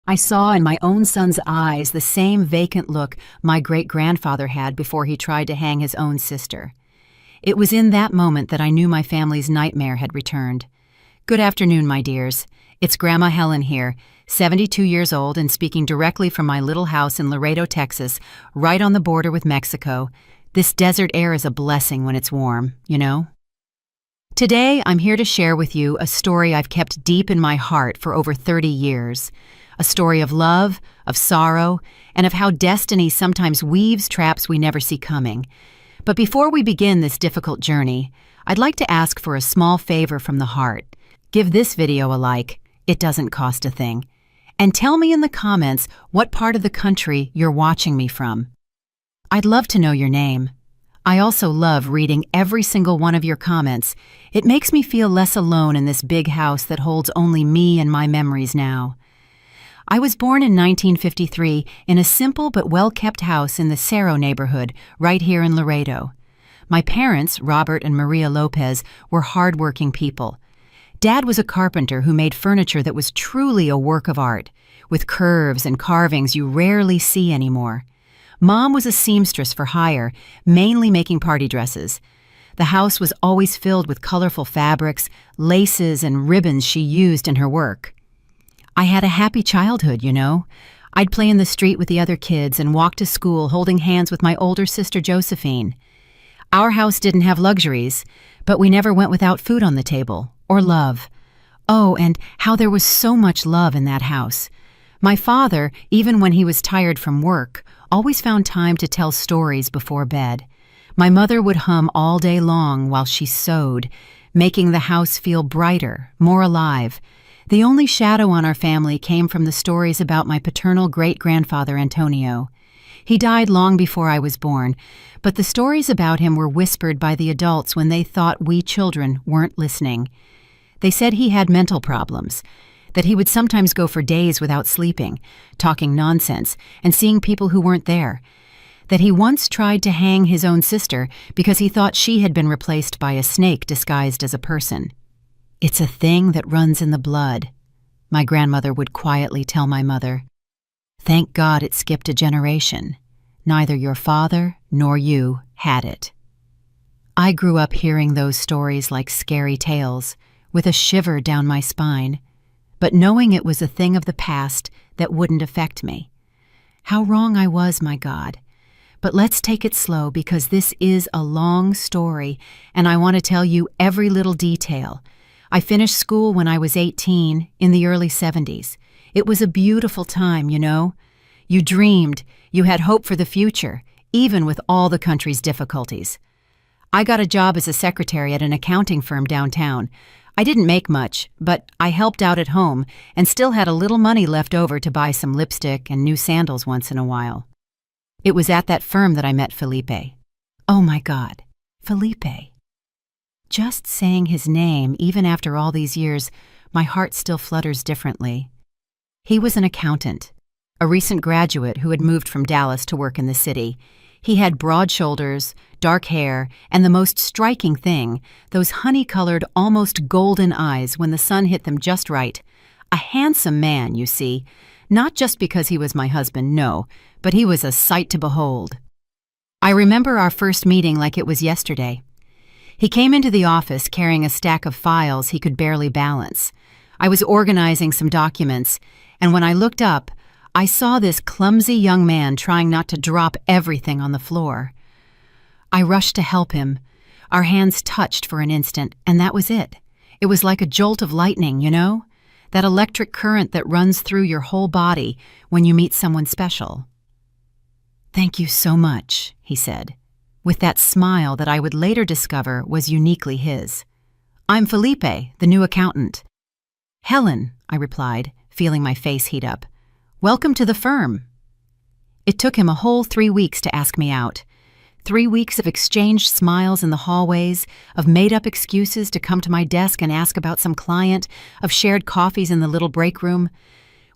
I saw in my own son's eyes the same vacant look my great-grandfather had before he tried to hang his own sister. It was in that moment that I knew my family's nightmare had returned. Good afternoon, my dears. It's Grandma Helen here, 72 years old and speaking directly from my little house in Laredo, Texas, right on the border with Mexico. This desert air is a blessing when it's warm, you know? Today, I'm here to share with you a story I've kept deep in my heart for over 30 years. A story of love, of sorrow, and of how destiny sometimes weaves traps we never see coming. But before we begin this difficult journey, I'd like to ask for a small favor from the heart. Give this video a like. It doesn't cost a thing. And tell me in the comments what part of the country you're watching me from. I'd love to know your name. I also love reading every single one of your comments. It makes me feel less alone in this big house that holds only me and my memories now. I was born in 1953 in a simple but well-kept house in the Cerro neighborhood, right here in Laredo. My parents, Robert and Maria Lopez, were hard-working people. Dad was a carpenter who made furniture that was truly a work of art, with curves and carvings you rarely see anymore. Mom was a seamstress for hire, mainly making party dresses. The house was always filled with colorful fabrics, laces, and ribbons she used in her work. I had a happy childhood, you know. I'd play in the street with the other kids and walk to school holding hands with my older sister Josephine. Our house didn't have luxuries, but we never went without food on the table, or love. Oh, and how there was so much love in that house. My father, even when he was tired from work, always found time to tell stories before bed. My mother would hum all day long while she sewed, making the house feel brighter, more alive. The only shadow on our family came from the stories about my paternal great-grandfather Antonio. He died long before I was born, but the stories about him were whispered by the adults when they thought we children weren't listening. They said he had mental problems, that he would sometimes go for days without sleeping, talking nonsense, and seeing people who weren't there, that he once tried to hang his own sister because he thought she had been replaced by a snake disguised as a person. "It's a thing that runs in the blood," my grandmother would quietly tell my mother. "Thank God it skipped a generation. Neither your father nor you had it." I grew up hearing those stories like scary tales, with a shiver down my spine, but knowing it was a thing of the past that wouldn't affect me. How wrong I was, my God. But let's take it slow because this is a long story, and I want to tell you every little detail. I finished school when I was 18, in the early 70s. It was a beautiful time, you know. You dreamed, you had hope for the future, even with all the country's difficulties. I got a job as a secretary at an accounting firm downtown. I didn't make much, but I helped out at home and still had a little money left over to buy some lipstick and new sandals once in a while. It was at that firm that I met Felipe. Oh my God, Felipe. Just saying his name, even after all these years, my heart still flutters differently. He was an accountant, a recent graduate who had moved from Dallas to work in the city. He had broad shoulders, dark hair, and the most striking thing, those honey-colored, almost golden eyes when the sun hit them just right. A handsome man, you see. Not just because he was my husband, no, but he was a sight to behold. I remember our first meeting like it was yesterday. He came into the office carrying a stack of files he could barely balance. I was organizing some documents, and when I looked up, I saw this clumsy young man trying not to drop everything on the floor. I rushed to help him. Our hands touched for an instant, and that was it. It was like a jolt of lightning, you know? That electric current that runs through your whole body when you meet someone special. "Thank you so much," he said, with that smile that I would later discover was uniquely his. "I'm Felipe, the new accountant." "Helen," I replied, feeling my face heat up. "Welcome to the firm." It took him a whole 3 weeks to ask me out. 3 weeks of exchanged smiles in the hallways, of made-up excuses to come to my desk and ask about some client, of shared coffees in the little break room.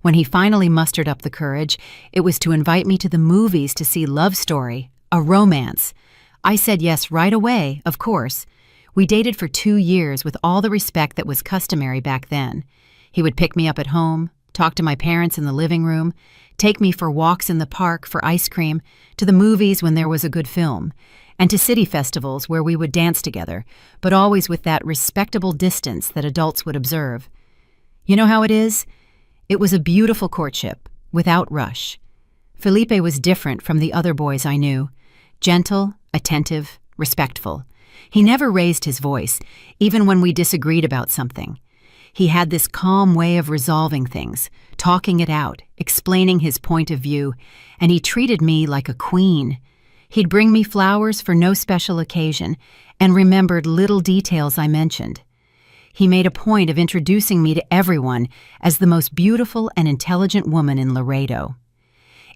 When he finally mustered up the courage, it was to invite me to the movies to see Love Story, a romance. I said yes right away, of course. We dated for 2 years with all the respect that was customary back then. He would pick me up at home, talk to my parents in the living room, take me for walks in the park for ice cream, to the movies when there was a good film, and to city festivals where we would dance together, but always with that respectable distance that adults would observe. You know how it is? It was a beautiful courtship, without rush. Felipe was different from the other boys I knew. Gentle, attentive, respectful. He never raised his voice, even when we disagreed about something. He had this calm way of resolving things, talking it out, explaining his point of view, and he treated me like a queen. He'd bring me flowers for no special occasion and remembered little details I mentioned. He made a point of introducing me to everyone as the most beautiful and intelligent woman in Laredo.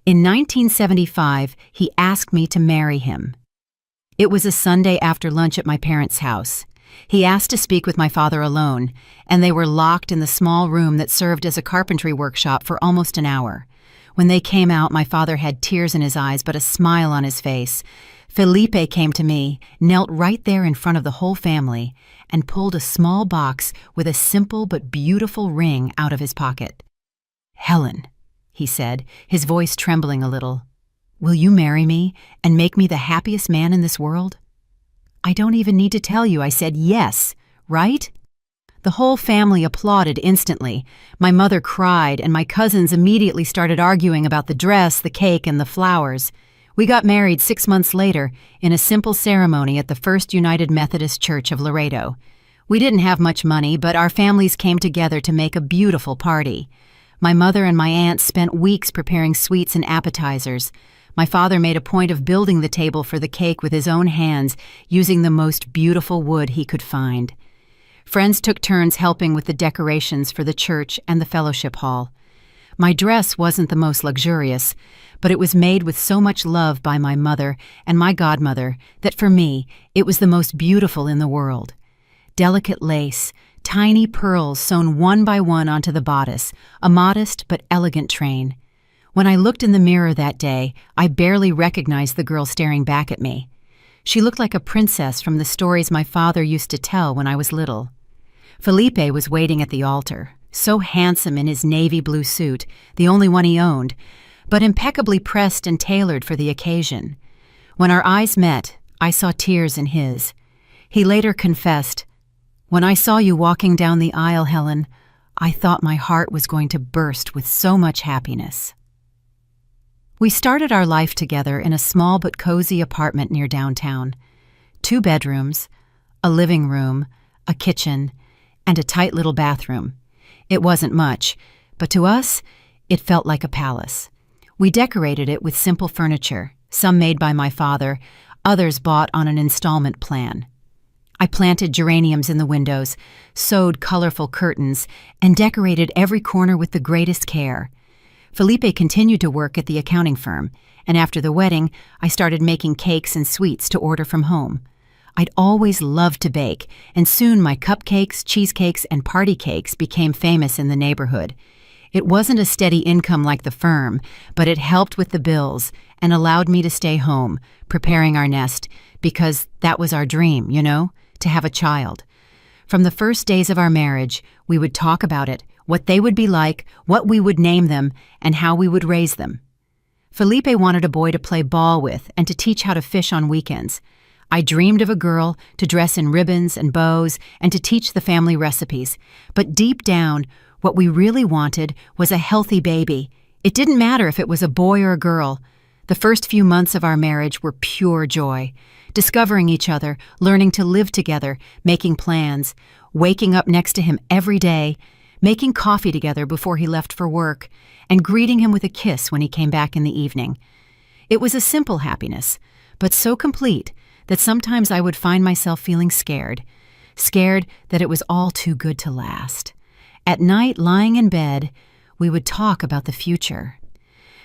In 1975, he asked me to marry him. It was a Sunday after lunch at my parents' house. He asked to speak with my father alone, and they were locked in the small room that served as a carpentry workshop for almost an hour. When they came out, my father had tears in his eyes but a smile on his face. Felipe came to me, knelt right there in front of the whole family, and pulled a small box with a simple but beautiful ring out of his pocket. "Helen," he said, his voice trembling a little, "will you marry me and make me the happiest man in this world?" "I don't even need to tell you," I said, "yes, right?" The whole family applauded instantly. My mother cried, and my cousins immediately started arguing about the dress, the cake, and the flowers. We got married 6 months later in a simple ceremony at the First United Methodist Church of Laredo. We didn't have much money, but our families came together to make a beautiful party. My mother and my aunt spent weeks preparing sweets and appetizers. My father made a point of building the table for the cake with his own hands, using the most beautiful wood he could find. Friends took turns helping with the decorations for the church and the fellowship hall. My dress wasn't the most luxurious, but it was made with so much love by my mother and my godmother that for me, it was the most beautiful in the world. Delicate lace, tiny pearls sewn one by one onto the bodice, a modest but elegant train. When I looked in the mirror that day, I barely recognized the girl staring back at me. She looked like a princess from the stories my father used to tell when I was little. Felipe was waiting at the altar, so handsome in his navy blue suit, the only one he owned, but impeccably pressed and tailored for the occasion. When our eyes met, I saw tears in his. He later confessed, "When I saw you walking down the aisle, Helen, I thought my heart was going to burst with so much happiness." We started our life together in a small but cozy apartment near downtown. 2 bedrooms, a living room, a kitchen, and a tight little bathroom. It wasn't much, but to us, it felt like a palace. We decorated it with simple furniture, some made by my father, others bought on an installment plan. I planted geraniums in the windows, sewed colorful curtains, and decorated every corner with the greatest care. Felipe continued to work at the accounting firm, and after the wedding, I started making cakes and sweets to order from home. I'd always loved to bake, and soon my cupcakes, cheesecakes, and party cakes became famous in the neighborhood. It wasn't a steady income like the firm, but it helped with the bills and allowed me to stay home, preparing our nest, because that was our dream, to have a child. From the first days of our marriage, we would talk about it, what they would be like, what we would name them, and how we would raise them. Felipe wanted a boy to play ball with and to teach how to fish on weekends. I dreamed of a girl to dress in ribbons and bows and to teach the family recipes. But deep down, what we really wanted was a healthy baby. It didn't matter if it was a boy or a girl. The first few months of our marriage were pure joy. Discovering each other, learning to live together, making plans, waking up next to him every day, making coffee together before he left for work, and greeting him with a kiss when he came back in the evening. It was a simple happiness, but so complete that sometimes I would find myself feeling scared that it was all too good to last. At night, lying in bed, we would talk about the future.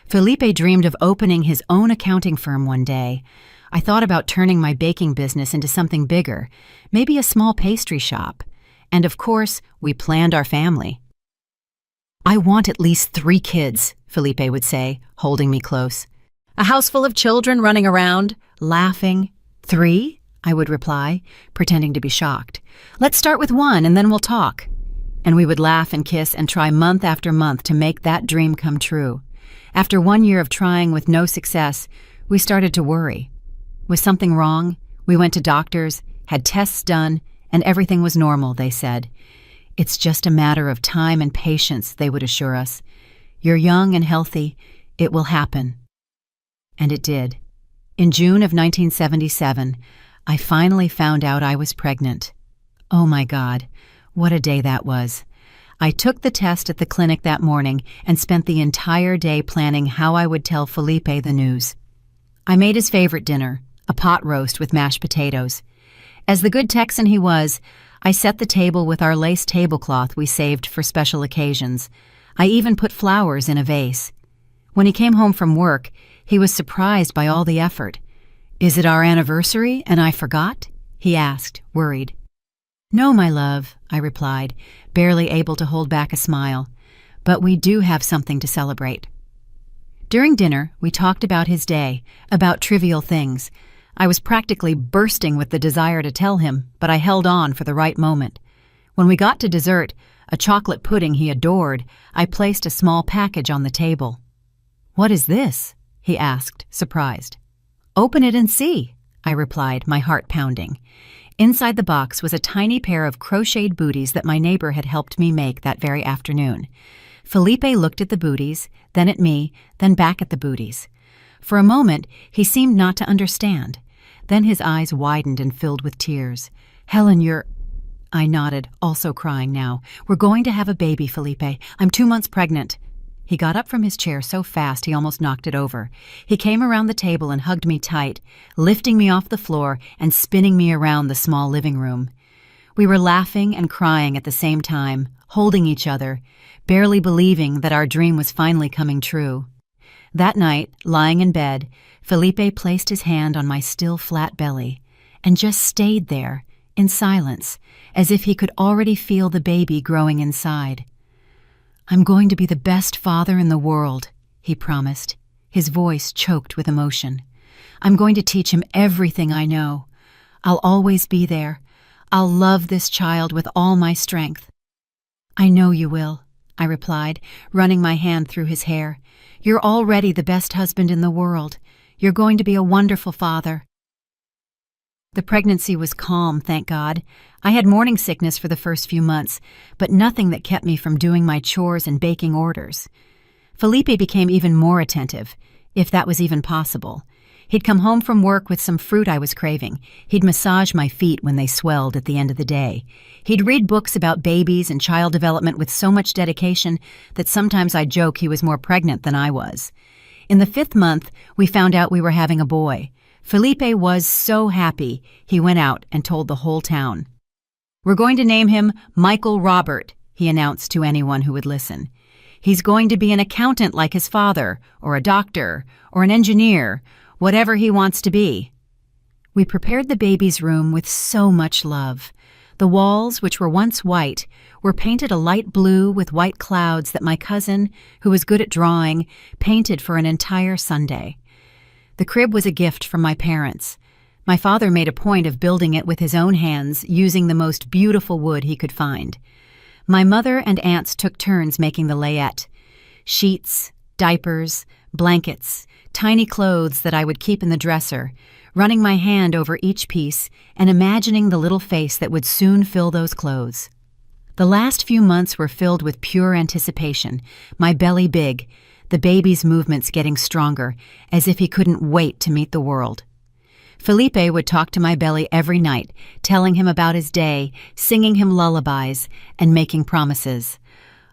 Felipe dreamed of opening his own accounting firm one day. I thought about turning my baking business into something bigger, maybe a small pastry shop. And of course, we planned our family. "I want at least 3 kids," Felipe would say, holding me close. "A house full of children running around, laughing." "3?" I would reply, pretending to be shocked. "Let's start with 1 and then we'll talk." And we would laugh and kiss and try month after month to make that dream come true. After 1 year of trying with no success, we started to worry. Was something wrong? We went to doctors, had tests done, and everything was normal, they said. It's just a matter of time and patience, they would assure us. You're young and healthy. It will happen. And it did. In June of 1977, I finally found out I was pregnant. Oh my God, what a day that was. I took the test at the clinic that morning and spent the entire day planning how I would tell Felipe the news. I made his favorite dinner, a pot roast with mashed potatoes. As the good Texan he was, I set the table with our lace tablecloth we saved for special occasions. I even put flowers in a vase. When he came home from work, he was surprised by all the effort. "Is it our anniversary and I forgot?" he asked, worried. "No, my love," I replied, barely able to hold back a smile. "But we do have something to celebrate." During dinner, we talked about his day, about trivial things. I was practically bursting with the desire to tell him, but I held on for the right moment. When we got to dessert, a chocolate pudding he adored, I placed a small package on the table. "What is this?" he asked, surprised. "Open it and see," I replied, my heart pounding. Inside the box was a tiny pair of crocheted booties that my neighbor had helped me make that very afternoon. Felipe looked at the booties, then at me, then back at the booties. For a moment, he seemed not to understand. Then his eyes widened and filled with tears. "Helen, you're—" I nodded, also crying now. "We're going to have a baby, Felipe. I'm 2 months pregnant." He got up from his chair so fast he almost knocked it over. He came around the table and hugged me tight, lifting me off the floor and spinning me around the small living room. We were laughing and crying at the same time, holding each other, barely believing that our dream was finally coming true. That night, lying in bed, Felipe placed his hand on my still flat belly and just stayed there, in silence, as if he could already feel the baby growing inside. "I'm going to be the best father in the world," he promised, his voice choked with emotion. "I'm going to teach him everything I know. I'll always be there. I'll love this child with all my strength." "I know you will," I replied, running my hand through his hair. "You're already the best husband in the world. You're going to be a wonderful father." The pregnancy was calm, thank God. I had morning sickness for the first few months, but nothing that kept me from doing my chores and baking orders. Felipe became even more attentive, if that was even possible. He'd come home from work with some fruit I was craving. He'd massage my feet when they swelled at the end of the day. He'd read books about babies and child development with so much dedication that sometimes I joke he was more pregnant than I was. In the 5th month, we found out we were having a boy. Felipe was so happy, he went out and told the whole town. "We're going to name him Michael Robert," he announced to anyone who would listen. "He's going to be an accountant like his father, or a doctor, or an engineer, whatever he wants to be." We prepared the baby's room with so much love. The walls, which were once white, were painted a light blue with white clouds that my cousin, who was good at drawing, painted for an entire Sunday. The crib was a gift from my parents. My father made a point of building it with his own hands, using the most beautiful wood he could find. My mother and aunts took turns making the layette. Sheets, diapers, blankets, tiny clothes that I would keep in the dresser, running my hand over each piece and imagining the little face that would soon fill those clothes. The last few months were filled with pure anticipation, my belly big, the baby's movements getting stronger, as if he couldn't wait to meet the world. Felipe would talk to my belly every night, telling him about his day, singing him lullabies, and making promises.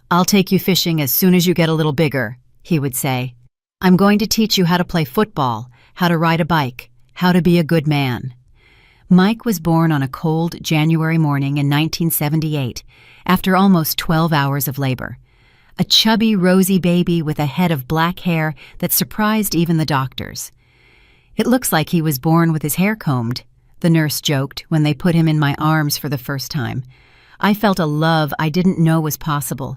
"I'll take you fishing as soon as you get a little bigger," he would say. "I'm going to teach you how to play football, how to ride a bike, how to be a good man." Mike was born on a cold January morning in 1978, after almost 12 hours of labor. A chubby, rosy baby with a head of black hair that surprised even the doctors. "It looks like he was born with his hair combed," the nurse joked when they put him in my arms for the first time. I felt a love I didn't know was possible.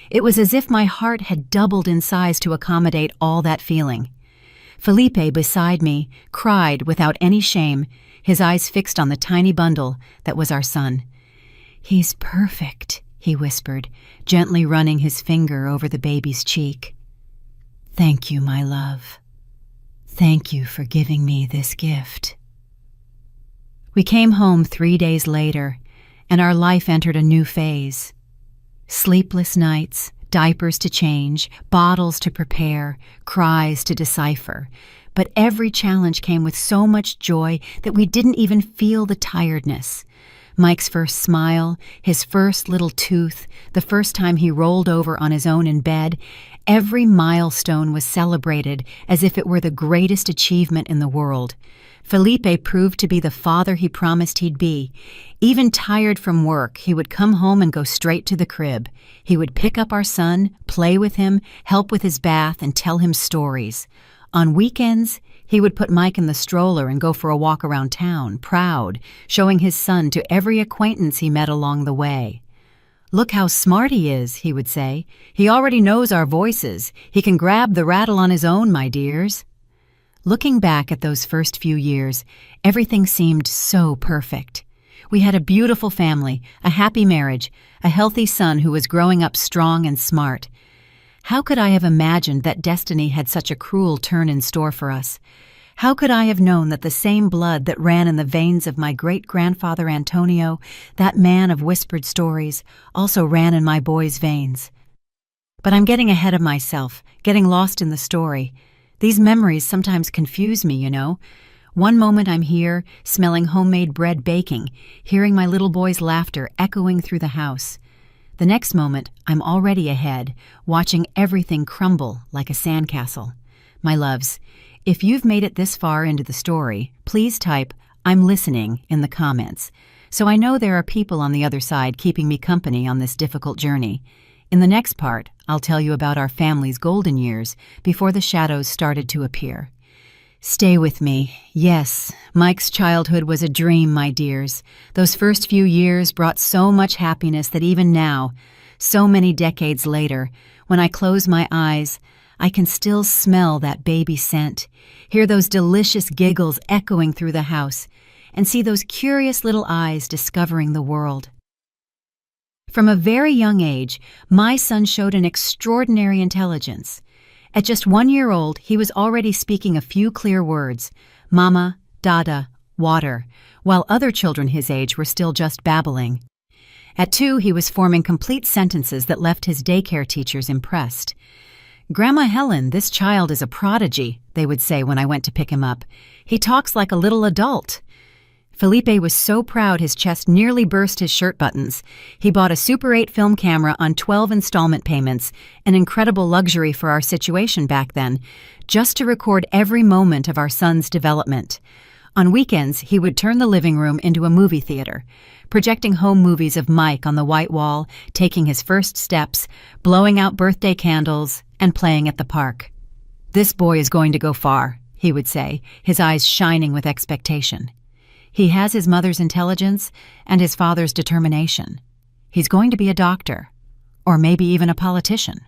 It was as if my heart had doubled in size to accommodate all that feeling. Felipe, beside me, cried without any shame, his eyes fixed on the tiny bundle that was our son. "He's perfect," he whispered, gently running his finger over the baby's cheek. "Thank you, my love. Thank you for giving me this gift." We came home 3 days later, and our life entered a new phase. Sleepless nights, diapers to change, bottles to prepare, cries to decipher. But every challenge came with so much joy that we didn't even feel the tiredness. Mike's first smile, his first little tooth, the first time he rolled over on his own in bed, every milestone was celebrated as if it were the greatest achievement in the world. Felipe proved to be the father he promised he'd be. Even tired from work, he would come home and go straight to the crib. He would pick up our son, play with him, help with his bath, and tell him stories. On weekends, he would put Mike in the stroller and go for a walk around town, proud, showing his son to every acquaintance he met along the way. "Look how smart he is," he would say. "He already knows our voices. He can grab the rattle on his own, my dears." Looking back at those first few years, everything seemed so perfect. We had a beautiful family, a happy marriage, a healthy son who was growing up strong and smart. How could I have imagined that destiny had such a cruel turn in store for us? How could I have known that the same blood that ran in the veins of my great-grandfather Antonio, that man of whispered stories, also ran in my boy's veins? But I'm getting ahead of myself, getting lost in the story. These memories sometimes confuse me, you know. One moment I'm here, smelling homemade bread baking, hearing my little boy's laughter echoing through the house. The next moment, I'm already ahead, watching everything crumble like a sandcastle. My loves, if you've made it this far into the story, please type "I'm listening" in the comments, so I know there are people on the other side keeping me company on this difficult journey. In the next part, I'll tell you about our family's golden years before the shadows started to appear. Stay with me. Yes, Mike's childhood was a dream, my dears. Those first few years brought so much happiness that even now, so many decades later, when I close my eyes, I can still smell that baby scent, hear those delicious giggles echoing through the house, and see those curious little eyes discovering the world. From a very young age, my son showed an extraordinary intelligence. At just 1 year old, he was already speaking a few clear words, mama, dada, water, while other children his age were still just babbling. At 2, he was forming complete sentences that left his daycare teachers impressed. "Grandma Helen, this child is a prodigy," they would say when I went to pick him up. "He talks like a little adult." Felipe was so proud his chest nearly burst his shirt buttons. He bought a Super 8 film camera on 12 installment payments, an incredible luxury for our situation back then, just to record every moment of our son's development. On weekends, he would turn the living room into a movie theater, projecting home movies of Mike on the white wall, taking his first steps, blowing out birthday candles, and playing at the park. "This boy is going to go far," he would say, his eyes shining with expectation. "He has his mother's intelligence and his father's determination. He's going to be a doctor, or maybe even a politician."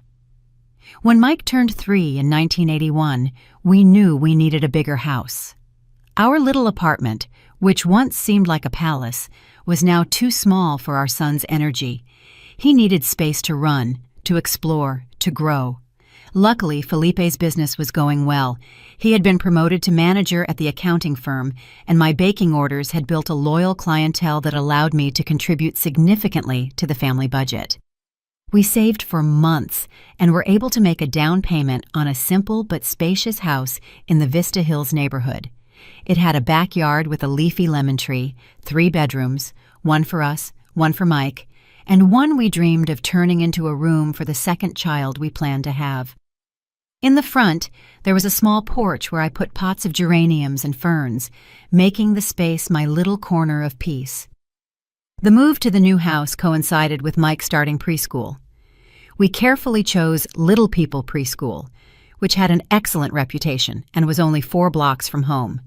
When Mike turned 3 in 1981, we knew we needed a bigger house. Our little apartment, which once seemed like a palace, was now too small for our son's energy. He needed space to run, to explore, to grow. Luckily, Felipe's business was going well. He had been promoted to manager at the accounting firm, and my baking orders had built a loyal clientele that allowed me to contribute significantly to the family budget. We saved for months and were able to make a down payment on a simple but spacious house in the Vista Hills neighborhood. It had a backyard with a leafy lemon tree, 3 bedrooms, one for us, one for Mike, and one we dreamed of turning into a room for the second child we planned to have. In the front, there was a small porch where I put pots of geraniums and ferns, making the space my little corner of peace. The move to the new house coincided with Mike starting preschool. We carefully chose Little People Preschool, which had an excellent reputation and was only 4 blocks from home.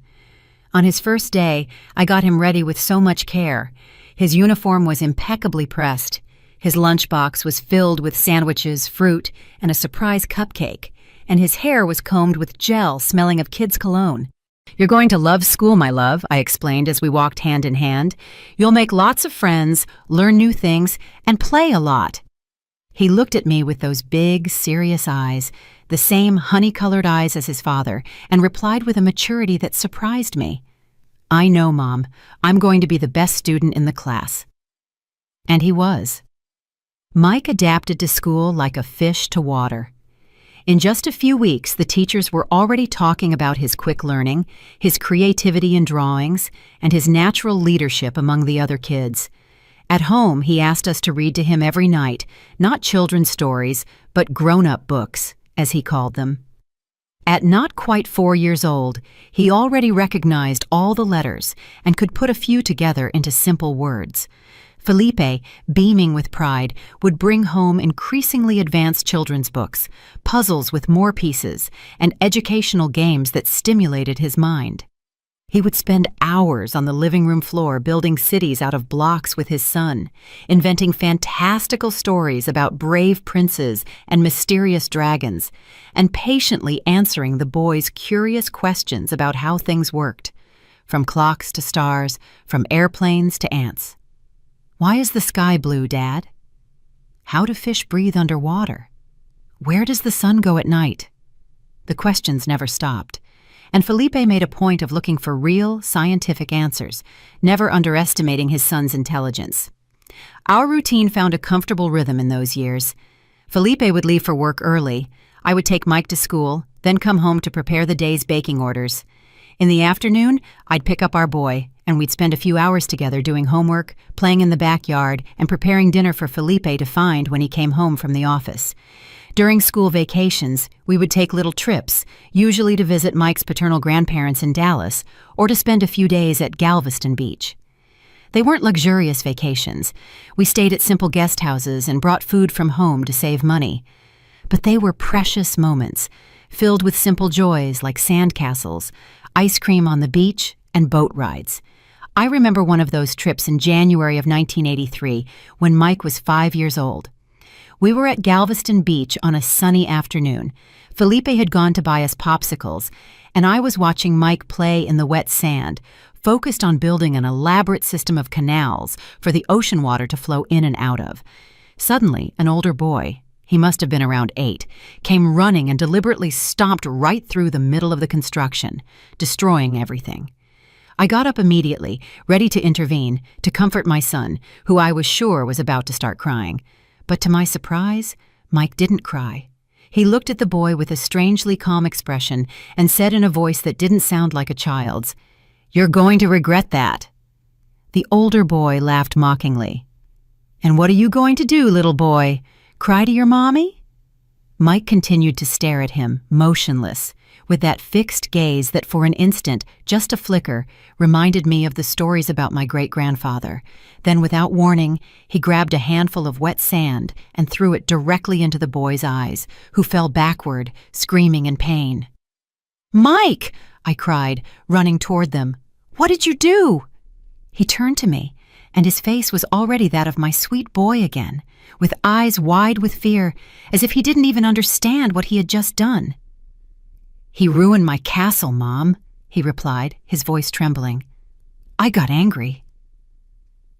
On his first day, I got him ready with so much care. His uniform was impeccably pressed. His lunchbox was filled with sandwiches, fruit, and a surprise cupcake, and his hair was combed with gel smelling of kids' cologne. "You're going to love school, my love," I explained as we walked hand in hand. "You'll make lots of friends, learn new things, and play a lot." He looked at me with those big, serious eyes, the same honey-colored eyes as his father, and replied with a maturity that surprised me. "I know, Mom. I'm going to be the best student in the class." And he was. Mike adapted to school like a fish to water. In just a few weeks, the teachers were already talking about his quick learning, his creativity in drawings, and his natural leadership among the other kids. At home, he asked us to read to him every night, not children's stories, but grown-up books, as he called them. At not quite 4 years old, he already recognized all the letters and could put a few together into simple words. Felipe, beaming with pride, would bring home increasingly advanced children's books, puzzles with more pieces, and educational games that stimulated his mind. He would spend hours on the living room floor building cities out of blocks with his son, inventing fantastical stories about brave princes and mysterious dragons, and patiently answering the boys' curious questions about how things worked, from clocks to stars, from airplanes to ants. "Why is the sky blue, Dad?" "How do fish breathe underwater?" "Where does the sun go at night?" The questions never stopped, and Felipe made a point of looking for real, scientific answers, never underestimating his son's intelligence. Our routine found a comfortable rhythm in those years. Felipe would leave for work early. I would take Mike to school, then come home to prepare the day's baking orders. In the afternoon, I'd pick up our boy, and we'd spend a few hours together doing homework, playing in the backyard, and preparing dinner for Felipe to find when he came home from the office. During school vacations, we would take little trips, usually to visit Mike's paternal grandparents in Dallas, or to spend a few days at Galveston Beach. They weren't luxurious vacations. We stayed at simple guest houses and brought food from home to save money. But they were precious moments, filled with simple joys like sandcastles, ice cream on the beach, and boat rides. I remember one of those trips in January of 1983 when Mike was 5 years old. We were at Galveston Beach on a sunny afternoon. Felipe had gone to buy us popsicles, and I was watching Mike play in the wet sand, focused on building an elaborate system of canals for the ocean water to flow in and out of. Suddenly, an older boy, he must have been around 8, came running and deliberately stomped right through the middle of the construction, destroying everything. I got up immediately, ready to intervene, to comfort my son, who I was sure was about to start crying. But to my surprise, Mike didn't cry. He looked at the boy with a strangely calm expression and said in a voice that didn't sound like a child's, "You're going to regret that." The older boy laughed mockingly. "And what are you going to do, little boy? Cry to your mommy?" Mike continued to stare at him, motionless, with that fixed gaze that for an instant, just a flicker, reminded me of the stories about my great-grandfather. Then, without warning, he grabbed a handful of wet sand and threw it directly into the boy's eyes, who fell backward, screaming in pain. "Mike!" I cried, running toward them. "What did you do?" He turned to me, and his face was already that of my sweet boy again, with eyes wide with fear, as if he didn't even understand what he had just done. "He ruined my castle, Mom," he replied, his voice trembling. I got angry.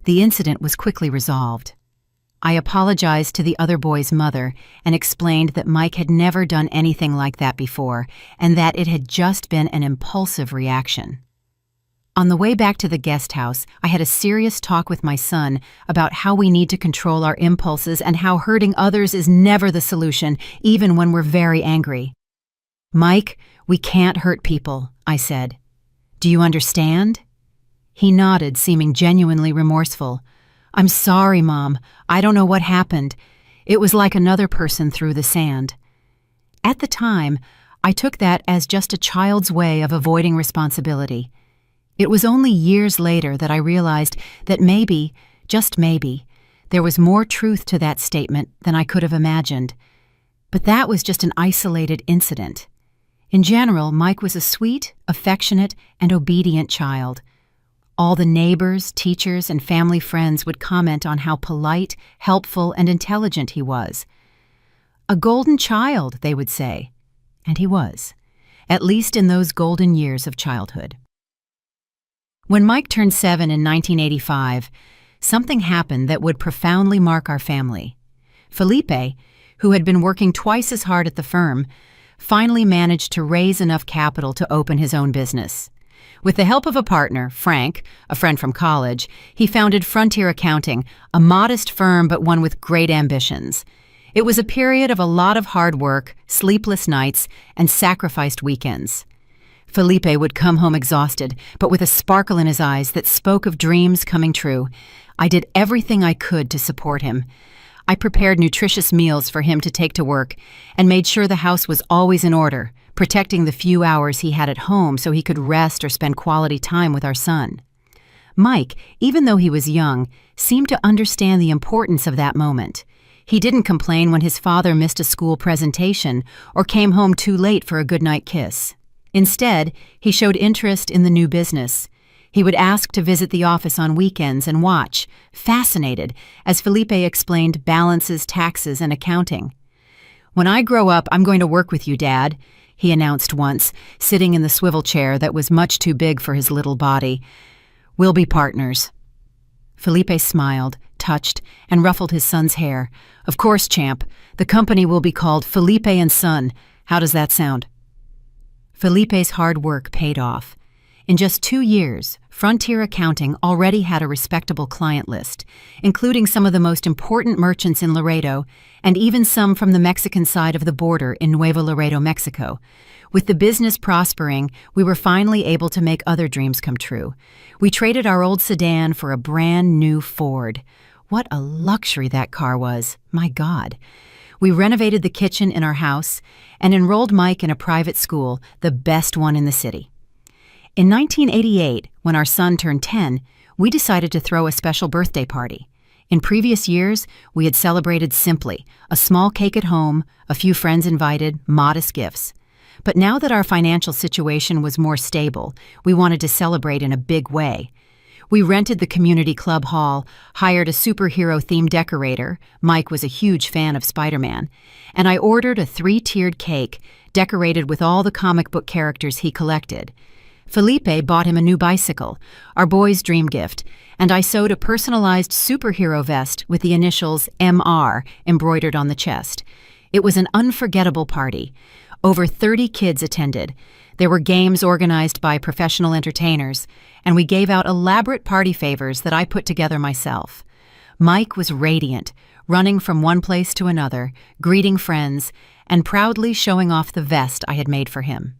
The incident was quickly resolved. I apologized to the other boy's mother and explained that Mike had never done anything like that before and that it had just been an impulsive reaction. On the way back to the guest house, I had a serious talk with my son about how we need to control our impulses and how hurting others is never the solution, even when we're very angry. "Mike, we can't hurt people," I said. "Do you understand?" He nodded, seeming genuinely remorseful. "I'm sorry, Mom. I don't know what happened. It was like another person threw the sand." At the time, I took that as just a child's way of avoiding responsibility. It was only years later that I realized that maybe, just maybe, there was more truth to that statement than I could have imagined. But that was just an isolated incident. In general, Mike was a sweet, affectionate, and obedient child. All the neighbors, teachers, and family friends would comment on how polite, helpful, and intelligent he was. A golden child, they would say. And he was. at least in those golden years of childhood. When Mike turned 7 in 1985, something happened that would profoundly mark our family. Felipe, who had been working twice as hard at the firm, finally managed to raise enough capital to open his own business. With the help of a partner, Frank, a friend from college, he founded Frontier Accounting, a modest firm but one with great ambitions. It was a period of a lot of hard work, sleepless nights, and sacrificed weekends. Felipe would come home exhausted, but with a sparkle in his eyes that spoke of dreams coming true. I did everything I could to support him. I prepared nutritious meals for him to take to work and made sure the house was always in order, protecting the few hours he had at home so he could rest or spend quality time with our son. Mike, even though he was young, seemed to understand the importance of that moment. He didn't complain when his father missed a school presentation or came home too late for a goodnight kiss. Instead, he showed interest in the new business. He would ask to visit the office on weekends and watch, fascinated, as Felipe explained balances, taxes, and accounting. "When I grow up, I'm going to work with you, Dad," he announced once, sitting in the swivel chair that was much too big for his little body. "We'll be partners." Felipe smiled, touched, and ruffled his son's hair. "Of course, champ. The company will be called Felipe and Son. How does that sound?" Felipe's hard work paid off. In just 2 years, Frontier Accounting already had a respectable client list, including some of the most important merchants in Laredo and even some from the Mexican side of the border in Nuevo Laredo, Mexico. With the business prospering, we were finally able to make other dreams come true. We traded our old sedan for a brand new Ford. What a luxury that car was, my God. We renovated the kitchen in our house and enrolled Mike in a private school, the best one in the city. In 1988, when our son turned 10, we decided to throw a special birthday party. In previous years, we had celebrated simply, a small cake at home, a few friends invited, modest gifts. But now that our financial situation was more stable, we wanted to celebrate in a big way. We rented the community club hall, hired a superhero-themed decorator — Mike was a huge fan of Spider-Man — and I ordered a 3-tiered cake decorated with all the comic book characters he collected. Felipe bought him a new bicycle, our boy's dream gift, and I sewed a personalized superhero vest with the initials MR embroidered on the chest. It was an unforgettable party. Over 30 kids attended. There were games organized by professional entertainers, and we gave out elaborate party favors that I put together myself. Mike was radiant, running from one place to another, greeting friends, and proudly showing off the vest I had made for him.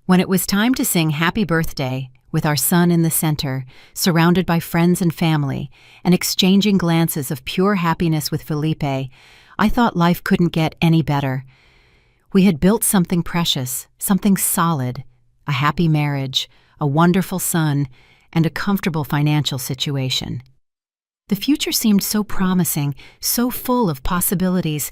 When it was time to sing Happy Birthday, with our son in the center, surrounded by friends and family, and exchanging glances of pure happiness with Felipe, I thought life couldn't get any better. We had built something precious, something solid, a happy marriage, a wonderful son, and a comfortable financial situation. The future seemed so promising, so full of possibilities.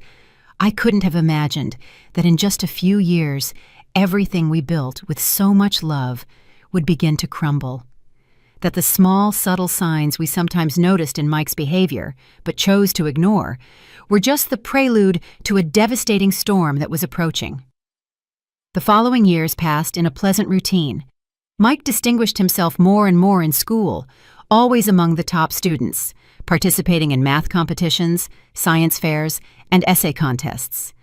I couldn't have imagined that in just a few years, everything we built with so much love would begin to crumble. That the small, subtle signs we sometimes noticed in Mike's behavior, but chose to ignore, were just the prelude to a devastating storm that was approaching. The following years passed in a pleasant routine. Mike distinguished himself more and more in school, always among the top students, participating in math competitions, science fairs, and essay contests.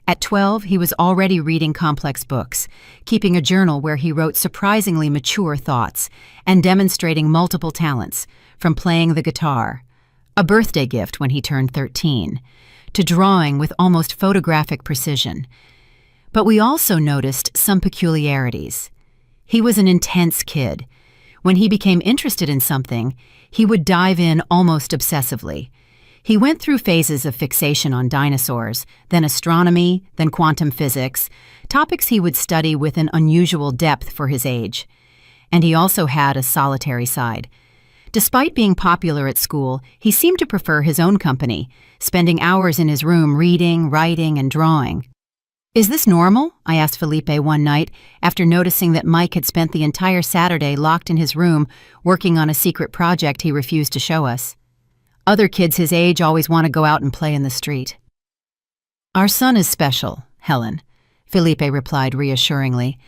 At 12, he was already reading complex books, keeping a journal where he wrote surprisingly mature thoughts, and demonstrating multiple talents, from playing the guitar, a birthday gift when he turned 13, to drawing with almost photographic precision. But we also noticed some peculiarities. He was an intense kid. When he became interested in something, he would dive in almost obsessively. He went through phases of fixation on dinosaurs, then astronomy, then quantum physics, topics he would study with an unusual depth for his age. And he also had a solitary side. Despite being popular at school, he seemed to prefer his own company, spending hours in his room reading, writing, and drawing. "Is this normal?" I asked Felipe one night after noticing that Mike had spent the entire Saturday locked in his room working on a secret project he refused to show us. "Other kids his age always want to go out and play in the street." "Our son is special, Helen," Felipe replied reassuringly.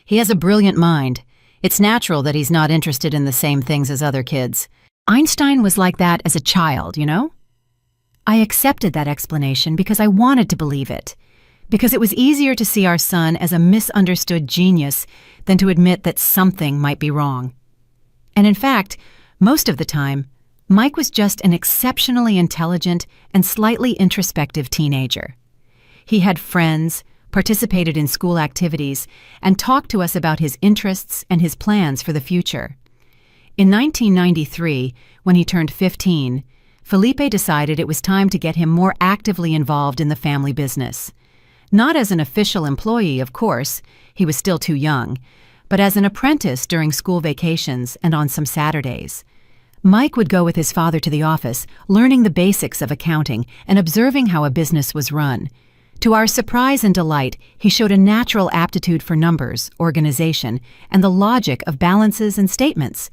He has a brilliant mind. It's natural that he's not interested in the same things as other kids. Einstein was like that as a child, you know? I accepted that explanation because I wanted to believe it, because it was easier to see our son as a misunderstood genius than to admit that something might be wrong. And in fact, most of the time, Mike was just an exceptionally intelligent and slightly introspective teenager. He had friends, participated in school activities, and talked to us about his interests and his plans for the future. In 1993, when he turned 15, Felipe decided it was time to get him more actively involved in the family business. Not as an official employee, of course, he was still too young, but as an apprentice during school vacations and on some Saturdays. Mike would go with his father to the office, learning the basics of accounting and observing how a business was run. To our surprise and delight, he showed a natural aptitude for numbers, organization, and the logic of balances and statements.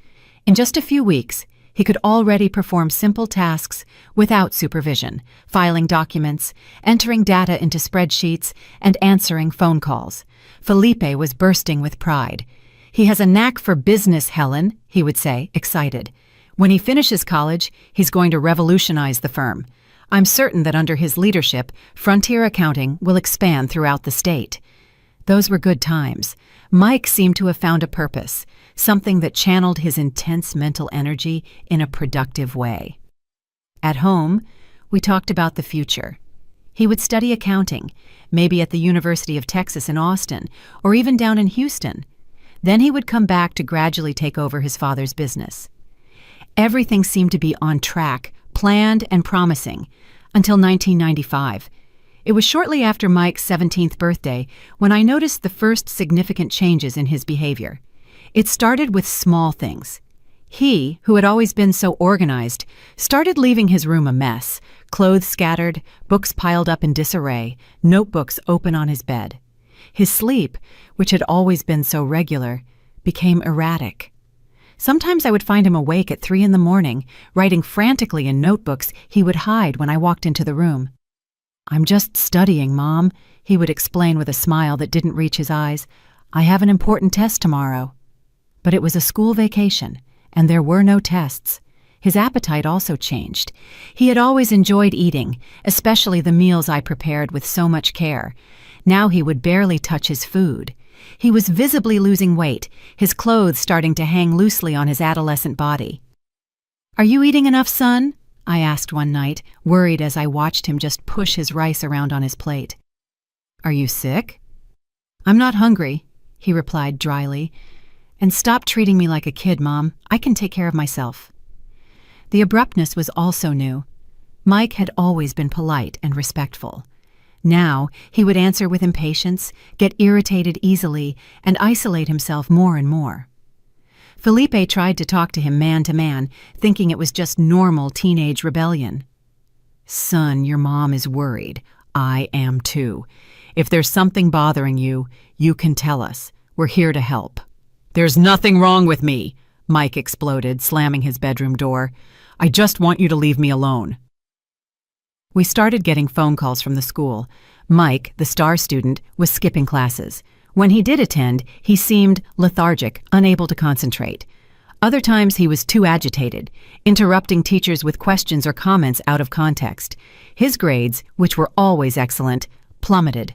In just a few weeks, he could already perform simple tasks without supervision, filing documents, entering data into spreadsheets, and answering phone calls. Felipe was bursting with pride. "He has a knack for business, Helen," he would say, excited. "When he finishes college, he's going to revolutionize the firm. I'm certain that under his leadership, frontier accounting will expand throughout the state." Those were good times. Mike seemed to have found a purpose, something that channeled his intense mental energy in a productive way. At home, we talked about the future. He would study accounting, maybe at the University of Texas in Austin, or even down in Houston. Then he would come back to gradually take over his father's business. Everything seemed to be on track, planned and promising, until 1995. It was shortly after Mike's 17th birthday when I noticed the first significant changes in his behavior. It started with small things. He, who had always been so organized, started leaving his room a mess, clothes scattered, books piled up in disarray, notebooks open on his bed. His sleep, which had always been so regular, became erratic. Sometimes I would find him awake at 3 a.m, writing frantically in notebooks he would hide when I walked into the room. "I'm just studying, Mom," he would explain with a smile that didn't reach his eyes. "I have an important test tomorrow." But it was a school vacation, and there were no tests. His appetite also changed. He had always enjoyed eating, especially the meals I prepared with so much care. Now he would barely touch his food. He was visibly losing weight, his clothes starting to hang loosely on his adolescent body. "Are you eating enough, son?" I asked one night, worried as I watched him just push his rice around on his plate. "Are you sick?" "I'm not hungry," he replied dryly. "And stop treating me like a kid, Mom. I can take care of myself." The abruptness was also new. Mike had always been polite and respectful. Now he would answer with impatience, get irritated easily, and isolate himself more and more. Felipe tried to talk to him man to man, thinking it was just normal teenage rebellion. "Son, your mom is worried. I am too. If there's something bothering you, you can tell us. We're here to help." "There's nothing wrong with me," Mike exploded, slamming his bedroom door. "I just want you to leave me alone." We started getting phone calls from the school. Mike, the star student, was skipping classes. When he did attend, he seemed lethargic, unable to concentrate. Other times he was too agitated, interrupting teachers with questions or comments out of context. His grades, which were always excellent, plummeted.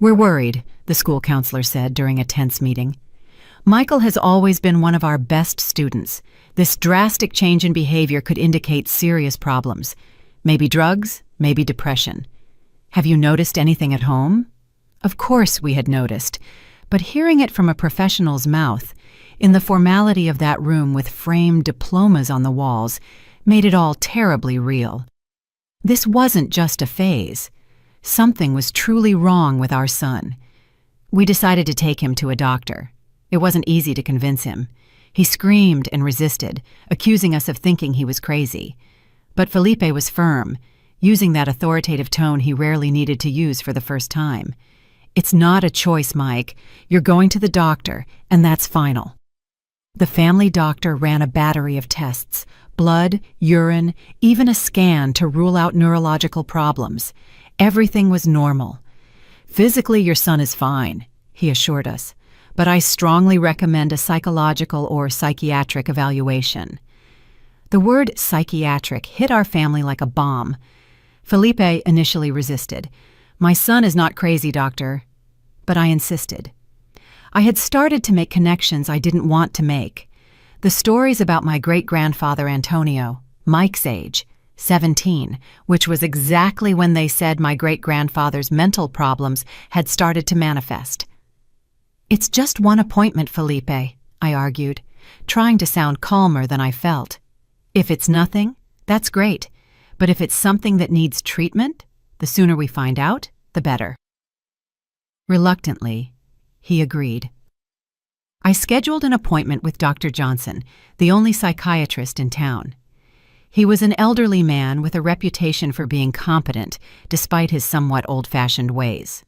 "We're worried," the school counselor said during a tense meeting. "Michael has always been one of our best students. This drastic change in behavior could indicate serious problems. Maybe drugs, maybe depression. Have you noticed anything at home?" Of course we had noticed, but hearing it from a professional's mouth, in the formality of that room with framed diplomas on the walls, made it all terribly real. This wasn't just a phase. Something was truly wrong with our son. We decided to take him to a doctor. It wasn't easy to convince him. He screamed and resisted, accusing us of thinking he was crazy. But Felipe was firm, using that authoritative tone he rarely needed to use for the first time. "It's not a choice, Mike. You're going to the doctor, and that's final." The family doctor ran a battery of tests, blood, urine, even a scan to rule out neurological problems. Everything was normal. "Physically, your son is fine. he assured us, "but I strongly recommend a psychological or psychiatric evaluation." The word psychiatric hit our family like a bomb. Felipe initially resisted. "My son is not crazy, doctor." But I insisted. I had started to make connections I didn't want to make. The stories about my great-grandfather Antonio, Mike's age, 17, which was exactly when they said my great-grandfather's mental problems had started to manifest. "It's just one appointment, Felipe," I argued, trying to sound calmer than I felt. "If it's nothing, that's great. But if it's something that needs treatment, the sooner we find out, the better." Reluctantly, he agreed. I scheduled an appointment with Dr. Johnson, the only psychiatrist in town. He was an elderly man with a reputation for being competent, despite his somewhat old-fashioned ways.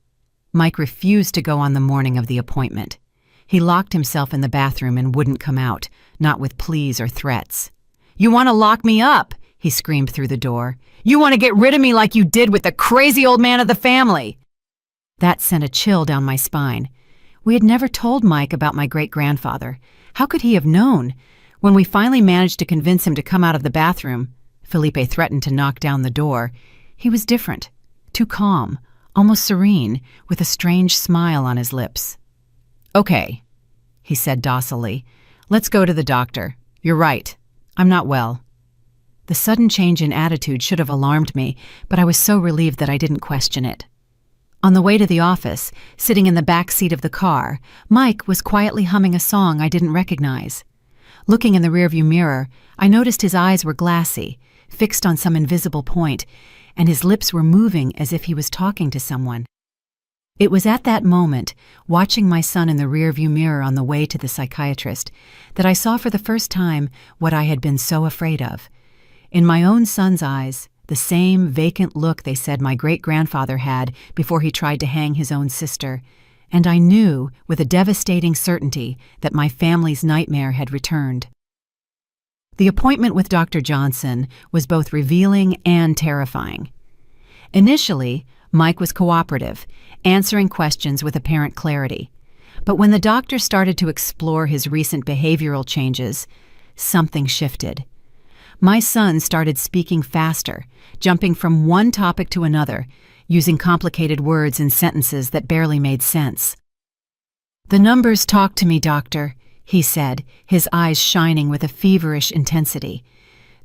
Mike refused to go on the morning of the appointment. He locked himself in the bathroom and wouldn't come out, not with pleas or threats. "You want to lock me up?" he screamed through the door. "You want to get rid of me like you did with the crazy old man of the family?" That sent a chill down my spine. We had never told Mike about my great-grandfather. How could he have known? When we finally managed to convince him to come out of the bathroom, Felipe threatened to knock down the door. He was different, too calm, almost serene, with a strange smile on his lips. "Okay," he said docilely. "Let's go to the doctor. You're right. I'm not well." The sudden change in attitude should have alarmed me, but I was so relieved that I didn't question it. On the way to the office, sitting in the back seat of the car, Mike was quietly humming a song I didn't recognize. Looking in the rearview mirror, I noticed his eyes were glassy, fixed on some invisible point, and his lips were moving as if he was talking to someone. It was at that moment, watching my son in the rearview mirror on the way to the psychiatrist, that I saw for the first time what I had been so afraid of. In my own son's eyes, the same vacant look they said my great-grandfather had before he tried to hang his own sister, and I knew with a devastating certainty that my family's nightmare had returned. The appointment with Dr. Johnson was both revealing and terrifying. Initially, Mike was cooperative, answering questions with apparent clarity. But when the doctor started to explore his recent behavioral changes, something shifted. My son started speaking faster, jumping from one topic to another, using complicated words and sentences that barely made sense. "The numbers talk to me, doctor," he said, his eyes shining with a feverish intensity.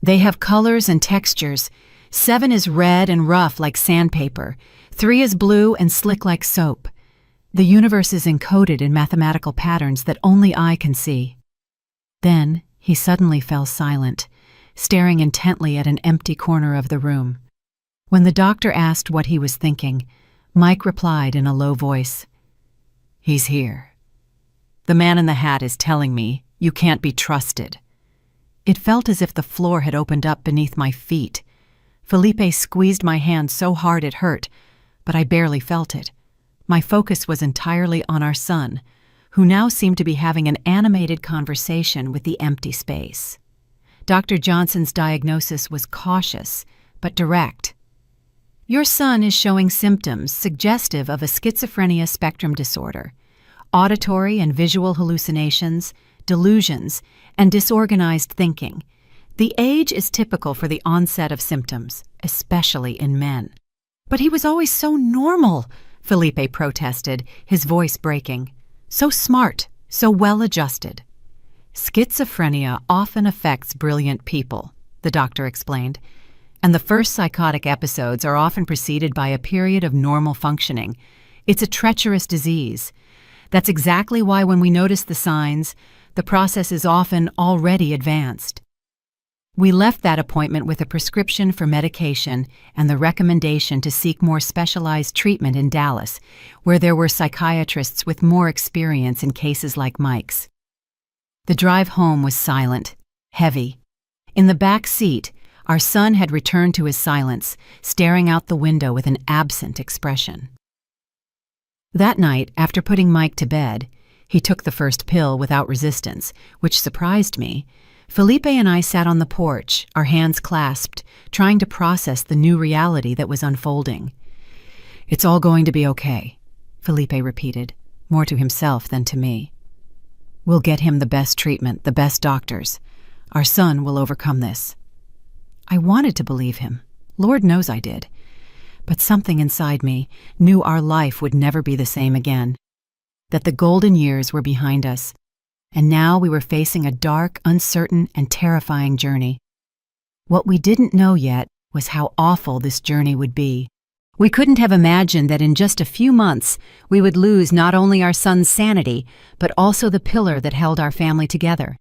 "They have colors and textures. 7 is red and rough like sandpaper. 3 is blue and slick like soap. The universe is encoded in mathematical patterns that only I can see." Then he suddenly fell silent, staring intently at an empty corner of the room. When the doctor asked what he was thinking, Mike replied in a low voice, "He's here. The man in the hat is telling me you can't be trusted." It felt as if the floor had opened up beneath my feet. Felipe squeezed my hand so hard it hurt, but I barely felt it. My focus was entirely on our son, who now seemed to be having an animated conversation with the empty space. Dr. Johnson's diagnosis was cautious, but direct. "Your son is showing symptoms suggestive of a schizophrenia spectrum disorder, auditory and visual hallucinations, delusions, and disorganized thinking. The age is typical for the onset of symptoms, especially in men." "But he was always so normal," Felipe protested, his voice breaking. "So smart, so well-adjusted." "Schizophrenia often affects brilliant people," the doctor explained, "and the first psychotic episodes are often preceded by a period of normal functioning. It's a treacherous disease. That's exactly why when we notice the signs, the process is often already advanced." We left that appointment with a prescription for medication and the recommendation to seek more specialized treatment in Dallas, where there were psychiatrists with more experience in cases like Mike's. The drive home was silent, heavy. In the back seat, our son had returned to his silence, staring out the window with an absent expression. That night, after putting Mike to bed, he took the first pill without resistance, which surprised me. Felipe and I sat on the porch, our hands clasped, trying to process the new reality that was unfolding. "It's all going to be okay," Felipe repeated. more to himself than to me. "We'll get him the best treatment, the best doctors. Our son will overcome this." I wanted to believe him. Lord knows I did. But something inside me knew our life would never be the same again, that the golden years were behind us, and now we were facing a dark, uncertain, and terrifying journey. What we didn't know yet was how awful this journey would be. We couldn't have imagined that in just a few months we would lose not only our son's sanity, but also the pillar that held our family together.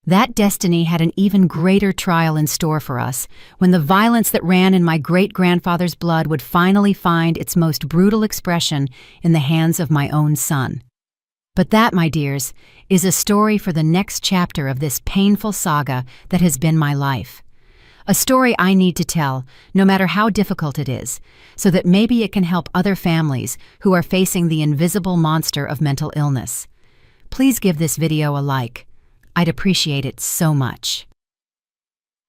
That destiny had an even greater trial in store for us when the violence that ran in my great-grandfather's blood would finally find its most brutal expression in the hands of my own son. But that, my dears, is a story for the next chapter of this painful saga that has been my life. A story I need to tell, no matter how difficult it is, so that maybe it can help other families who are facing the invisible monster of mental illness. Please give this video a like. I'd appreciate it so much.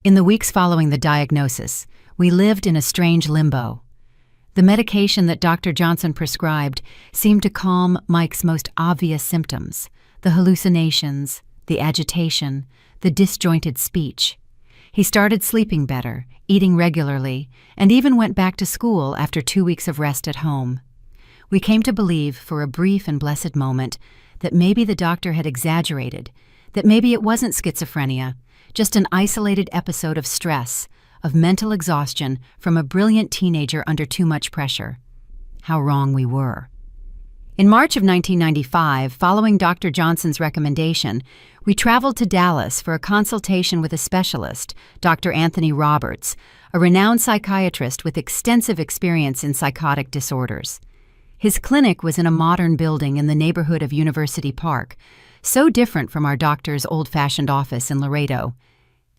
In the weeks following the diagnosis, we lived in a strange limbo. The medication that Dr. Johnson prescribed seemed to calm Mike's most obvious symptoms: the hallucinations, the agitation, the disjointed speech. He started sleeping better, eating regularly, and even went back to school after 2 weeks of rest at home. We came to believe, for a brief and blessed moment, that maybe the doctor had exaggerated, that maybe it wasn't schizophrenia, just an isolated episode of stress, of mental exhaustion from a brilliant teenager under too much pressure. How wrong we were. In March of 1995, following Dr. Johnson's recommendation, we traveled to Dallas for a consultation with a specialist, Dr. Anthony Roberts, a renowned psychiatrist with extensive experience in psychotic disorders. His clinic was in a modern building in the neighborhood of University Park, so different from our doctor's old-fashioned office in Laredo.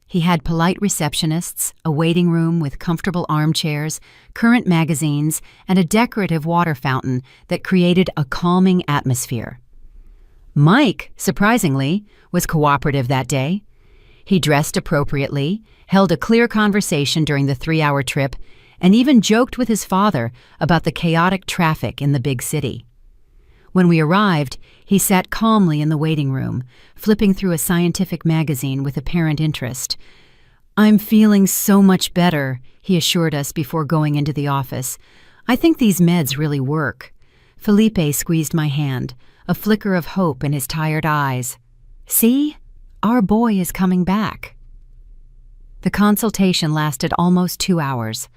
He had polite receptionists, a waiting room with comfortable armchairs, current magazines, and a decorative water fountain that created a calming atmosphere. Mike, surprisingly, was cooperative that day. He dressed appropriately, held a clear conversation during the 3-hour trip, and even joked with his father about the chaotic traffic in the big city. When we arrived, he sat calmly in the waiting room, flipping through a scientific magazine with apparent interest. "I'm feeling so much better," he assured us before going into the office. "I think these meds really work." Felipe squeezed my hand, a flicker of hope in his tired eyes. "See? Our boy is coming back." The consultation lasted almost 2 hours.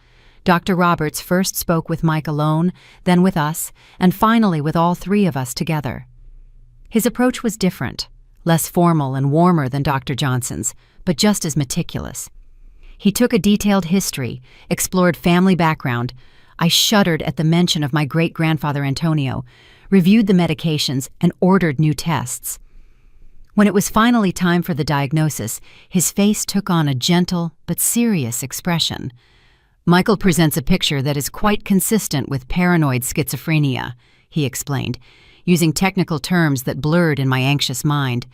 Dr. Roberts first spoke with Mike alone, then with us, and finally with all 3 of us together. His approach was different, less formal and warmer than Dr. Johnson's, but just as meticulous. He took a detailed history, explored family background. I shuddered at the mention of my great-grandfather Antonio, reviewed the medications, and ordered new tests. When it was finally time for the diagnosis, his face took on a gentle but serious expression. "Michael presents a picture that is quite consistent with paranoid schizophrenia," he explained, using technical terms that blurred in my anxious mind.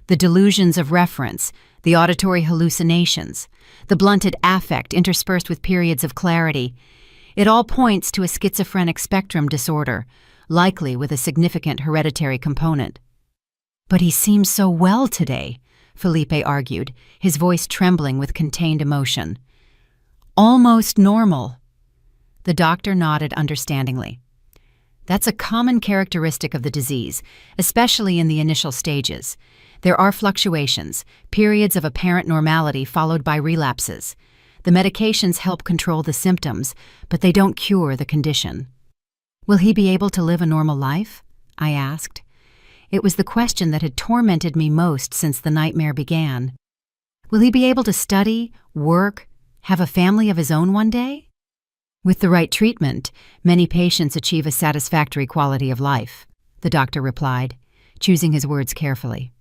"The delusions of reference, the auditory hallucinations, the blunted affect interspersed with periods of clarity. It all points to a schizophrenic spectrum disorder, likely with a significant hereditary component." "But he seems so well today," Felipe argued, his voice trembling with contained emotion. "Almost normal." The doctor nodded understandingly. "That's a common characteristic of the disease, especially in the initial stages. There are fluctuations, periods of apparent normality followed by relapses. The medications help control the symptoms, but they don't cure the condition." "Will he be able to live a normal life?" I asked. It was the question that had tormented me most since the nightmare began. Will he be able to study, work, have a family of his own one day? "With the right treatment, many patients achieve a satisfactory quality of life," the doctor replied, choosing his words carefully.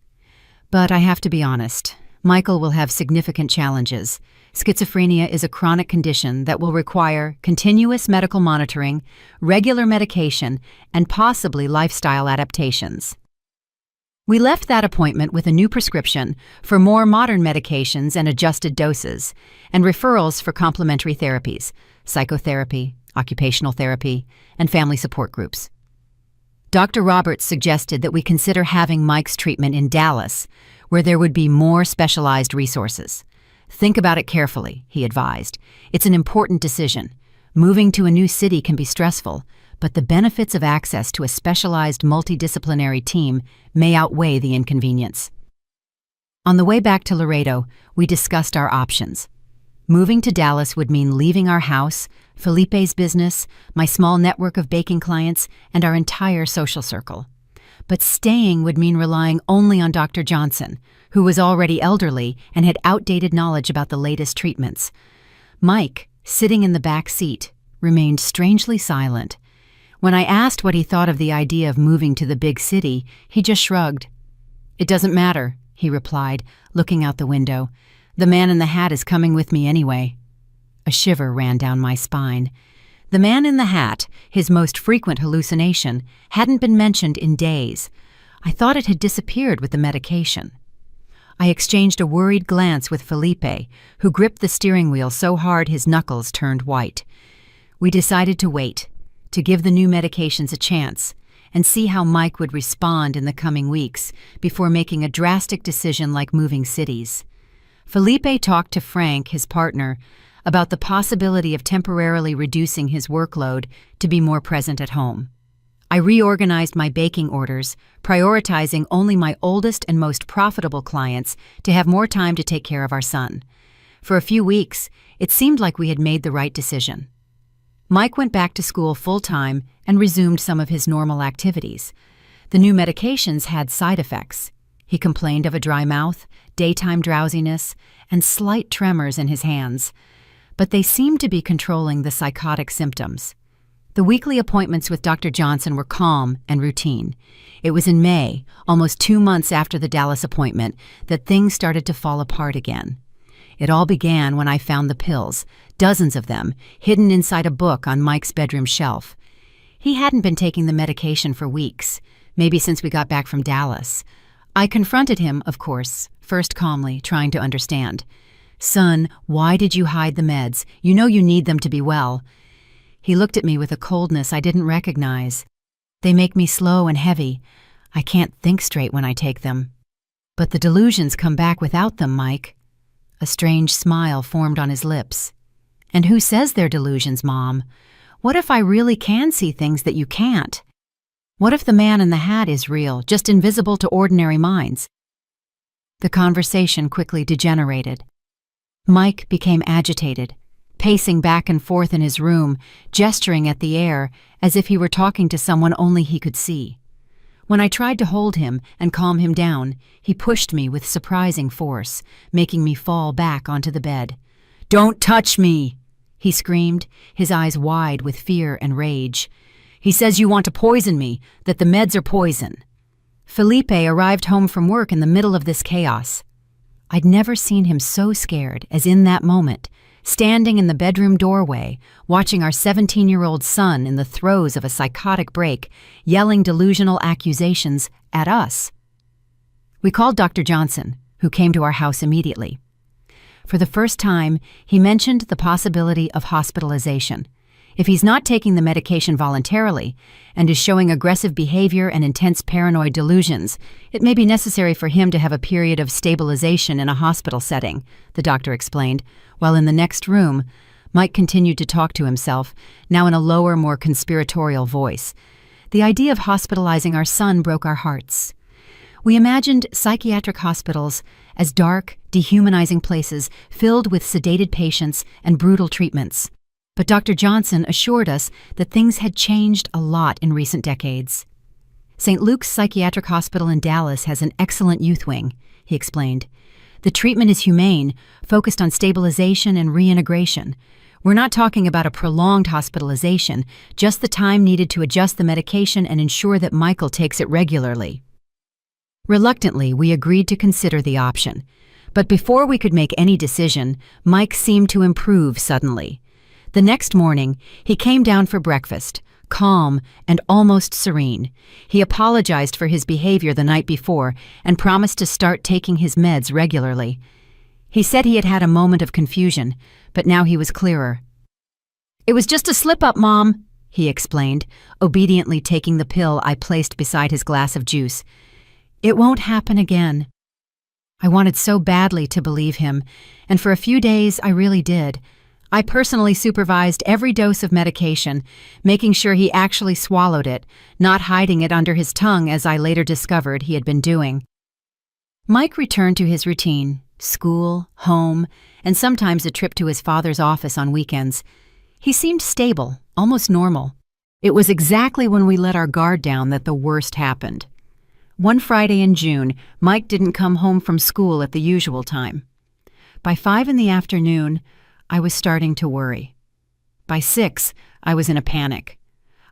"But I have to be honest, Michael will have significant challenges. Schizophrenia is a chronic condition that will require continuous medical monitoring, regular medication, and possibly lifestyle adaptations." We left that appointment with a new prescription for more modern medications and adjusted doses, and referrals for complementary therapies, psychotherapy, occupational therapy, and family support groups. Dr. Roberts suggested that we consider having Mike's treatment in Dallas, where there would be more specialized resources. Think about it carefully, he advised. It's an important decision. Moving to a new city can be stressful, but the benefits of access to a specialized multidisciplinary team may outweigh the inconvenience. On the way back to Laredo, we discussed our options. Moving to Dallas would mean leaving our house, Felipe's business, my small network of baking clients, and our entire social circle. But staying would mean relying only on Dr. Johnson, who was already elderly and had outdated knowledge about the latest treatments. Mike, sitting in the back seat, remained strangely silent. When I asked what he thought of the idea of moving to the big city, he just shrugged. "It doesn't matter," he replied, looking out the window. "The man in the hat is coming with me anyway." A shiver ran down my spine. The man in the hat, his most frequent hallucination, hadn't been mentioned in days. I thought it had disappeared with the medication. I exchanged a worried glance with Felipe, who gripped the steering wheel so hard his knuckles turned white. We decided to wait, to give the new medications a chance, and see how Mike would respond in the coming weeks before making a drastic decision like moving cities. Felipe talked to Frank, his partner, about the possibility of temporarily reducing his workload to be more present at home. I reorganized my baking orders, prioritizing only my oldest and most profitable clients to have more time to take care of our son. For a few weeks, it seemed like we had made the right decision. Mike went back to school full-time and resumed some of his normal activities. The new medications had side effects. He complained of a dry mouth, daytime drowsiness, and slight tremors in his hands. But they seemed to be controlling the psychotic symptoms. The weekly appointments with Dr. Johnson were calm and routine. It was in May, almost 2 months after the Dallas appointment, that things started to fall apart again. It all began when I found the pills, dozens of them, hidden inside a book on Mike's bedroom shelf. He hadn't been taking the medication for weeks, maybe since we got back from Dallas. I confronted him, of course, first calmly, trying to understand. "Son, why did you hide the meds? You know you need them to be well." He looked at me with a coldness I didn't recognize. "They make me slow and heavy. I can't think straight when I take them." "But the delusions come back without them, Mike." A strange smile formed on his lips. "And who says they're delusions, Mom? What if I really can see things that you can't? What if the man in the hat is real, just invisible to ordinary minds?" The conversation quickly degenerated. Mike became agitated, pacing back and forth in his room, gesturing at the air as if he were talking to someone only he could see. When I tried to hold him and calm him down, he pushed me with surprising force, making me fall back onto the bed. "Don't touch me!" he screamed, his eyes wide with fear and rage. "He says you want to poison me, that the meds are poison." Felipe arrived home from work in the middle of this chaos. I'd never seen him so scared as in that moment, standing in the bedroom doorway, watching our 17-year-old son in the throes of a psychotic break, yelling delusional accusations at us. We called Dr. Johnson, who came to our house immediately. For the first time, he mentioned the possibility of hospitalization. If he's not taking the medication voluntarily and is showing aggressive behavior and intense paranoid delusions, it may be necessary for him to have a period of stabilization in a hospital setting, the doctor explained, while in the next room, Mike continued to talk to himself, now in a lower, more conspiratorial voice. The idea of hospitalizing our son broke our hearts. We imagined psychiatric hospitals as dark, dehumanizing places filled with sedated patients and brutal treatments. But Dr. Johnson assured us that things had changed a lot in recent decades. St. Luke's Psychiatric Hospital in Dallas has an excellent youth wing, he explained. The treatment is humane, focused on stabilization and reintegration. We're not talking about a prolonged hospitalization, just the time needed to adjust the medication and ensure that Michael takes it regularly. Reluctantly, we agreed to consider the option. But before we could make any decision, Mike seemed to improve suddenly. The next morning, he came down for breakfast, calm and almost serene. He apologized for his behavior the night before and promised to start taking his meds regularly. He said he had had a moment of confusion, but now he was clearer. "It was just a slip-up, Mom," he explained, obediently taking the pill I placed beside his glass of juice. "It won't happen again." I wanted so badly to believe him, and for a few days I really did. I personally supervised every dose of medication, making sure he actually swallowed it, not hiding it under his tongue as I later discovered he had been doing. Mike returned to his routine: school, home, and sometimes a trip to his father's office on weekends. He seemed stable, almost normal. It was exactly when we let our guard down that the worst happened. One Friday in June, Mike didn't come home from school at the usual time. By 5 in the afternoon, I was starting to worry. By 6, I was in a panic.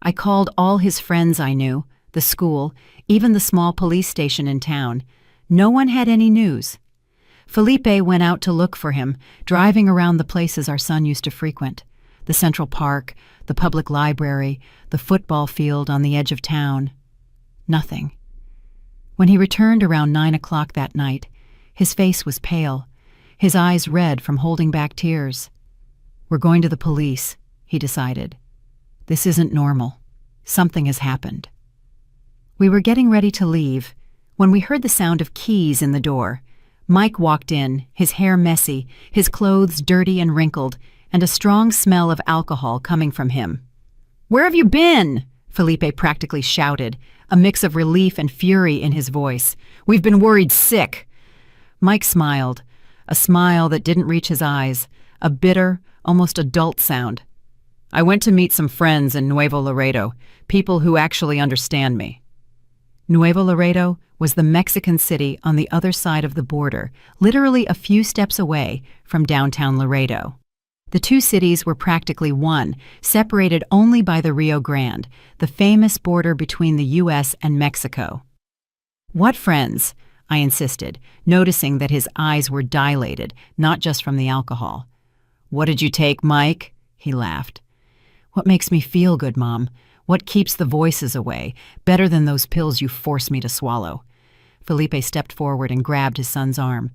I called all his friends I knew, the school, even the small police station in town. No one had any news. Felipe went out to look for him, driving around the places our son used to frequent: the Central Park, the public library, the football field on the edge of town. Nothing. When he returned around 9 o'clock that night, his face was pale, his eyes red from holding back tears. "We're going to the police," he decided. "This isn't normal. Something has happened." We were getting ready to leave when we heard the sound of keys in the door. Mike walked in, his hair messy, his clothes dirty and wrinkled, and a strong smell of alcohol coming from him. "Where have you been?" Felipe practically shouted, a mix of relief and fury in his voice. "We've been worried sick." Mike smiled, a smile that didn't reach his eyes, a bitter, almost adult sound. "I went to meet some friends in Nuevo Laredo, people who actually understand me." Nuevo Laredo was the Mexican city on the other side of the border, literally a few steps away from downtown Laredo. The two cities were practically one, separated only by the Rio Grande, the famous border between the U.S. and Mexico. "What friends?" I insisted, noticing that his eyes were dilated, not just from the alcohol. "What did you take, Mike?" He laughed. "What makes me feel good, Mom? What keeps the voices away, better than those pills you force me to swallow?" Felipe stepped forward and grabbed his son's arm.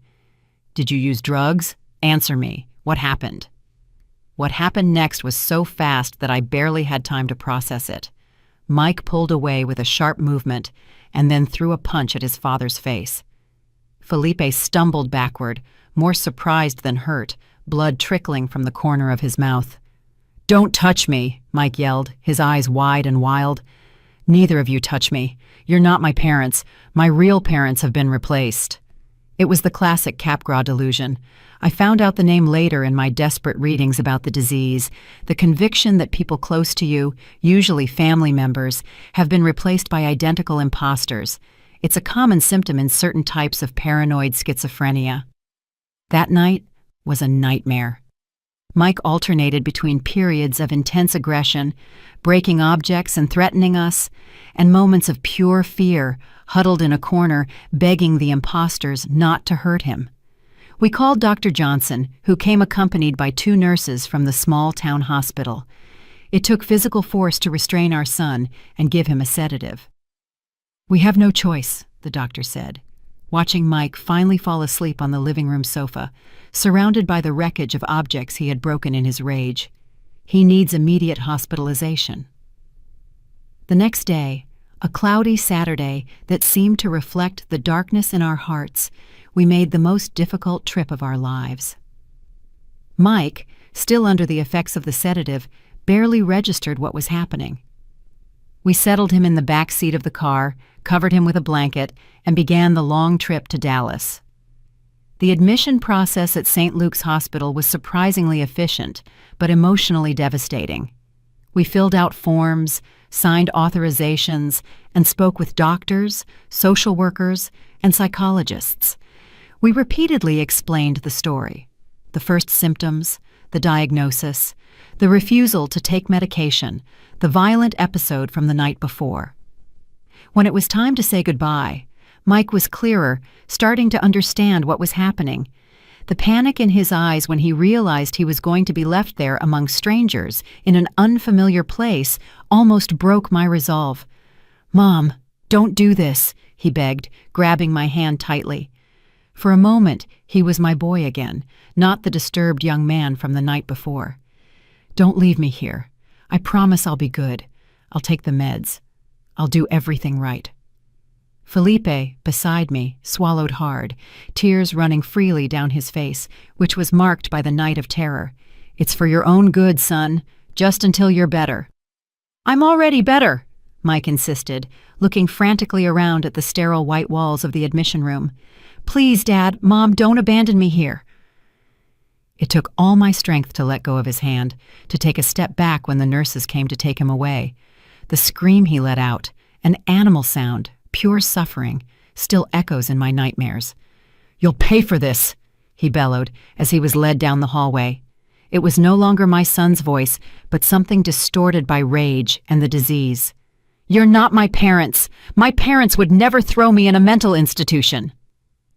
"Did you use drugs? Answer me. What happened?" What happened next was so fast that I barely had time to process it. Mike pulled away with a sharp movement and then threw a punch at his father's face. Felipe stumbled backward, more surprised than hurt, blood trickling from the corner of his mouth. "Don't touch me," Mike yelled, his eyes wide and wild. "Neither of you touch me. You're not my parents. My real parents have been replaced." It was the classic Capgras delusion. I found out the name later in my desperate readings about the disease, the conviction that people close to you, usually family members, have been replaced by identical imposters. It's a common symptom in certain types of paranoid schizophrenia. That night was a nightmare. Mike alternated between periods of intense aggression, breaking objects and threatening us, and moments of pure fear, huddled in a corner, begging the imposters not to hurt him. We called Dr. Johnson, who came accompanied by 2 nurses from the small town hospital. It took physical force to restrain our son and give him a sedative. "We have no choice," the doctor said, watching Mike finally fall asleep on the living room sofa, surrounded by the wreckage of objects he had broken in his rage. "He needs immediate hospitalization." The next day, a cloudy Saturday that seemed to reflect the darkness in our hearts, we made the most difficult trip of our lives. Mike, still under the effects of the sedative, barely registered what was happening. We settled him in the back seat of the car, covered him with a blanket, and began the long trip to Dallas. The admission process at St. Luke's Hospital was surprisingly efficient, but emotionally devastating. We filled out forms, signed authorizations, and spoke with doctors, social workers, and psychologists. We repeatedly explained the story: the first symptoms, the diagnosis, the refusal to take medication, the violent episode from the night before. When it was time to say goodbye, Mike was clearer, starting to understand what was happening. The panic in his eyes when he realized he was going to be left there among strangers in an unfamiliar place almost broke my resolve. "Mom, don't do this," he begged, grabbing my hand tightly. For a moment, he was my boy again, not the disturbed young man from the night before. "Don't leave me here. I promise I'll be good. I'll take the meds. I'll do everything right." Felipe, beside me, swallowed hard, tears running freely down his face, which was marked by the night of terror. "It's for your own good, son, just until you're better." "I'm already better," Mike insisted, looking frantically around at the sterile white walls of the admission room. "Please, Dad, Mom, don't abandon me here." It took all my strength to let go of his hand, to take a step back when the nurses came to take him away. The scream he let out, an animal sound, pure suffering, still echoes in my nightmares. "You'll pay for this," he bellowed as he was led down the hallway. It was no longer my son's voice, but something distorted by rage and the disease. "You're not my parents. My parents would never throw me in a mental institution."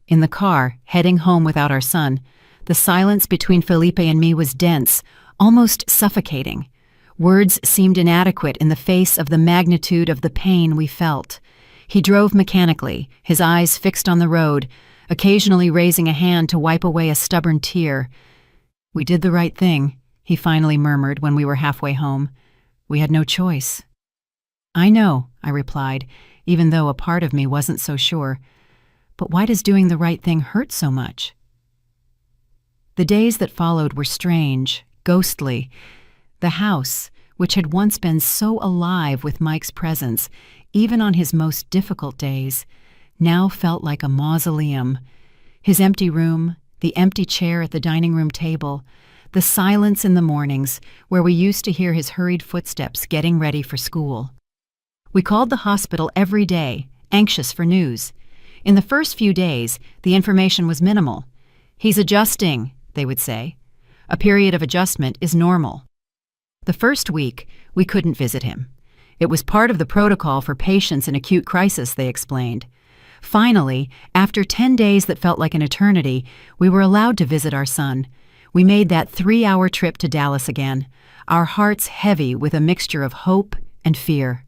In the car, heading home without our son, the silence between Felipe and me was dense, almost suffocating. Words seemed inadequate in the face of the magnitude of the pain we felt. He drove mechanically, his eyes fixed on the road, occasionally raising a hand to wipe away a stubborn tear. "We did the right thing," he finally murmured when we were halfway home. "We had no choice." "I know," I replied, even though a part of me wasn't so sure. "But why does doing the right thing hurt so much?" The days that followed were strange, ghostly. The house, which had once been so alive with Mike's presence, even on his most difficult days, now felt like a mausoleum. His empty room, the empty chair at the dining room table, the silence in the mornings where we used to hear his hurried footsteps getting ready for school. We called the hospital every day, anxious for news. In the first few days, the information was minimal. "He's adjusting," they would say. "A period of adjustment is normal." The first week, we couldn't visit him. It was part of the protocol for patients in acute crisis, they explained. Finally, after 10 days that felt like an eternity, we were allowed to visit our son. We made that 3-hour trip to Dallas again, our hearts heavy with a mixture of hope and fear.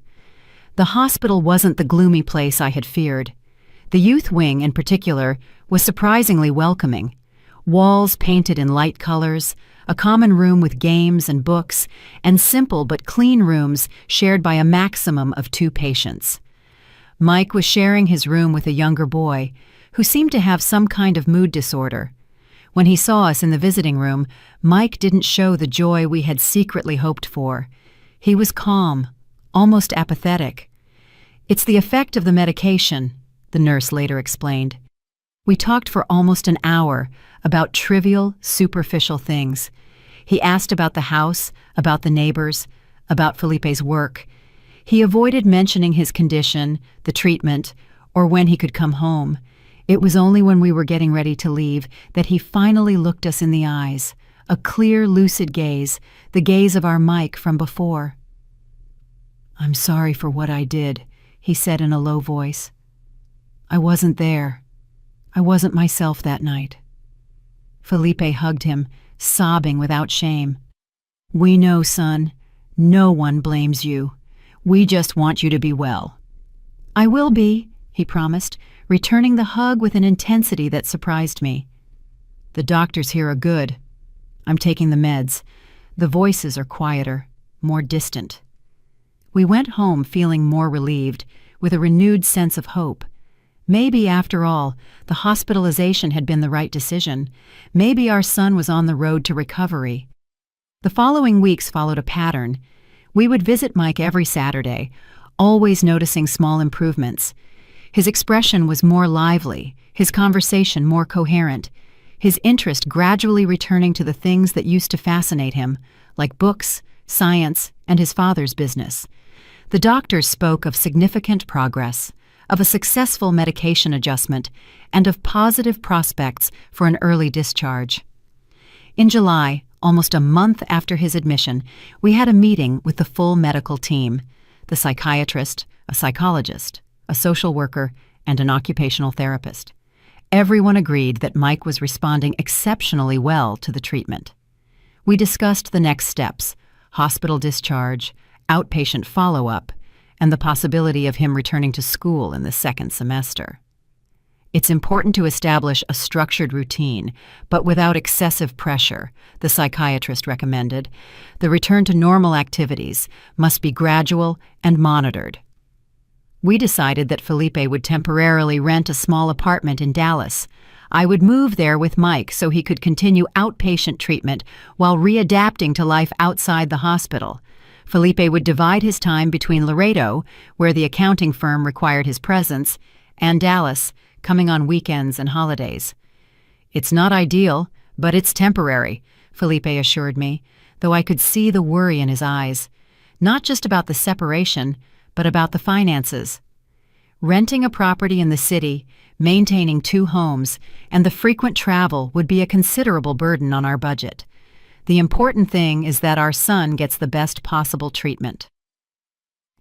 The hospital wasn't the gloomy place I had feared. The youth wing, in particular, was surprisingly welcoming. Walls painted in light colors, a common room with games and books, and simple but clean rooms shared by a maximum of 2 patients. Mike was sharing his room with a younger boy, who seemed to have some kind of mood disorder. When he saw us in the visiting room, Mike didn't show the joy we had secretly hoped for. He was calm, almost apathetic. "It's the effect of the medication," the nurse later explained. We talked for almost an hour about trivial, superficial things. He asked about the house, about the neighbors, about Felipe's work. He avoided mentioning his condition, the treatment, or when he could come home. It was only when we were getting ready to leave that he finally looked us in the eyes, a clear, lucid gaze, the gaze of our Mike from before. "I'm sorry for what I did," he said in a low voice. "I wasn't there. I wasn't myself that night." Felipe hugged him, sobbing without shame. "We know, son. No one blames you. We just want you to be well." "I will be," he promised, returning the hug with an intensity that surprised me. "The doctors here are good. I'm taking the meds. The voices are quieter, more distant." We went home feeling more relieved, with a renewed sense of hope. Maybe, after all, the hospitalization had been the right decision. Maybe our son was on the road to recovery. The following weeks followed a pattern. We would visit Mike every Saturday, always noticing small improvements. His expression was more lively, his conversation more coherent, his interest gradually returning to the things that used to fascinate him, like books, science, and his father's business. The doctors spoke of significant progress, of a successful medication adjustment, and of positive prospects for an early discharge. In July, almost a month after his admission, we had a meeting with the full medical team: the psychiatrist, a psychologist, a social worker, and an occupational therapist. Everyone agreed that Mike was responding exceptionally well to the treatment. We discussed the next steps: hospital discharge, outpatient follow-up, and the possibility of him returning to school in the second semester. It's important to establish a structured routine, but without excessive pressure, the psychiatrist recommended. The return to normal activities must be gradual and monitored. We decided that Felipe would temporarily rent a small apartment in Dallas. I would move there with Mike so he could continue outpatient treatment while readapting to life outside the hospital. Felipe would divide his time between Laredo, where the accounting firm required his presence, and Dallas, coming on weekends and holidays. "It's not ideal, but it's temporary," Felipe assured me, though I could see the worry in his eyes. Not just about the separation, but about the finances. Renting a property in the city, maintaining 2 homes, and the frequent travel would be a considerable burden on our budget. The important thing is that our son gets the best possible treatment.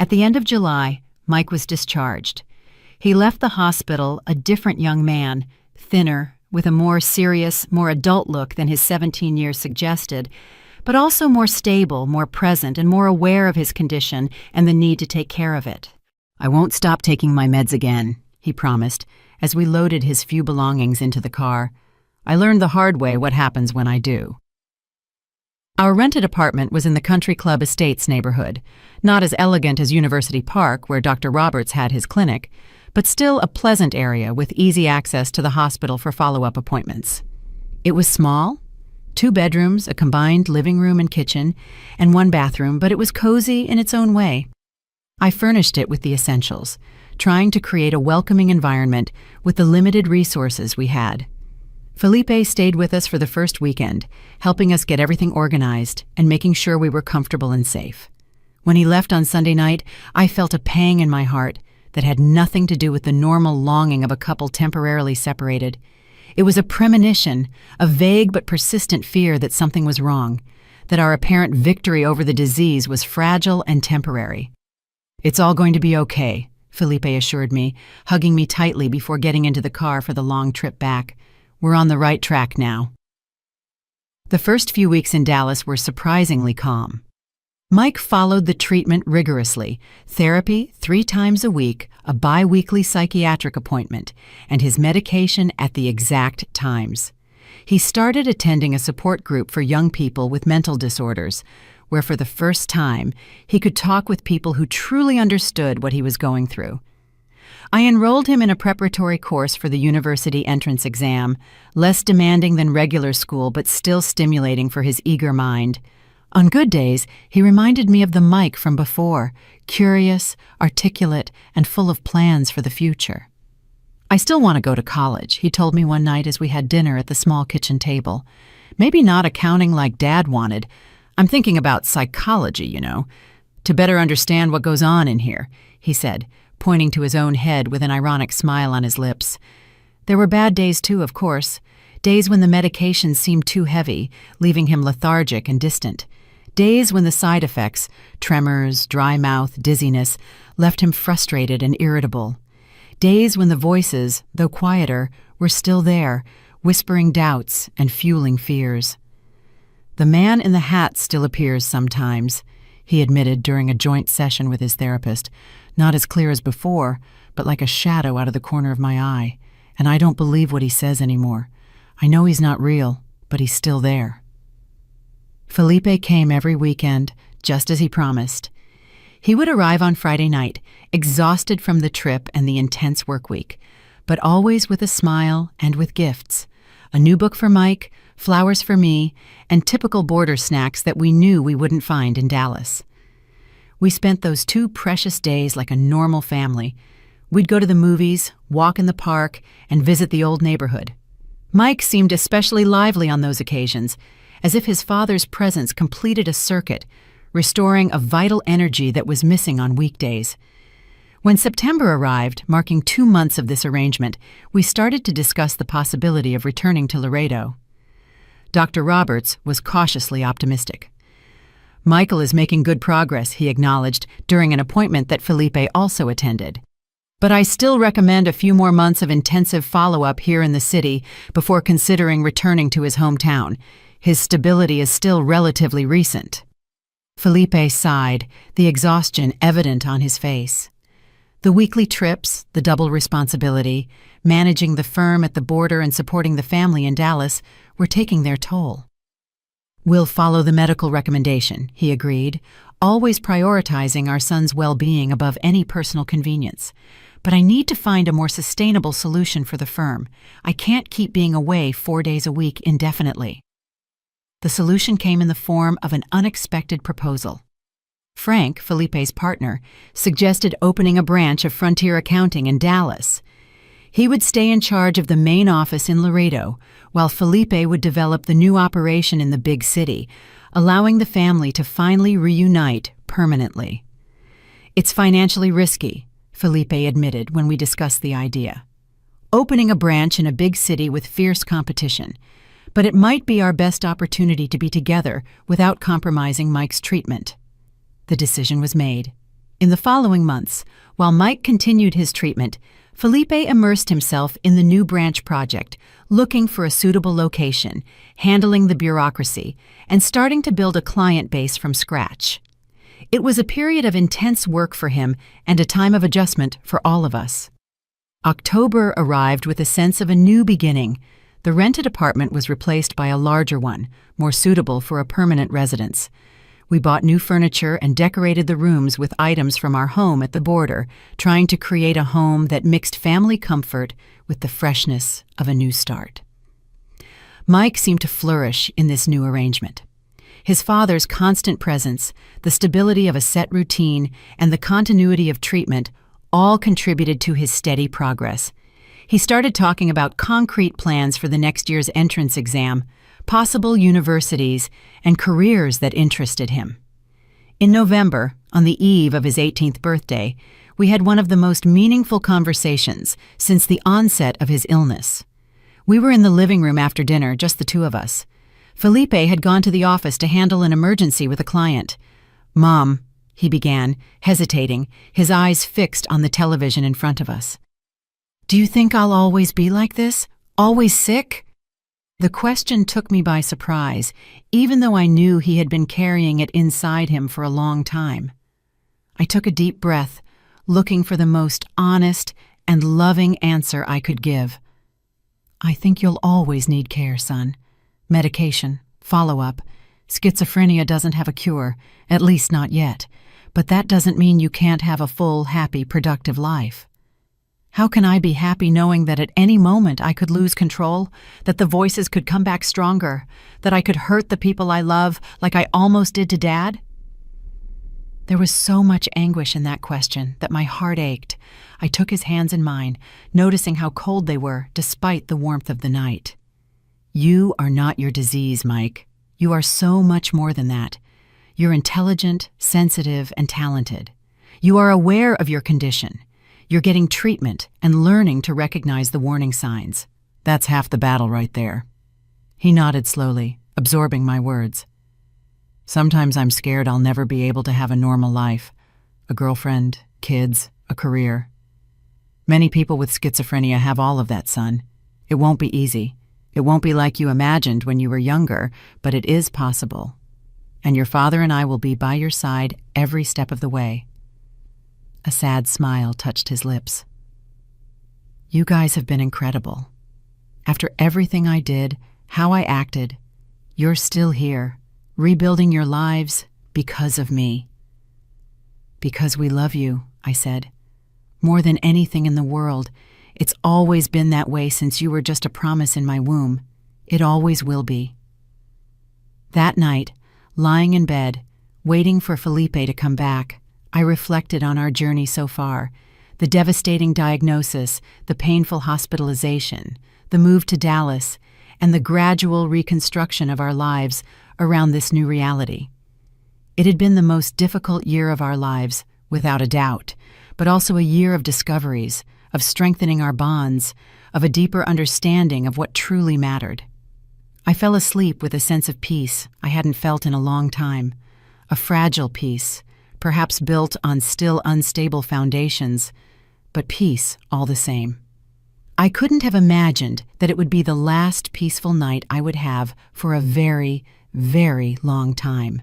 At the end of July, Mike was discharged. He left the hospital a different young man, thinner, with a more serious, more adult look than his 17 years suggested, but also more stable, more present, and more aware of his condition and the need to take care of it. "I won't stop taking my meds again," he promised, as we loaded his few belongings into the car. "I learned the hard way what happens when I do." Our rented apartment was in the Country Club Estates neighborhood, not as elegant as University Park, where Dr. Roberts had his clinic, but still a pleasant area with easy access to the hospital for follow-up appointments. It was small, 2 bedrooms, a combined living room and kitchen, and 1 bathroom, but it was cozy in its own way. I furnished it with the essentials, trying to create a welcoming environment with the limited resources we had. Felipe stayed with us for the first weekend, helping us get everything organized and making sure we were comfortable and safe. When he left on Sunday night, I felt a pang in my heart that had nothing to do with the normal longing of a couple temporarily separated. It was a premonition, a vague but persistent fear that something was wrong, that our apparent victory over the disease was fragile and temporary. "It's all going to be okay," Felipe assured me, hugging me tightly before getting into the car for the long trip back. "We're on the right track now." The first few weeks in Dallas were surprisingly calm. Mike followed the treatment rigorously, therapy 3 times a week, a bi-weekly psychiatric appointment, and his medication at the exact times. He started attending a support group for young people with mental disorders, where for the first time he could talk with people who truly understood what he was going through. I enrolled him in a preparatory course for the university entrance exam, less demanding than regular school but still stimulating for his eager mind. On good days, he reminded me of the Mike from before, curious, articulate, and full of plans for the future. "I still want to go to college," he told me one night as we had dinner at the small kitchen table. "Maybe not accounting like Dad wanted. I'm thinking about psychology, to better understand what goes on in here," he said, pointing to his own head with an ironic smile on his lips. There were bad days too, of course, days when the medication seemed too heavy, leaving him lethargic and distant. Days when the side effects, tremors, dry mouth, dizziness, left him frustrated and irritable. Days when the voices, though quieter, were still there, whispering doubts and fueling fears. "The man in the hat still appears sometimes," he admitted during a joint session with his therapist, "not as clear as before, but like a shadow out of the corner of my eye, and I don't believe what he says anymore. I know he's not real, but he's still there." Felipe came every weekend, just as he promised. He would arrive on Friday night, exhausted from the trip and the intense work week, but always with a smile and with gifts. A new book for Mike, flowers for me, and typical border snacks that we knew we wouldn't find in Dallas. We spent those 2 precious days like a normal family. We'd go to the movies, walk in the park, and visit the old neighborhood. Mike seemed especially lively on those occasions, as if his father's presence completed a circuit, restoring a vital energy that was missing on weekdays. When September arrived, marking 2 months of this arrangement, we started to discuss the possibility of returning to Laredo. Dr. Roberts was cautiously optimistic. "Michael is making good progress," he acknowledged during an appointment that Felipe also attended. "But I still recommend a few more months of intensive follow-up here in the city before considering returning to his hometown. His stability is still relatively recent." Felipe sighed, the exhaustion evident on his face. The weekly trips, the double responsibility, managing the firm at the border and supporting the family in Dallas were taking their toll. "We'll follow the medical recommendation," he agreed, always prioritizing our son's well-being above any personal convenience. "But I need to find a more sustainable solution for the firm. I can't keep being away 4 days a week indefinitely." The solution came in the form of an unexpected proposal. Frank, Felipe's partner, suggested opening a branch of Frontier Accounting in Dallas. He would stay in charge of the main office in Laredo, while Felipe would develop the new operation in the big city, allowing the family to finally reunite permanently. "It's financially risky," Felipe admitted when we discussed the idea. "Opening a branch in a big city with fierce competition, but it might be our best opportunity to be together without compromising Mike's treatment." The decision was made. In the following months, while Mike continued his treatment, Felipe immersed himself in the new branch project, looking for a suitable location, handling the bureaucracy, and starting to build a client base from scratch. It was a period of intense work for him and a time of adjustment for all of us. October arrived with a sense of a new beginning. The rented apartment was replaced by a larger one, more suitable for a permanent residence. We bought new furniture and decorated the rooms with items from our home at the border, trying to create a home that mixed family comfort with the freshness of a new start. Mike seemed to flourish in this new arrangement. His father's constant presence, the stability of a set routine, and the continuity of treatment all contributed to his steady progress. He started talking about concrete plans for the next year's entrance exam, possible universities, and careers that interested him. In November, on the eve of his 18th birthday, we had one of the most meaningful conversations since the onset of his illness. We were in the living room after dinner, just the two of us. Felipe had gone to the office to handle an emergency with a client. "Mom," he began, hesitating, his eyes fixed on the television in front of us. "Do you think I'll always be like this? Always sick?" The question took me by surprise, even though I knew he had been carrying it inside him for a long time. I took a deep breath, looking for the most honest and loving answer I could give. "I think you'll always need care, son. Medication, follow-up. Schizophrenia doesn't have a cure, at least not yet, but that doesn't mean you can't have a full, happy, productive life. How can I be happy knowing that at any moment I could lose control, that the voices could come back stronger, that I could hurt the people I love like I almost did to Dad?" There was so much anguish in that question that my heart ached. I took his hands in mine, noticing how cold they were despite the warmth of the night. "You are not your disease, Mike. You are so much more than that. You're intelligent, sensitive, and talented. You are aware of your condition. You're getting treatment and learning to recognize the warning signs. That's half the battle right there." He nodded slowly, absorbing my words. "Sometimes I'm scared I'll never be able to have a normal life. A girlfriend, kids, a career. Many people with schizophrenia have all of that, son. It won't be easy. It won't be like you imagined when you were younger, but it is possible. And your father and I will be by your side every step of the way." A sad smile touched his lips. "You guys have been incredible. After everything I did, how I acted, you're still here, rebuilding your lives because of me." "Because we love you," I said. "More than anything in the world. It's always been that way since you were just a promise in my womb. It always will be." That night, lying in bed, waiting for Felipe to come back, I reflected on our journey so far, the devastating diagnosis, the painful hospitalization, the move to Dallas, and the gradual reconstruction of our lives around this new reality. It had been the most difficult year of our lives, without a doubt, but also a year of discoveries, of strengthening our bonds, of a deeper understanding of what truly mattered. I fell asleep with a sense of peace I hadn't felt in a long time, a fragile peace, perhaps built on still unstable foundations, but peace all the same. I couldn't have imagined that it would be the last peaceful night I would have for a very, very long time.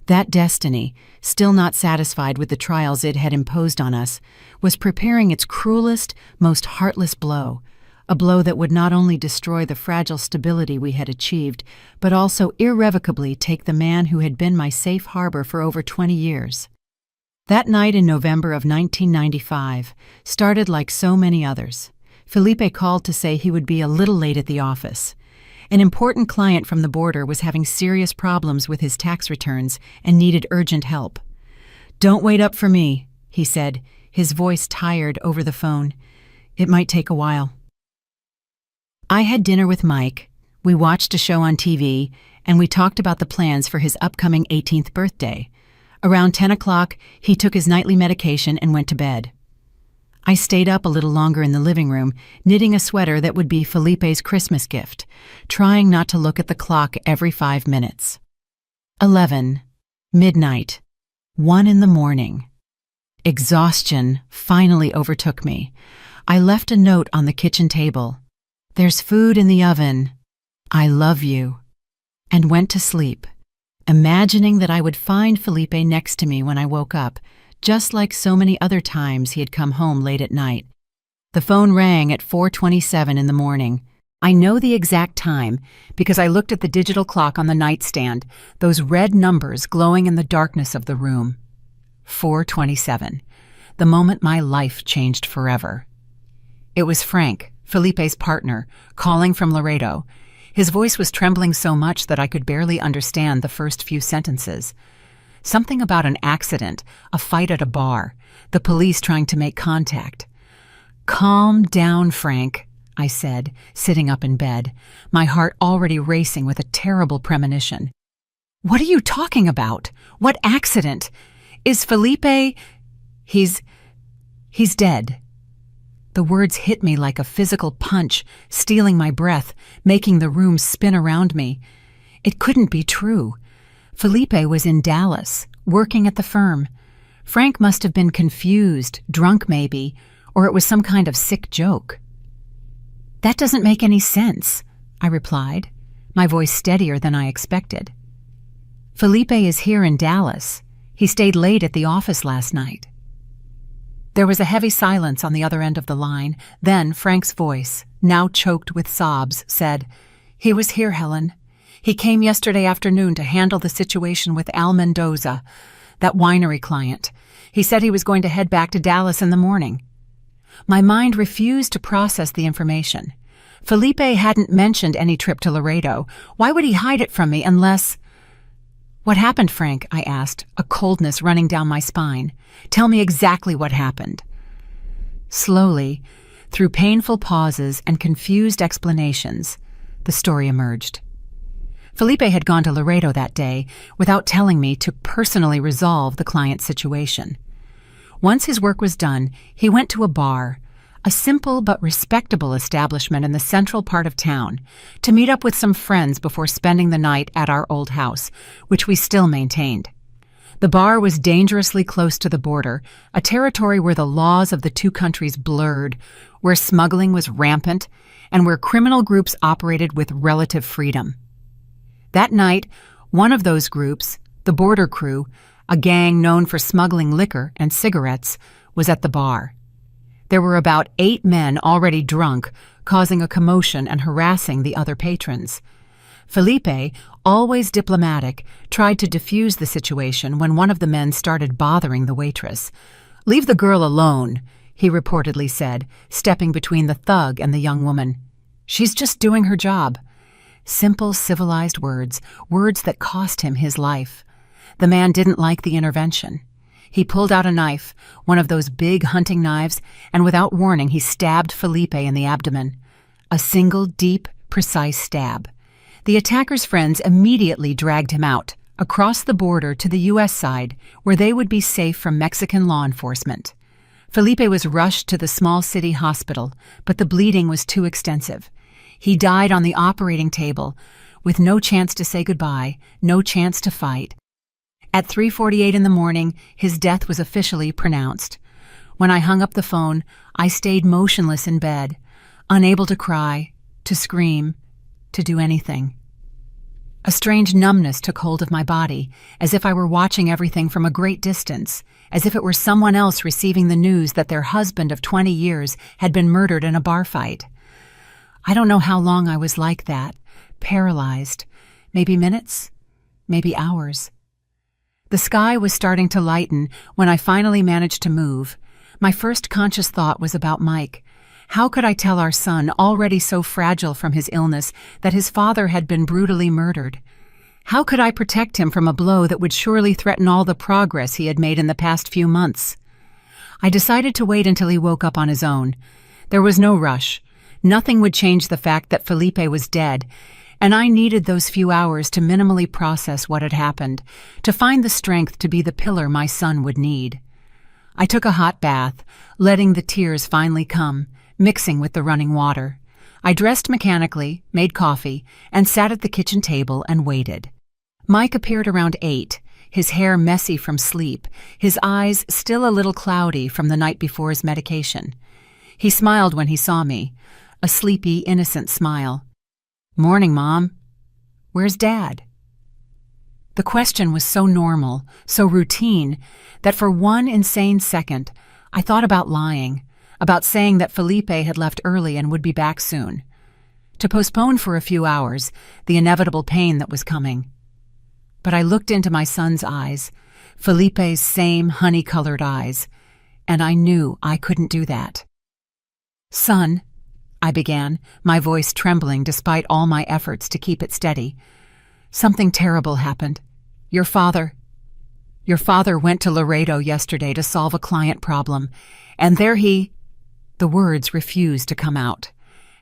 That destiny, still not satisfied with the trials it had imposed on us, was preparing its cruelest, most heartless blow, a blow that would not only destroy the fragile stability we had achieved, but also irrevocably take the man who had been my safe harbor for over 20 years. That night in November of 1995 started like so many others. Felipe called to say he would be a little late at the office. An important client from the border was having serious problems with his tax returns and needed urgent help. "Don't wait up for me," he said, his voice tired over the phone. "It might take a while." I had dinner with Mike, we watched a show on TV, and we talked about the plans for his upcoming 18th birthday. Around 10 o'clock, he took his nightly medication and went to bed. I stayed up a little longer in the living room, knitting a sweater that would be Felipe's Christmas gift, trying not to look at the clock every 5 minutes. 11, midnight, 1 in the morning. Exhaustion finally overtook me. I left a note on the kitchen table. "There's food in the oven. I love you," and went to sleep, imagining that I would find Felipe next to me when I woke up, just like so many other times he had come home late at night. The phone rang at 4:27 in the morning. I know the exact time because I looked at the digital clock on the nightstand, those red numbers glowing in the darkness of the room. 4:27, the moment my life changed forever. It was Frank, Felipe's partner, calling from Laredo. His voice was trembling so much that I could barely understand the first few sentences. Something about an accident, a fight at a bar, the police trying to make contact. "Calm down, Frank," I said, sitting up in bed, my heart already racing with a terrible premonition. "What are you talking about? What accident? Is Felipe... He's dead." The words hit me like a physical punch, stealing my breath, making the room spin around me. It couldn't be true. Felipe was in Dallas, working at the firm. Frank must have been confused, drunk maybe, or it was some kind of sick joke. "That doesn't make any sense," I replied, my voice steadier than I expected. "Felipe is here in Dallas. He stayed late at the office last night." There was a heavy silence on the other end of the line. Then Frank's voice, now choked with sobs, said, "He was here, Helen. He came yesterday afternoon to handle the situation with Al Mendoza, that winery client. He said he was going to head back to Dallas in the morning." My mind refused to process the information. Felipe hadn't mentioned any trip to Laredo. Why would he hide it from me unless... "What happened, Frank?" I asked, a coldness running down my spine. "Tell me exactly what happened." Slowly, through painful pauses and confused explanations, the story emerged. Felipe had gone to Laredo that day without telling me to personally resolve the client's situation. Once his work was done, he went to a bar, a simple but respectable establishment in the central part of town, to meet up with some friends before spending the night at our old house, which we still maintained. The bar was dangerously close to the border, a territory where the laws of the two countries blurred, where smuggling was rampant, and where criminal groups operated with relative freedom. That night, one of those groups, the Border Crew, a gang known for smuggling liquor and cigarettes, was at the bar. There were about 8 men already drunk, causing a commotion and harassing the other patrons. Felipe, always diplomatic, tried to defuse the situation when one of the men started bothering the waitress. "Leave the girl alone," he reportedly said, stepping between the thug and the young woman. "She's just doing her job." Simple, civilized words, words that cost him his life. The man didn't like the intervention. He pulled out a knife, one of those big hunting knives, and without warning he stabbed Felipe in the abdomen. A single, deep, precise stab. The attacker's friends immediately dragged him out, across the border to the U.S. side, where they would be safe from Mexican law enforcement. Felipe was rushed to the small city hospital, but the bleeding was too extensive. He died on the operating table, with no chance to say goodbye, no chance to fight. At 3:48 in the morning, his death was officially pronounced. When I hung up the phone, I stayed motionless in bed, unable to cry, to scream, to do anything. A strange numbness took hold of my body, as if I were watching everything from a great distance, as if it were someone else receiving the news that their husband of 20 years had been murdered in a bar fight. I don't know how long I was like that, paralyzed. Maybe minutes, maybe hours. The sky was starting to lighten when I finally managed to move. My first conscious thought was about Mike. How could I tell our son, already so fragile from his illness, that his father had been brutally murdered? How could I protect him from a blow that would surely threaten all the progress he had made in the past few months? I decided to wait until he woke up on his own. There was no rush. Nothing would change the fact that Felipe was dead, and I needed those few hours to minimally process what had happened, to find the strength to be the pillar my son would need. I took a hot bath, letting the tears finally come, mixing with the running water. I dressed mechanically, made coffee, and sat at the kitchen table and waited. Mike appeared around 8, his hair messy from sleep, his eyes still a little cloudy from the night before his medication. He smiled when he saw me, a sleepy, innocent smile. "Morning, Mom. Where's Dad?" The question was so normal, so routine, that for one insane second, I thought about lying, about saying that Felipe had left early and would be back soon, to postpone for a few hours the inevitable pain that was coming. But I looked into my son's eyes, Felipe's same honey-colored eyes, and I knew I couldn't do that. "Son," I began, my voice trembling despite all my efforts to keep it steady, "something terrible happened. Your father went to Laredo yesterday to solve a client problem, and there he—" The words refused to come out.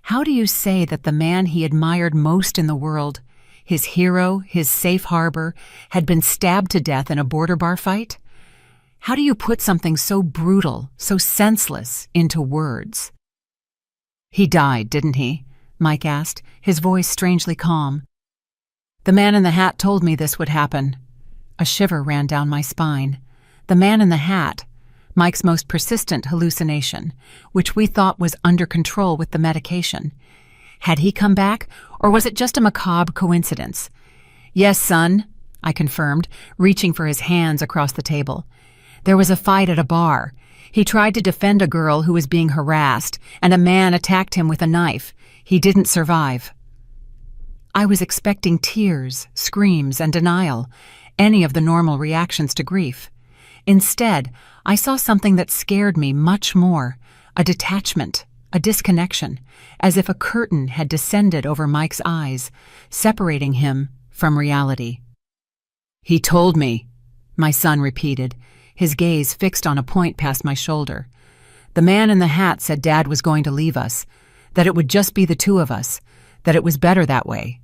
How do you say that the man he admired most in the world, his hero, his safe harbor, had been stabbed to death in a border bar fight? How do you put something so brutal, so senseless, into words? "He died, didn't he?" Mike asked, his voice strangely calm. "The man in the hat told me this would happen." A shiver ran down my spine. The man in the hat, Mike's most persistent hallucination, which we thought was under control with the medication. Had he come back, or was it just a macabre coincidence? "Yes, son," I confirmed, reaching for his hands across the table. "There was a fight at a bar. He tried to defend a girl who was being harassed, and a man attacked him with a knife. He didn't survive." I was expecting tears, screams, and denial, any of the normal reactions to grief. Instead, I saw something that scared me much more, a detachment, a disconnection, as if a curtain had descended over Mike's eyes, separating him from reality. "He told me," my son repeated, his gaze fixed on a point past my shoulder. "The man in the hat said Dad was going to leave us, that it would just be the two of us, that it was better that way."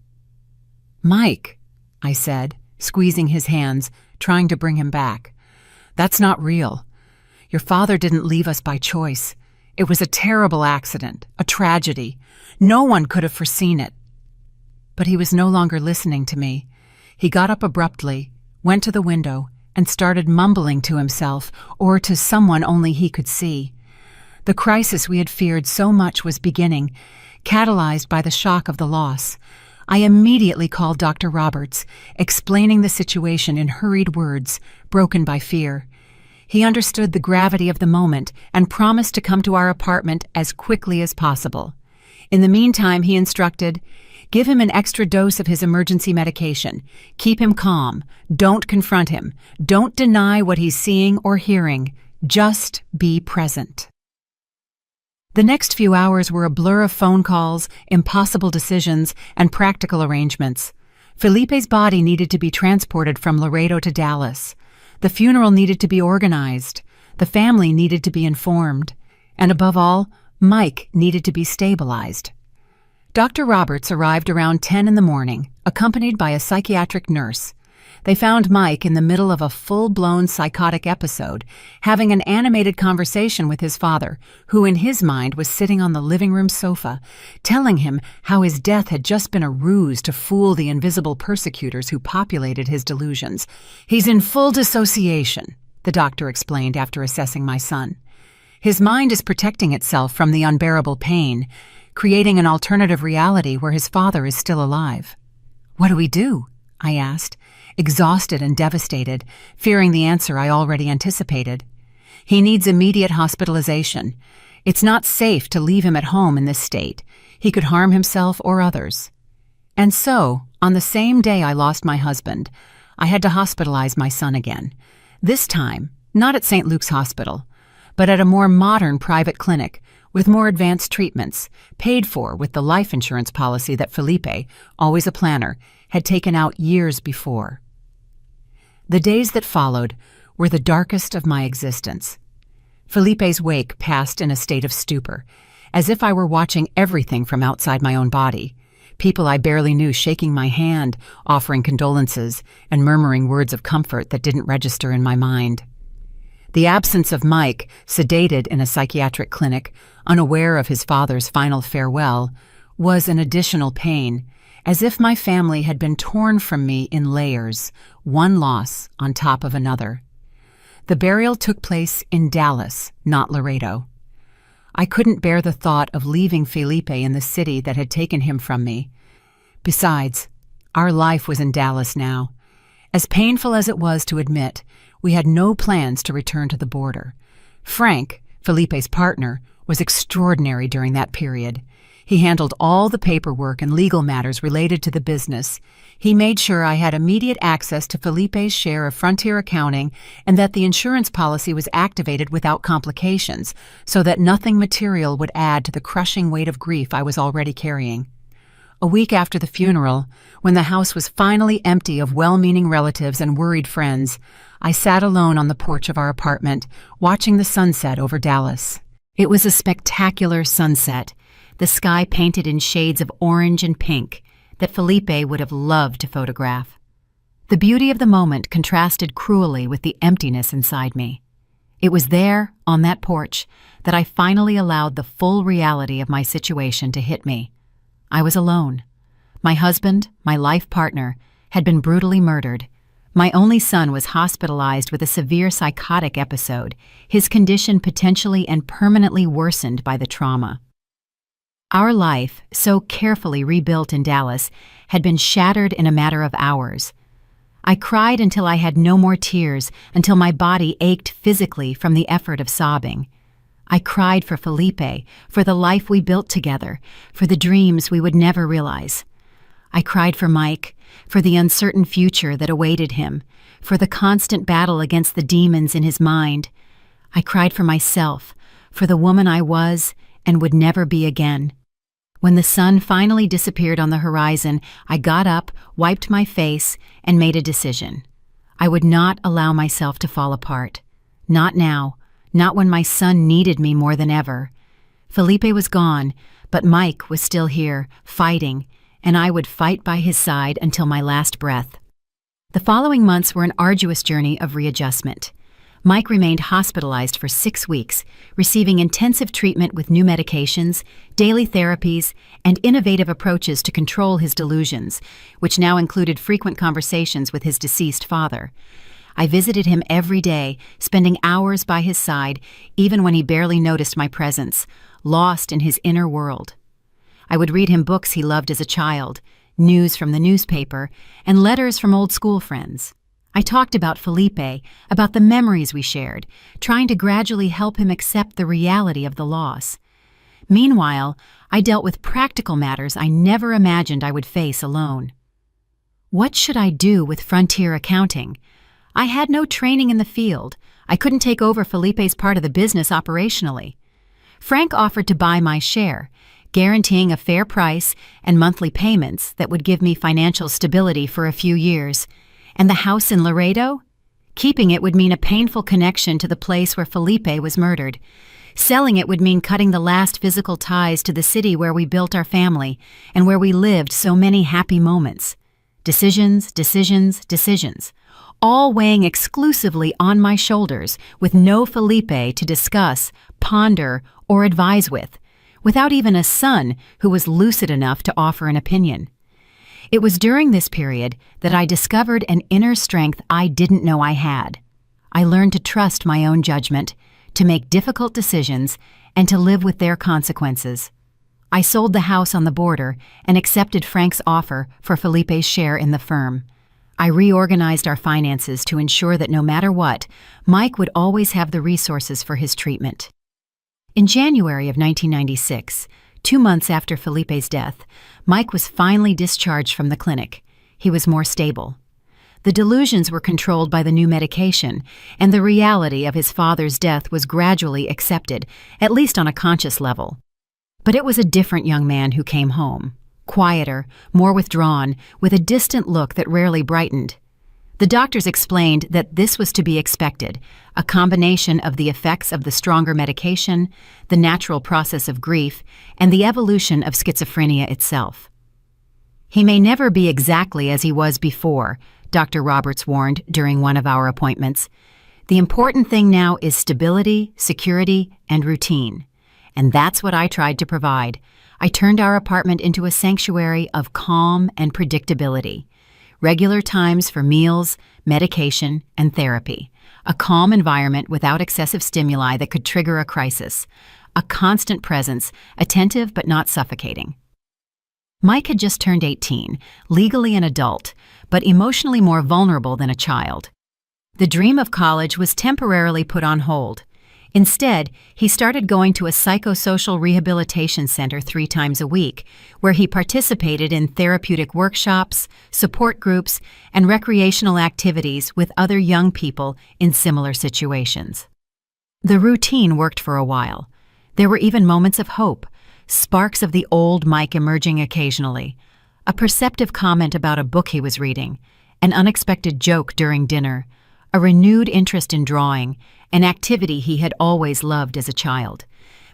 "Mike," I said, squeezing his hands, trying to bring him back. "That's not real. Your father didn't leave us by choice. It was a terrible accident, a tragedy. No one could have foreseen it." But he was no longer listening to me. He got up abruptly, went to the window, and started mumbling to himself, or to someone only he could see. The crisis we had feared so much was beginning, catalyzed by the shock of the loss. I immediately called Dr. Roberts, explaining the situation in hurried words, broken by fear. He understood the gravity of the moment and promised to come to our apartment as quickly as possible. In the meantime, he instructed, "Give him an extra dose of his emergency medication. Keep him calm. Don't confront him. Don't deny what he's seeing or hearing. Just be present." The next few hours were a blur of phone calls, impossible decisions, and practical arrangements. Felipe's body needed to be transported from Laredo to Dallas. The funeral needed to be organized. The family needed to be informed. And above all, Mike needed to be stabilized. Dr. Roberts arrived around 10 in the morning, accompanied by a psychiatric nurse. They found Mike in the middle of a full-blown psychotic episode, having an animated conversation with his father, who in his mind was sitting on the living room sofa, telling him how his death had just been a ruse to fool the invisible persecutors who populated his delusions. "He's in full dissociation," the doctor explained after assessing my son. "His mind is protecting itself from the unbearable pain, creating an alternative reality where his father is still alive." "What do we do?" I asked, exhausted and devastated, fearing the answer I already anticipated. "He needs immediate hospitalization. It's not safe to leave him at home in this state. He could harm himself or others." And so, on the same day I lost my husband, I had to hospitalize my son again. This time, not at St. Luke's Hospital, but at a more modern private clinic with more advanced treatments, paid for with the life insurance policy that Felipe, always a planner, had taken out years before. The days that followed were the darkest of my existence. Felipe's wake passed in a state of stupor, as if I were watching everything from outside my own body. People I barely knew shaking my hand, offering condolences, and murmuring words of comfort that didn't register in my mind. The absence of Mike, sedated in a psychiatric clinic, unaware of his father's final farewell, was an additional pain, as if my family had been torn from me in layers, one loss on top of another. The burial took place in Dallas, not Laredo. I couldn't bear the thought of leaving Felipe in the city that had taken him from me. Besides, our life was in Dallas now. As painful as it was to admit, we had no plans to return to the border. Frank, Felipe's partner, was extraordinary during that period. He handled all the paperwork and legal matters related to the business. He made sure I had immediate access to Felipe's share of Frontier accounting and that the insurance policy was activated without complications, so that nothing material would add to the crushing weight of grief I was already carrying. A week after the funeral, when the house was finally empty of well-meaning relatives and worried friends, I sat alone on the porch of our apartment, watching the sunset over Dallas. It was a spectacular sunset, the sky painted in shades of orange and pink that Felipe would have loved to photograph. The beauty of the moment contrasted cruelly with the emptiness inside me. It was there, on that porch, that I finally allowed the full reality of my situation to hit me. I was alone. My husband, my life partner, had been brutally murdered. My only son was hospitalized with a severe psychotic episode, his condition potentially and permanently worsened by the trauma. Our life, so carefully rebuilt in Dallas, had been shattered in a matter of hours. I cried until I had no more tears, until my body ached physically from the effort of sobbing. I cried for Felipe, for the life we built together, for the dreams we would never realize. I cried for Mike, for the uncertain future that awaited him, for the constant battle against the demons in his mind. I cried for myself, for the woman I was and would never be again. When the sun finally disappeared on the horizon, I got up, wiped my face, and made a decision. I would not allow myself to fall apart. Not now, not when my son needed me more than ever. Felipe was gone, but Mike was still here, fighting, and I would fight by his side until my last breath. The following months were an arduous journey of readjustment. Mike remained hospitalized for 6 weeks, receiving intensive treatment with new medications, daily therapies, and innovative approaches to control his delusions, which now included frequent conversations with his deceased father. I visited him every day, spending hours by his side, even when he barely noticed my presence, lost in his inner world. I would read him books he loved as a child, news from the newspaper, and letters from old school friends. I talked about Felipe, about the memories we shared, trying to gradually help him accept the reality of the loss. Meanwhile, I dealt with practical matters I never imagined I would face alone. What should I do with Frontier accounting? I had no training in the field. I couldn't take over Felipe's part of the business operationally. Frank offered to buy my share, guaranteeing a fair price and monthly payments that would give me financial stability for a few years. And the house in Laredo? Keeping it would mean a painful connection to the place where Felipe was murdered. Selling it would mean cutting the last physical ties to the city where we built our family and where we lived so many happy moments. Decisions, decisions, decisions, all weighing exclusively on my shoulders with no Felipe to discuss, ponder, or advise with, without even a son who was lucid enough to offer an opinion. It was during this period that I discovered an inner strength I didn't know I had. I learned to trust my own judgment, to make difficult decisions, and to live with their consequences. I sold the house on the border and accepted Frank's offer for Felipe's share in the firm. I reorganized our finances to ensure that no matter what, Mike would always have the resources for his treatment. In January of 1996, 2 months after Felipe's death, Mike was finally discharged from the clinic. He was more stable. The delusions were controlled by the new medication, and the reality of his father's death was gradually accepted, at least on a conscious level. But it was a different young man who came home, quieter, more withdrawn, with a distant look that rarely brightened. The doctors explained that this was to be expected, a combination of the effects of the stronger medication, the natural process of grief, and the evolution of schizophrenia itself. "He may never be exactly as he was before," Dr. Roberts warned during one of our appointments. "The important thing now is stability, security, and routine." And that's what I tried to provide. I turned our apartment into a sanctuary of calm and predictability. Regular times for meals, medication, and therapy. A calm environment without excessive stimuli that could trigger a crisis. A constant presence, attentive but not suffocating. Mike had just turned 18, legally an adult, but emotionally more vulnerable than a child. The dream of college was temporarily put on hold. Instead, he started going to a psychosocial rehabilitation center 3 times a week, where he participated in therapeutic workshops, support groups, and recreational activities with other young people in similar situations. The routine worked for a while. There were even moments of hope, sparks of the old Mike emerging occasionally, a perceptive comment about a book he was reading, an unexpected joke during dinner, a renewed interest in drawing, an activity he had always loved as a child.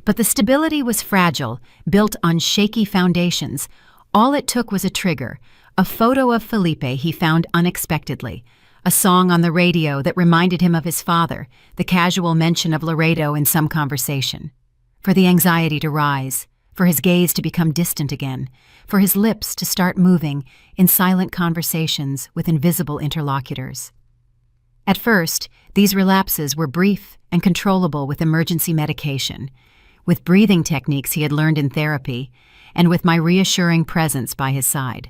But the stability was fragile, built on shaky foundations. All it took was a trigger, a photo of Felipe he found unexpectedly, a song on the radio that reminded him of his father, the casual mention of Laredo in some conversation. For the anxiety to rise, for his gaze to become distant again, for his lips to start moving in silent conversations with invisible interlocutors. At first, these relapses were brief and controllable with emergency medication, with breathing techniques he had learned in therapy, and with my reassuring presence by his side.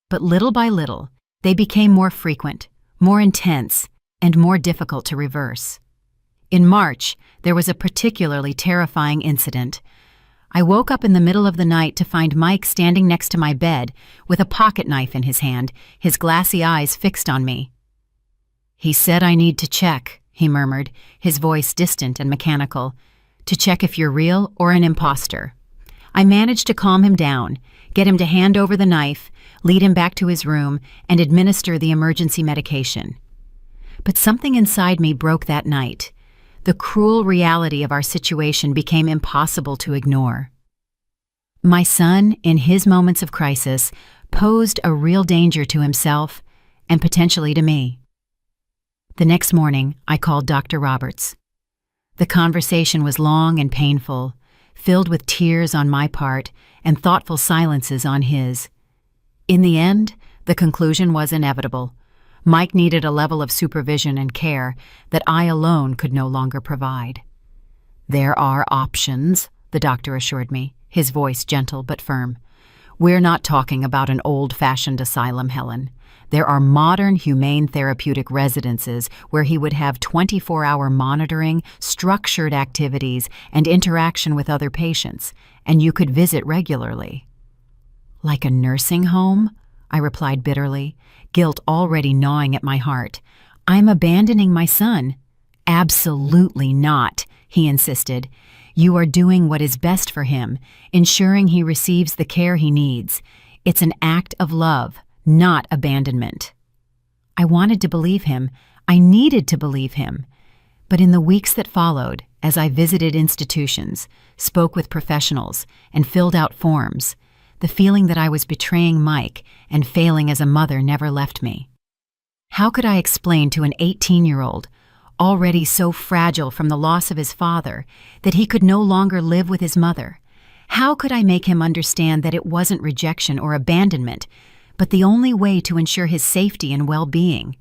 But little by little, they became more frequent, more intense, and more difficult to reverse. In March, there was a particularly terrifying incident. I woke up in the middle of the night to find Mike standing next to my bed with a pocket knife in his hand, his glassy eyes fixed on me. "He said I need to check," he murmured, his voice distant and mechanical, "to check if you're real or an imposter." I managed to calm him down, get him to hand over the knife, lead him back to his room, and administer the emergency medication. But something inside me broke that night. The cruel reality of our situation became impossible to ignore. My son, in his moments of crisis, posed a real danger to himself and potentially to me. The next morning, I called Dr. Roberts. The conversation was long and painful, filled with tears on my part and thoughtful silences on his. In the end, the conclusion was inevitable. Mike needed a level of supervision and care that I alone could no longer provide. "There are options," the doctor assured me, his voice gentle but firm. "We're not talking about an old-fashioned asylum, Helen. There are modern, humane therapeutic residences where he would have 24-hour monitoring, structured activities, and interaction with other patients, and you could visit regularly." "Like a nursing home?" I replied bitterly, guilt already gnawing at my heart. "I'm abandoning my son." "Absolutely not," he insisted. "You are doing what is best for him, ensuring he receives the care he needs. It's an act of love, not abandonment." I wanted to believe him. I needed to believe him. But in the weeks that followed, as I visited institutions, spoke with professionals, and filled out forms, the feeling that I was betraying Mike and failing as a mother never left me. How could I explain to an 18-year-old, already so fragile from the loss of his father, that he could no longer live with his mother? How could I make him understand that it wasn't rejection or abandonment, but the only way to ensure his safety and well-being?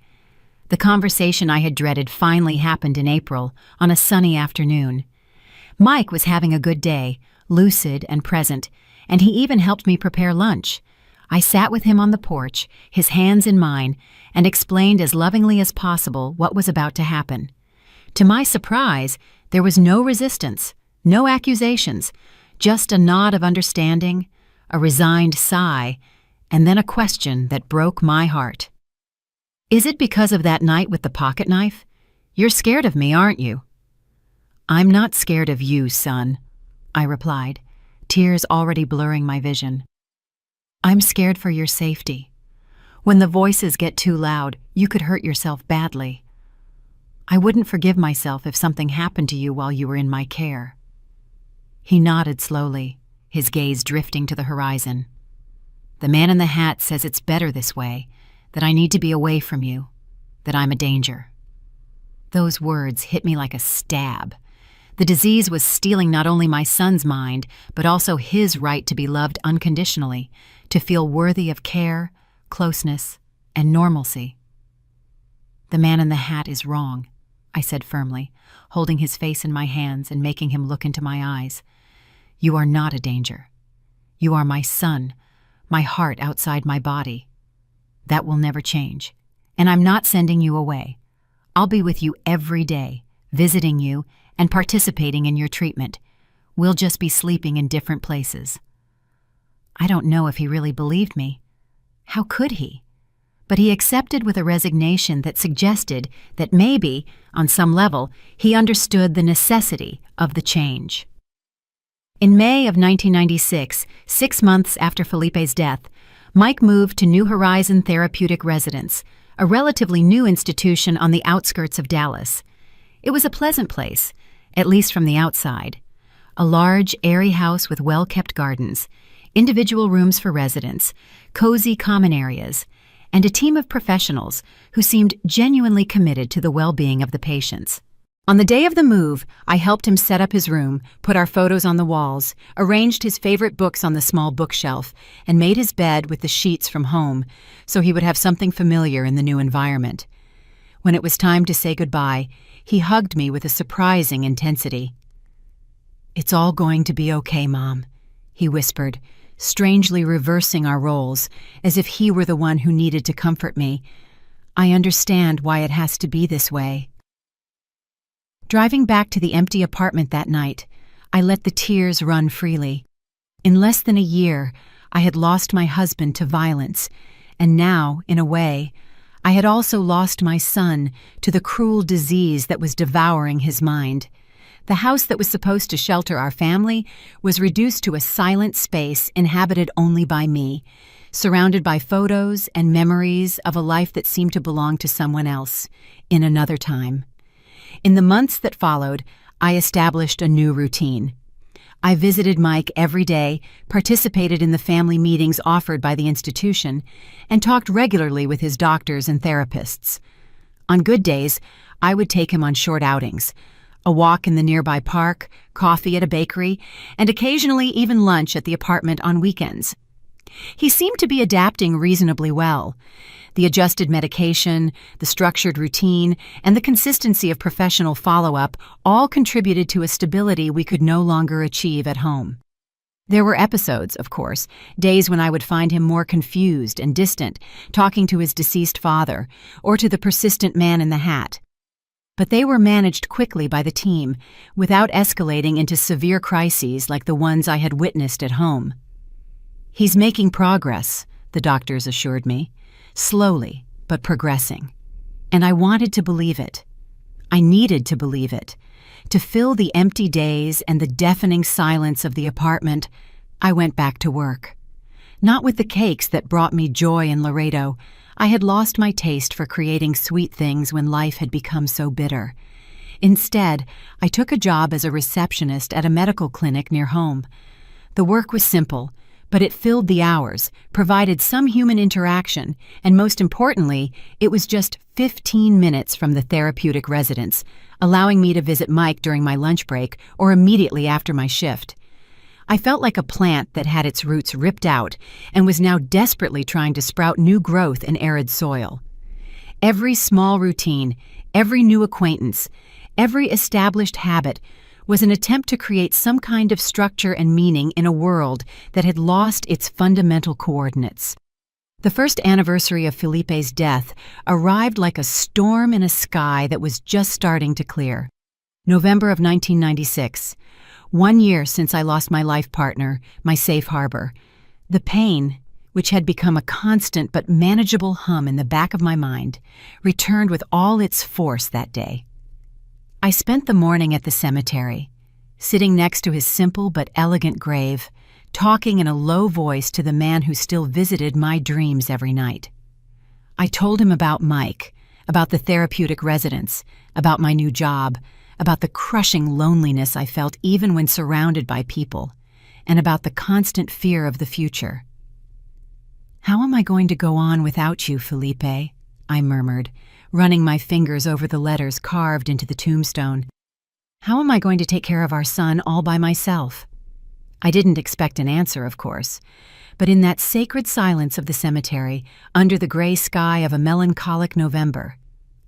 The conversation I had dreaded finally happened in April, on a sunny afternoon. Mike was having a good day, lucid and present, and he even helped me prepare lunch. I sat with him on the porch, his hands in mine, and explained as lovingly as possible what was about to happen. To my surprise, there was no resistance, no accusations, just a nod of understanding, a resigned sigh, and then a question that broke my heart. "Is it because of that night with the pocket knife? You're scared of me, aren't you?" "I'm not scared of you, son," I replied, tears already blurring my vision. "I'm scared for your safety. When the voices get too loud, you could hurt yourself badly. I wouldn't forgive myself if something happened to you while you were in my care." He nodded slowly, his gaze drifting to the horizon. "The man in the hat says it's better this way, that I need to be away from you, that I'm a danger." Those words hit me like a stab. The disease was stealing not only my son's mind, but also his right to be loved unconditionally, to feel worthy of care, closeness, and normalcy. "The man in the hat is wrong," I said firmly, holding his face in my hands and making him look into my eyes. "You are not a danger. You are my son, my heart outside my body. That will never change, and I'm not sending you away. I'll be with you every day, visiting you and participating in your treatment. We'll just be sleeping in different places." I don't know if he really believed me. How could he? But he accepted with a resignation that suggested that maybe, on some level, he understood the necessity of the change. In May of 1996, 6 months after Felipe's death, Mike moved to New Horizon Therapeutic Residence, a relatively new institution on the outskirts of Dallas. It was a pleasant place, at least from the outside. A large, airy house with well-kept gardens, individual rooms for residents, cozy common areas, and a team of professionals who seemed genuinely committed to the well-being of the patients. On the day of the move, I helped him set up his room, put our photos on the walls, arranged his favorite books on the small bookshelf, and made his bed with the sheets from home so he would have something familiar in the new environment. When it was time to say goodbye, he hugged me with a surprising intensity. "It's all going to be okay, Mom," he whispered, strangely reversing our roles, as if he were the one who needed to comfort me. "I understand why it has to be this way." Driving back to the empty apartment that night, I let the tears run freely. In less than a year, I had lost my husband to violence, and now, in a way, I had also lost my son to the cruel disease that was devouring his mind. The house that was supposed to shelter our family was reduced to a silent space inhabited only by me, surrounded by photos and memories of a life that seemed to belong to someone else, in another time. In the months that followed, I established a new routine. I visited Mike every day, participated in the family meetings offered by the institution, and talked regularly with his doctors and therapists. On good days, I would take him on short outings, a walk in the nearby park, coffee at a bakery, and occasionally even lunch at the apartment on weekends. He seemed to be adapting reasonably well. The adjusted medication, the structured routine, and the consistency of professional follow-up all contributed to a stability we could no longer achieve at home. There were episodes, of course, days when I would find him more confused and distant, talking to his deceased father, or to the persistent man in the hat. But they were managed quickly by the team, without escalating into severe crises like the ones I had witnessed at home. "He's making progress," the doctors assured me. "Slowly, but progressing." And I wanted to believe it. I needed to believe it. To fill the empty days and the deafening silence of the apartment, I went back to work. Not with the cakes that brought me joy in Laredo. I had lost my taste for creating sweet things when life had become so bitter. Instead, I took a job as a receptionist at a medical clinic near home. The work was simple, but it filled the hours, provided some human interaction, and most importantly, it was just 15 minutes from the therapeutic residence, allowing me to visit Mike during my lunch break or immediately after my shift. I felt like a plant that had its roots ripped out and was now desperately trying to sprout new growth in arid soil. Every small routine, every new acquaintance, every established habit was an attempt to create some kind of structure and meaning in a world that had lost its fundamental coordinates. The first anniversary of Felipe's death arrived like a storm in a sky that was just starting to clear. November of 1996, 1 year since I lost my life partner, my safe harbor. The pain, which had become a constant but manageable hum in the back of my mind, returned with all its force that day. I spent the morning at the cemetery, sitting next to his simple but elegant grave, talking in a low voice to the man who still visited my dreams every night. I told him about Mike, about the therapeutic residence, about my new job, about the crushing loneliness I felt even when surrounded by people, and about the constant fear of the future. "How am I going to go on without you, Felipe?" I murmured, running my fingers over the letters carved into the tombstone. "How am I going to take care of our son all by myself?" I didn't expect an answer, of course, but in that sacred silence of the cemetery, under the gray sky of a melancholic November,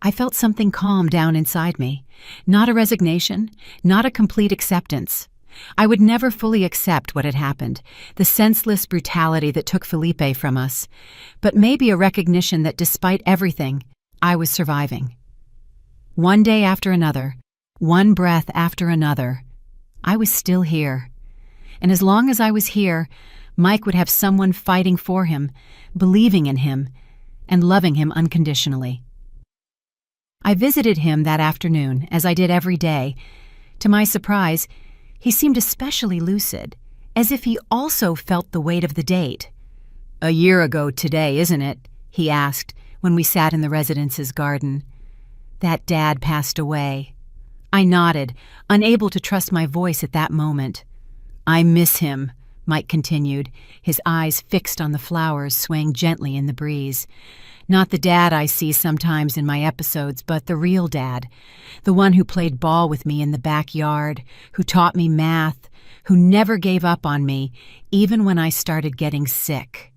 I felt something calm down inside me. Not a resignation, not a complete acceptance. I would never fully accept what had happened, the senseless brutality that took Felipe from us, but maybe a recognition that despite everything, I was surviving. One day after another, one breath after another, I was still here. And as long as I was here, Mike would have someone fighting for him, believing in him, and loving him unconditionally. I visited him that afternoon, as I did every day. To my surprise, he seemed especially lucid, as if he also felt the weight of the date. "A year ago today, isn't it?" he asked when we sat in the residence's garden. "That Dad passed away." I nodded, unable to trust my voice at that moment. "I miss him," Mike continued, his eyes fixed on the flowers swaying gently in the breeze. "Not the Dad I see sometimes in my episodes, but the real Dad, the one who played ball with me in the backyard, who taught me math, who never gave up on me, even when I started getting sick."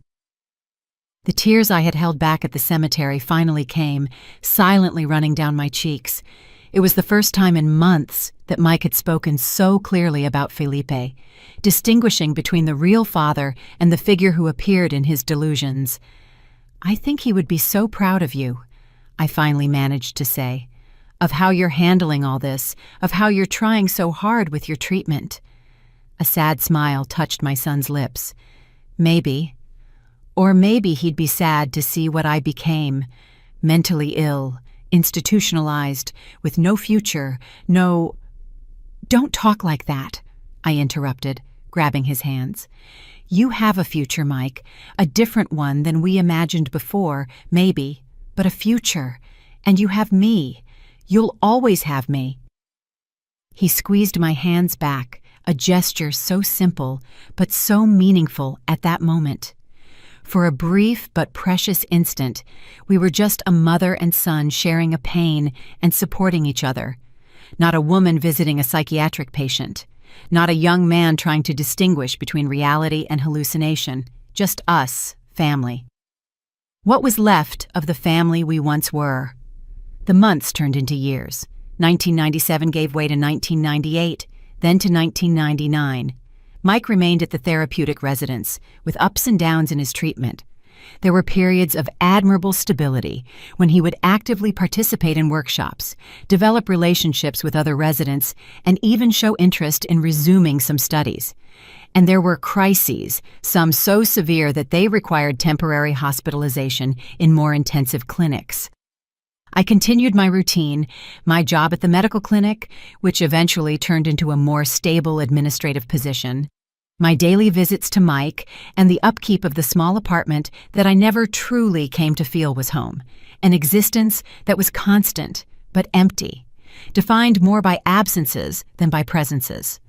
The tears I had held back at the cemetery finally came, silently running down my cheeks. It was the first time in months that Mike had spoken so clearly about Felipe, distinguishing between the real father and the figure who appeared in his delusions. "I think he would be so proud of you," I finally managed to say, "of how you're handling all this, of how you're trying so hard with your treatment." A sad smile touched my son's lips. Maybe. Or maybe he'd be sad to see what I became, mentally ill, institutionalized, with no future, no— "Don't talk like that," I interrupted, grabbing his hands. "You have a future, Mike, a different one than we imagined before, maybe, but a future. And you have me. You'll always have me." He squeezed my hands back, a gesture so simple, but so meaningful at that moment. For a brief but precious instant, we were just a mother and son sharing a pain and supporting each other. Not a woman visiting a psychiatric patient. Not a young man trying to distinguish between reality and hallucination. Just us, family. What was left of the family we once were? The months turned into years. 1997 gave way to 1998, then to 1999. Mike remained at the therapeutic residence, with ups and downs in his treatment. There were periods of admirable stability when he would actively participate in workshops, develop relationships with other residents, and even show interest in resuming some studies. And there were crises, some so severe that they required temporary hospitalization in more intensive clinics. I continued my routine, my job at the medical clinic, which eventually turned into a more stable administrative position, my daily visits to Mike, and the upkeep of the small apartment that I never truly came to feel was home, an existence that was constant but empty, defined more by absences than by presences.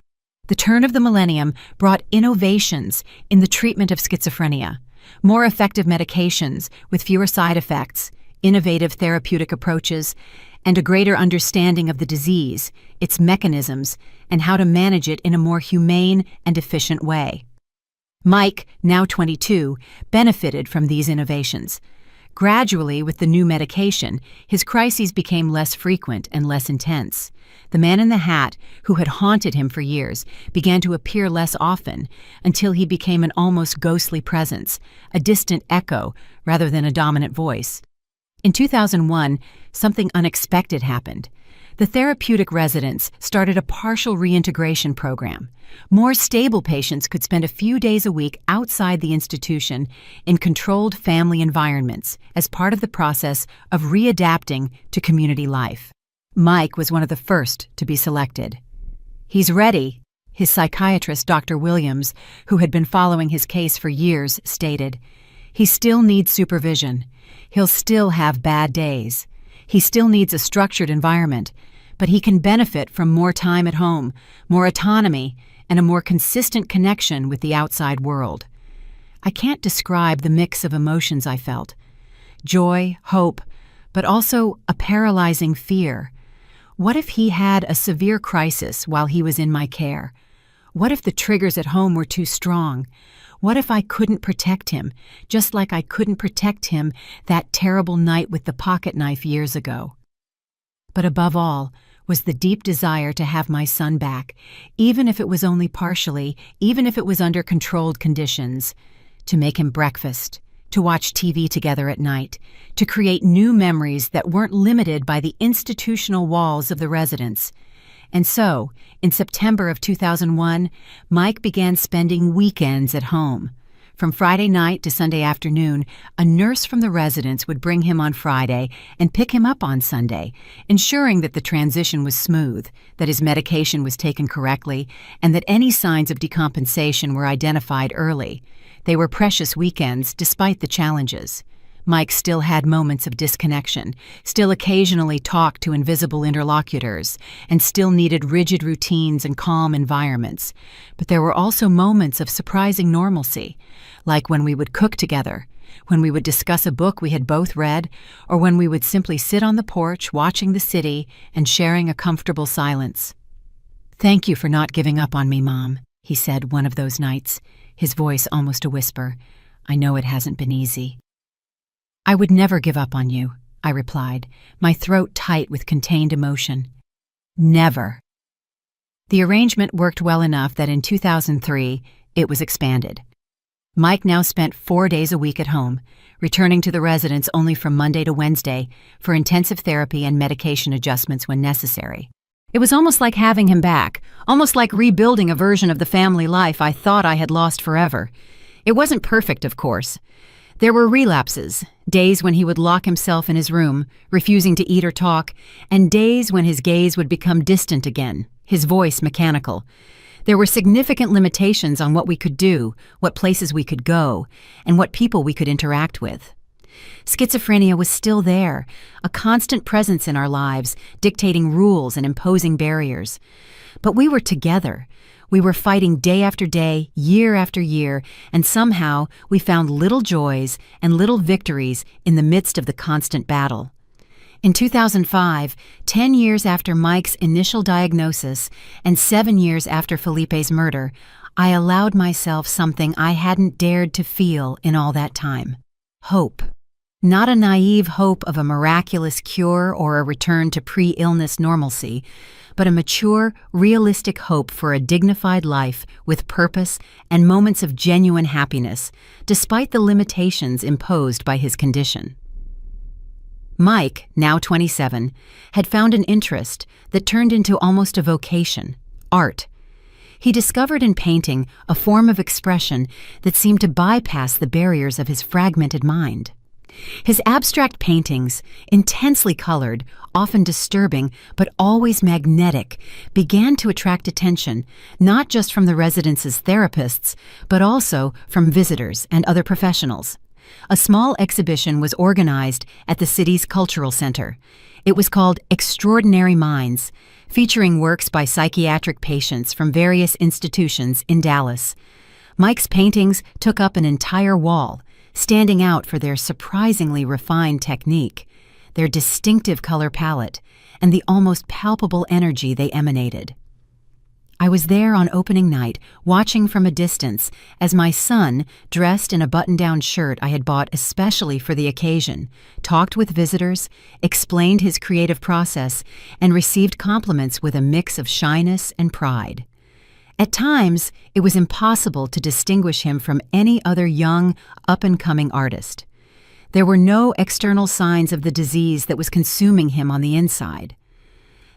The turn of the millennium brought innovations in the treatment of schizophrenia, more effective medications with fewer side effects, innovative therapeutic approaches, and a greater understanding of the disease, its mechanisms, and how to manage it in a more humane and efficient way. Mike, now 22, benefited from these innovations. Gradually, with the new medication, his crises became less frequent and less intense. The man in the hat, who had haunted him for years, began to appear less often until he became an almost ghostly presence, a distant echo rather than a dominant voice. In 2001, something unexpected happened. The therapeutic residents started a partial reintegration program. More stable patients could spend a few days a week outside the institution in controlled family environments as part of the process of readapting to community life. Mike was one of the first to be selected. "He's ready," his psychiatrist, Dr. Williams, who had been following his case for years, stated. "He still needs supervision. He'll still have bad days. He still needs a structured environment, but he can benefit from more time at home, more autonomy, and a more consistent connection with the outside world." I can't describe the mix of emotions I felt. Joy, hope, but also a paralyzing fear. What if he had a severe crisis while he was in my care? What if the triggers at home were too strong? What if I couldn't protect him, just like I couldn't protect him that terrible night with the pocket knife years ago? But above all was the deep desire to have my son back, even if it was only partially, even if it was under controlled conditions, to make him breakfast, to watch TV together at night, to create new memories that weren't limited by the institutional walls of the residence. And so, in September of 2001, Mike began spending weekends at home. From Friday night to Sunday afternoon, a nurse from the residence would bring him on Friday and pick him up on Sunday, ensuring that the transition was smooth, that his medication was taken correctly, and that any signs of decompensation were identified early. They were precious weekends despite the challenges. Mike still had moments of disconnection, still occasionally talked to invisible interlocutors, and still needed rigid routines and calm environments. But there were also moments of surprising normalcy, like when we would cook together, when we would discuss a book we had both read, or when we would simply sit on the porch watching the city and sharing a comfortable silence. "Thank you for not giving up on me, Mom," he said one of those nights, his voice almost a whisper. "I know it hasn't been easy." "I would never give up on you," I replied, my throat tight with contained emotion. "Never." The arrangement worked well enough that in 2003, it was expanded. Mike now spent 4 days a week at home, returning to the residence only from Monday to Wednesday for intensive therapy and medication adjustments when necessary. It was almost like having him back, almost like rebuilding a version of the family life I thought I had lost forever. It wasn't perfect, of course. There were relapses, days when he would lock himself in his room, refusing to eat or talk, and days when his gaze would become distant again, his voice mechanical. There were significant limitations on what we could do, what places we could go, and what people we could interact with. Schizophrenia was still there, a constant presence in our lives, dictating rules and imposing barriers. But we were together. We were fighting day after day, year after year, and somehow we found little joys and little victories in the midst of the constant battle. In 2005, 10 years after Mike's initial diagnosis and 7 years after Felipe's murder, I allowed myself something I hadn't dared to feel in all that time: hope. Not a naive hope of a miraculous cure or a return to pre-illness normalcy, but a mature, realistic hope for a dignified life with purpose and moments of genuine happiness, despite the limitations imposed by his condition. Mike, now 27, had found an interest that turned into almost a vocation: art. He discovered in painting a form of expression that seemed to bypass the barriers of his fragmented mind. His abstract paintings, intensely colored, often disturbing, but always magnetic, began to attract attention, not just from the residence's therapists, but also from visitors and other professionals. A small exhibition was organized at the city's cultural center. It was called Extraordinary Minds, featuring works by psychiatric patients from various institutions in Dallas. Mike's paintings took up an entire wall, standing out for their surprisingly refined technique, their distinctive color palette, and the almost palpable energy they emanated. I was there on opening night, watching from a distance as my son, dressed in a button-down shirt I had bought especially for the occasion, talked with visitors, explained his creative process, and received compliments with a mix of shyness and pride. At times, it was impossible to distinguish him from any other young, up-and-coming artist. There were no external signs of the disease that was consuming him on the inside.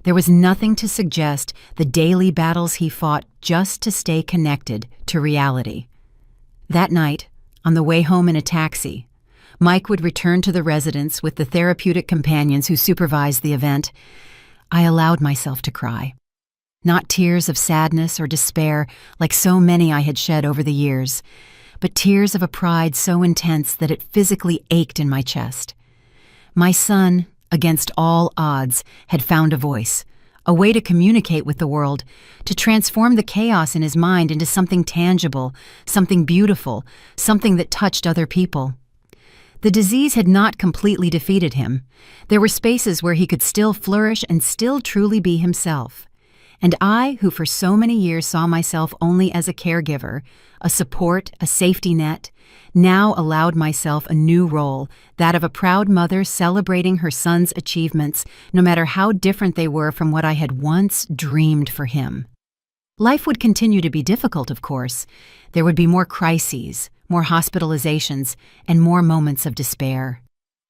There was nothing to suggest the daily battles he fought just to stay connected to reality. That night, on the way home in a taxi, Mike would return to the residence with the therapeutic companions who supervised the event. I allowed myself to cry. Not tears of sadness or despair like so many I had shed over the years, but tears of a pride so intense that it physically ached in my chest. My son, against all odds, had found a voice, a way to communicate with the world, to transform the chaos in his mind into something tangible, something beautiful, something that touched other people. The disease had not completely defeated him. There were spaces where he could still flourish and still truly be himself. And I, who for so many years saw myself only as a caregiver, a support, a safety net, now allowed myself a new role, that of a proud mother celebrating her son's achievements, no matter how different they were from what I had once dreamed for him. Life would continue to be difficult, of course. There would be more crises, more hospitalizations, and more moments of despair.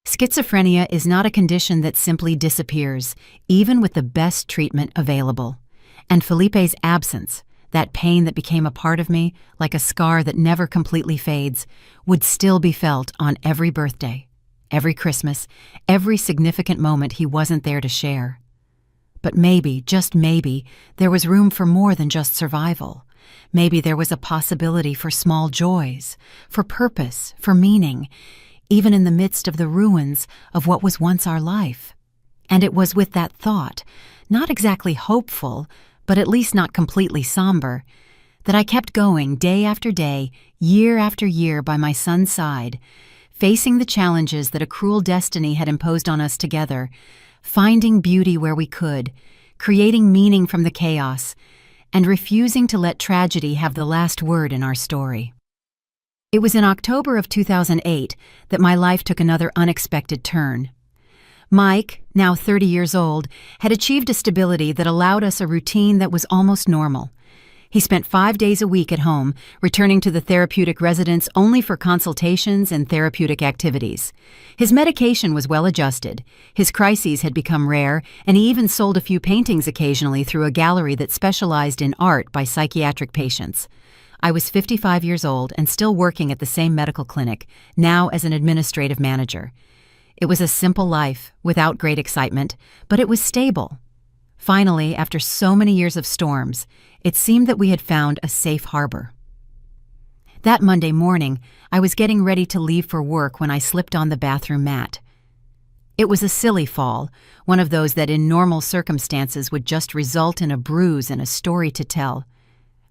Schizophrenia is not a condition that simply disappears, even with the best treatment available. And Felipe's absence, that pain that became a part of me, like a scar that never completely fades, would still be felt on every birthday, every Christmas, every significant moment he wasn't there to share. But maybe, just maybe, there was room for more than just survival. Maybe there was a possibility for small joys, for purpose, for meaning, even in the midst of the ruins of what was once our life. And it was with that thought, not exactly hopeful, but at least not completely somber, that I kept going day after day, year after year by my son's side, facing the challenges that a cruel destiny had imposed on us together, finding beauty where we could, creating meaning from the chaos, and refusing to let tragedy have the last word in our story. It was in October of 2008 that my life took another unexpected turn. Mike, now 30 years old, had achieved a stability that allowed us a routine that was almost normal. He spent 5 days a week at home, returning to the therapeutic residence only for consultations and therapeutic activities. His medication was well adjusted. His crises had become rare, and he even sold a few paintings occasionally through a gallery that specialized in art by psychiatric patients. I was 55 years old and still working at the same medical clinic, now as an administrative manager. It was a simple life, without great excitement, but it was stable. Finally, after so many years of storms, it seemed that we had found a safe harbor. That Monday morning, I was getting ready to leave for work when I slipped on the bathroom mat. It was a silly fall, one of those that in normal circumstances would just result in a bruise and a story to tell.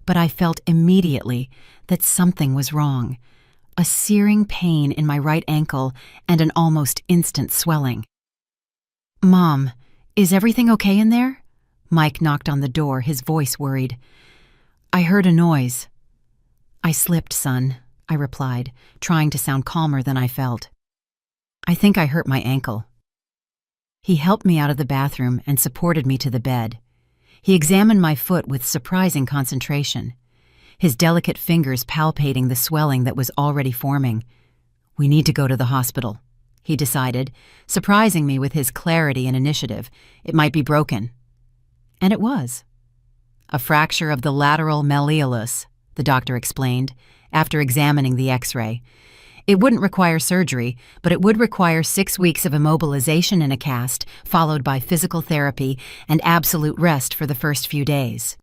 But I felt immediately that something was wrong. A searing pain in my right ankle and an almost instant swelling. "Mom, is everything okay in there?" Mike knocked on the door, his voice worried. "I heard a noise." "I slipped, son," I replied, trying to sound calmer than I felt. "I think I hurt my ankle." He helped me out of the bathroom and supported me to the bed. He examined my foot with surprising concentration, his delicate fingers palpating the swelling that was already forming. "We need to go to the hospital," he decided, surprising me with his clarity and initiative. "It might be broken." And it was. "A fracture of the lateral malleolus," the doctor explained, after examining the X-ray. "It wouldn't require surgery, but it would require 6 weeks of immobilization in a cast, followed by physical therapy and absolute rest for the first few days."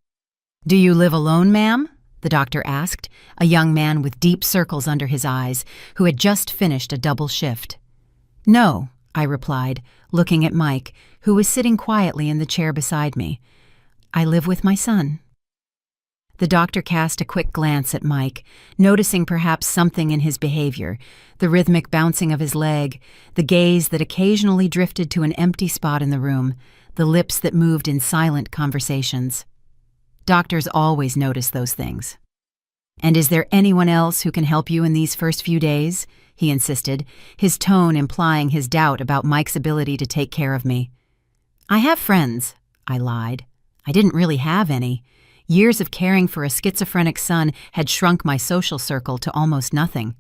"Do you live alone, ma'am?" the doctor asked, a young man with deep circles under his eyes, who had just finished a double shift. "No," I replied, looking at Mike, who was sitting quietly in the chair beside me. "I live with my son." The doctor cast a quick glance at Mike, noticing perhaps something in his behavior, the rhythmic bouncing of his leg, the gaze that occasionally drifted to an empty spot in the room, the lips that moved in silent conversations. Doctors always notice those things. "And is there anyone else who can help you in these first few days?" he insisted, his tone implying his doubt about Mike's ability to take care of me. "I have friends," I lied. I didn't really have any. Years of caring for a schizophrenic son had shrunk my social circle to almost nothing.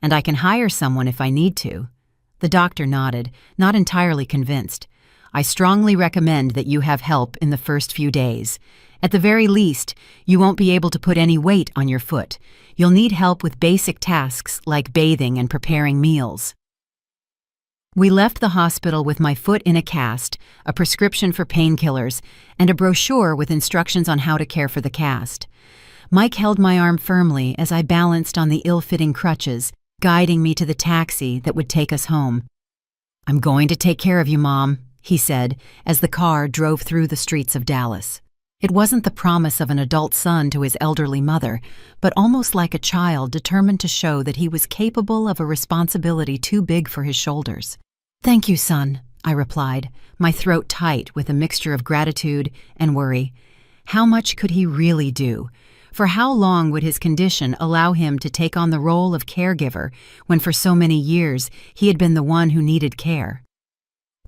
"And I can hire someone if I need to." The doctor nodded, not entirely convinced. "I strongly recommend that you have help in the first few days. At the very least, you won't be able to put any weight on your foot. You'll need help with basic tasks like bathing and preparing meals." We left the hospital with my foot in a cast, a prescription for painkillers, and a brochure with instructions on how to care for the cast. Mike held my arm firmly as I balanced on the ill-fitting crutches, guiding me to the taxi that would take us home. "I'm going to take care of you, Mom," he said as the car drove through the streets of Dallas. It wasn't the promise of an adult son to his elderly mother, but almost like a child determined to show that he was capable of a responsibility too big for his shoulders. "Thank you, son," I replied, my throat tight with a mixture of gratitude and worry. How much could he really do? For how long would his condition allow him to take on the role of caregiver when for so many years he had been the one who needed care?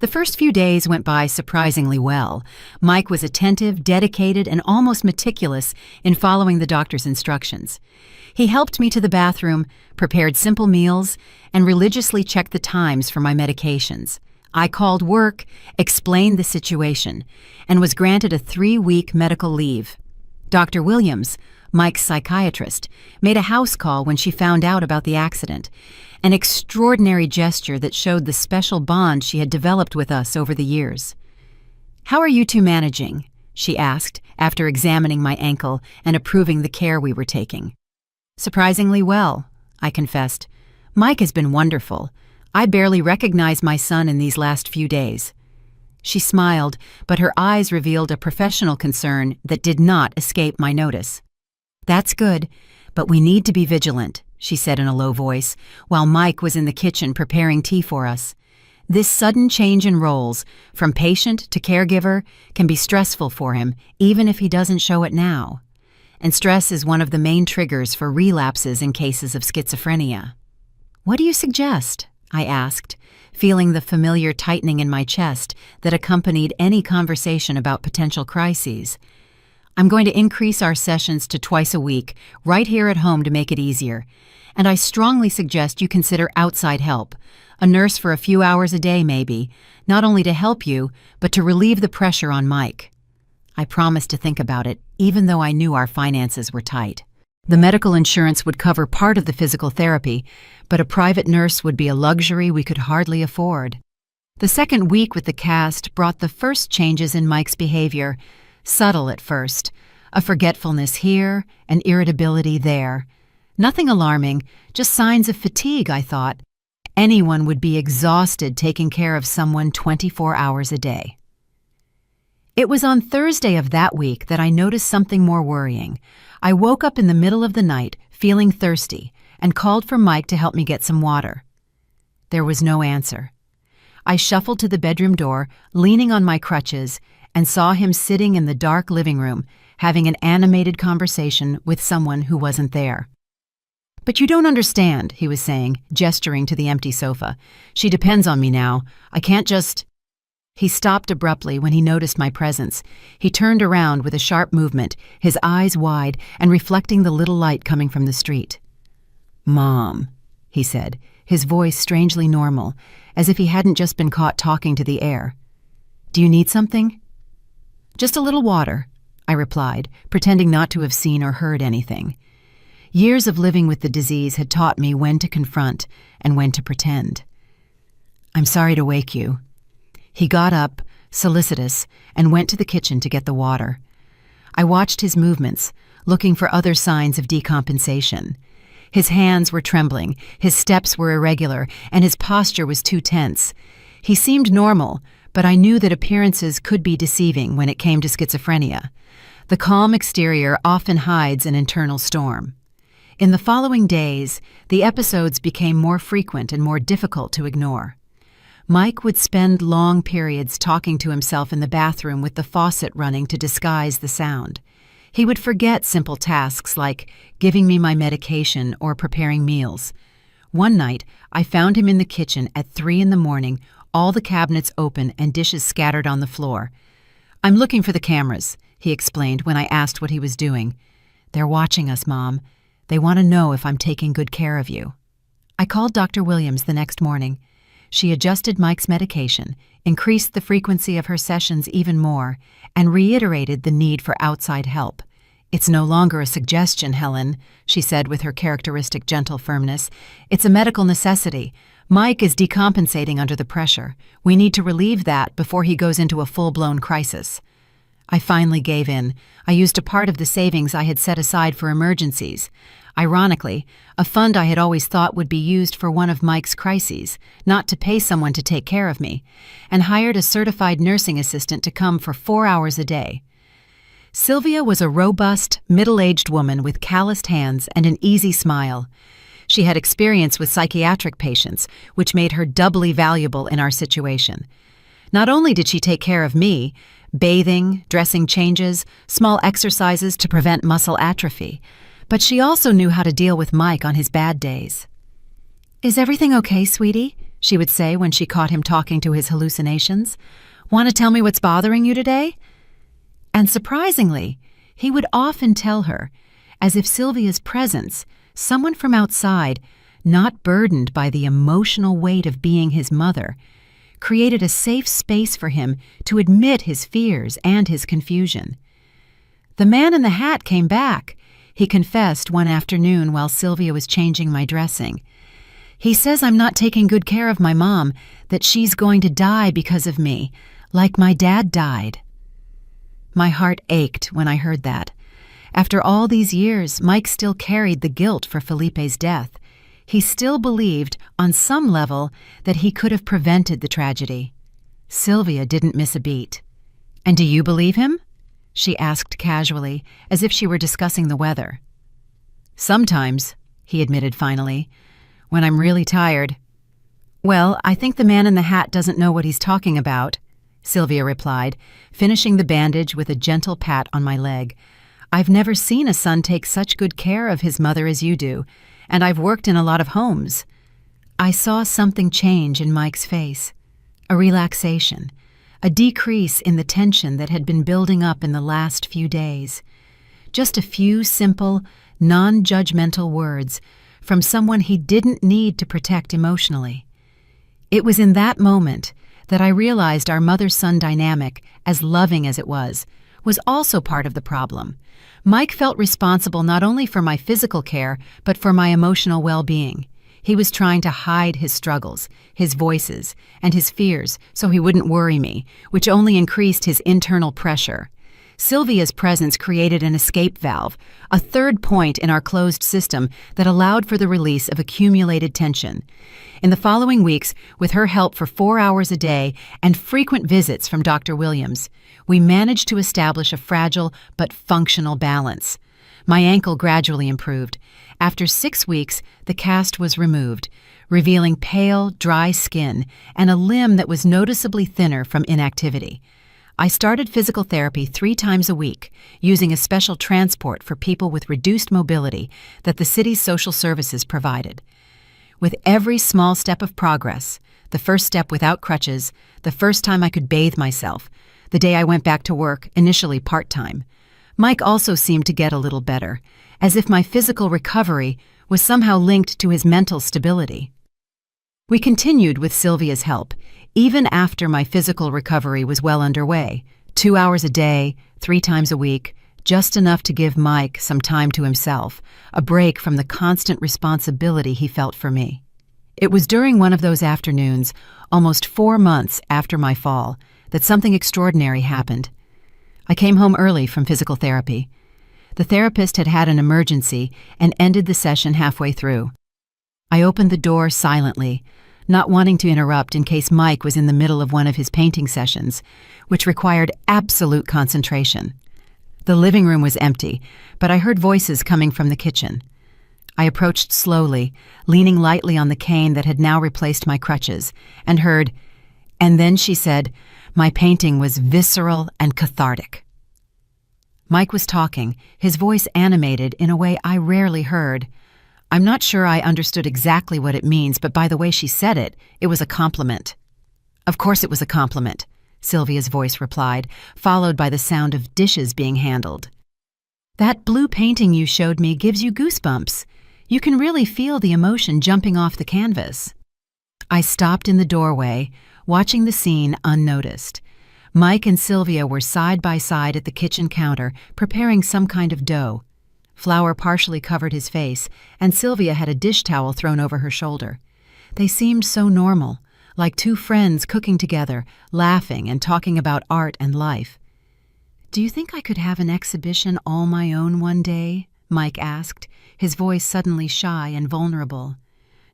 The first few days went by surprisingly well. Mike was attentive, dedicated, and almost meticulous in following the doctor's instructions. He helped me to the bathroom, prepared simple meals, and religiously checked the times for my medications. I called work, explained the situation, and was granted a 3-week medical leave. Dr. Williams, Mike's psychiatrist, made a house call when she found out about the accident, an extraordinary gesture that showed the special bond she had developed with us over the years. "How are you two managing?" she asked after examining my ankle and approving the care we were taking. "Surprisingly well," I confessed. "Mike has been wonderful. I barely recognized my son in these last few days." She smiled, but her eyes revealed a professional concern that did not escape my notice. "That's good, but we need to be vigilant," she said in a low voice, while Mike was in the kitchen preparing tea for us. "This sudden change in roles, from patient to caregiver, can be stressful for him, even if he doesn't show it now. And stress is one of the main triggers for relapses in cases of schizophrenia." "What do you suggest?" I asked, feeling the familiar tightening in my chest that accompanied any conversation about potential crises. "I'm going to increase our sessions to twice a week, right here at home to make it easier. And I strongly suggest you consider outside help, a nurse for a few hours a day maybe, not only to help you, but to relieve the pressure on Mike." I promised to think about it, even though I knew our finances were tight. The medical insurance would cover part of the physical therapy, but a private nurse would be a luxury we could hardly afford. The second week with the cast brought the first changes in Mike's behavior, subtle at first, a forgetfulness here, an irritability there. Nothing alarming, just signs of fatigue, I thought. Anyone would be exhausted taking care of someone 24 hours a day. It was on Thursday of that week that I noticed something more worrying. I woke up in the middle of the night, feeling thirsty, and called for Mike to help me get some water. There was no answer. I shuffled to the bedroom door, leaning on my crutches, and saw him sitting in the dark living room, having an animated conversation with someone who wasn't there. "But you don't understand," he was saying, gesturing to the empty sofa. "She depends on me now. I can't just—" He stopped abruptly when he noticed my presence. He turned around with a sharp movement, his eyes wide and reflecting the little light coming from the street. "Mom," he said, his voice strangely normal, as if he hadn't just been caught talking to the air. "Do you need something?" "Just a little water," I replied, pretending not to have seen or heard anything. Years of living with the disease had taught me when to confront and when to pretend. "I'm sorry to wake you." He got up, solicitous, and went to the kitchen to get the water. I watched his movements, looking for other signs of decompensation. His hands were trembling, his steps were irregular, and his posture was too tense. He seemed normal, but I knew that appearances could be deceiving when it came to schizophrenia. The calm exterior often hides an internal storm. In the following days, the episodes became more frequent and more difficult to ignore. Mike would spend long periods talking to himself in the bathroom with the faucet running to disguise the sound. He would forget simple tasks like giving me my medication or preparing meals. One night, I found him in the kitchen at 3 a.m, all the cabinets open and dishes scattered on the floor. "I'm looking for the cameras," he explained when I asked what he was doing. "They're watching us, Mom. They want to know if I'm taking good care of you." I called Dr. Williams the next morning. She adjusted Mike's medication, increased the frequency of her sessions even more, and reiterated the need for outside help. "It's no longer a suggestion, Helen," she said with her characteristic gentle firmness. "It's a medical necessity. Mike is decompensating under the pressure. We need to relieve that before he goes into a full-blown crisis." I finally gave in. I used a part of the savings I had set aside for emergencies. Ironically, a fund I had always thought would be used for one of Mike's crises, not to pay someone to take care of me, and hired a certified nursing assistant to come for 4 hours a day. Sylvia was a robust, middle-aged woman with calloused hands and an easy smile. She had experience with psychiatric patients, which made her doubly valuable in our situation. Not only did she take care of me, bathing, dressing changes, small exercises to prevent muscle atrophy, but she also knew how to deal with Mike on his bad days. "Is everything okay, sweetie?" she would say when she caught him talking to his hallucinations. "Want to tell me what's bothering you today?" And surprisingly, he would often tell her, as if Sylvia's presence, someone from outside, not burdened by the emotional weight of being his mother, created a safe space for him to admit his fears and his confusion. "The man in the hat came back," he confessed one afternoon while Sylvia was changing my dressing. "He says I'm not taking good care of my mom, that she's going to die because of me, like my dad died." My heart ached when I heard that. After all these years, Mike still carried the guilt for Felipe's death. He still believed, on some level, that he could have prevented the tragedy. Sylvia didn't miss a beat. "And do you believe him?" she asked casually, as if she were discussing the weather. "Sometimes," he admitted finally, "when I'm really tired." "Well, I think the man in the hat doesn't know what he's talking about," Sylvia replied, finishing the bandage with a gentle pat on my leg. "I've never seen a son take such good care of his mother as you do, and I've worked in a lot of homes." I saw something change in Mike's face, a relaxation, a decrease in the tension that had been building up in the last few days. Just a few simple, non-judgmental words from someone he didn't need to protect emotionally. It was in that moment that I realized our mother-son dynamic, as loving as it was also part of the problem. Mike felt responsible not only for my physical care, but for my emotional well-being. He was trying to hide his struggles, his voices, and his fears so he wouldn't worry me, which only increased his internal pressure. Sylvia's presence created an escape valve, a third point in our closed system that allowed for the release of accumulated tension. In the following weeks, with her help for 4 hours a day and frequent visits from Dr. Williams, we managed to establish a fragile but functional balance. My ankle gradually improved. After 6 weeks, the cast was removed, revealing pale, dry skin and a limb that was noticeably thinner from inactivity. I started physical therapy 3 times a week, using a special transport for people with reduced mobility that the city's social services provided. With every small step of progress, the first step without crutches, the first time I could bathe myself, the day I went back to work, initially part-time, Mike also seemed to get a little better, as if my physical recovery was somehow linked to his mental stability. We continued with Sylvia's help, even after my physical recovery was well underway, 2 hours a day, 3 times a week, just enough to give Mike some time to himself, a break from the constant responsibility he felt for me. It was during one of those afternoons, almost 4 months after my fall, that something extraordinary happened. I came home early from physical therapy. The therapist had an emergency and ended the session halfway through. I opened the door silently, not wanting to interrupt in case Mike was in the middle of one of his painting sessions, which required absolute concentration. The living room was empty, but I heard voices coming from the kitchen. I approached slowly, leaning lightly on the cane that had now replaced my crutches, and heard, "And then," she said, "my painting was visceral and cathartic." Mike was talking, his voice animated in a way I rarely heard. I'm not sure I understood exactly what it means, but by the way she said it, it was a compliment. Of course it was a compliment, Sylvia's voice replied, followed by the sound of dishes being handled. That blue painting you showed me gives you goosebumps. You can really feel the emotion jumping off the canvas. I stopped in the doorway, watching the scene unnoticed. Mike and Sylvia were side by side at the kitchen counter, preparing some kind of dough. Flour partially covered his face, and Sylvia had a dish towel thrown over her shoulder. They seemed so normal, like two friends cooking together, laughing and talking about art and life. "Do you think I could have an exhibition all my own one day?" Mike asked, his voice suddenly shy and vulnerable.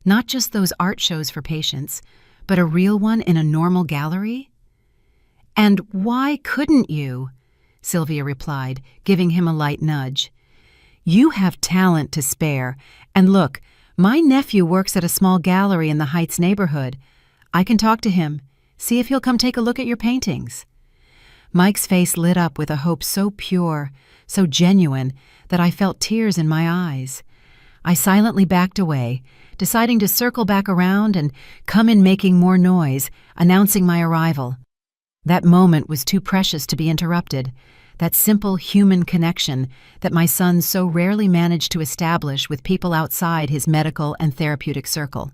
"Not just those art shows for patients, but a real one in a normal gallery?" "And why couldn't you?" Sylvia replied, giving him a light nudge. "You have talent to spare, and look, my nephew works at a small gallery in the Heights neighborhood. I can talk to him, see if he'll come take a look at your paintings." Mike's face lit up with a hope so pure, so genuine, that I felt tears in my eyes. I silently backed away, deciding to circle back around and come in making more noise, announcing my arrival. That moment was too precious to be interrupted, that simple human connection that my son so rarely managed to establish with people outside his medical and therapeutic circle.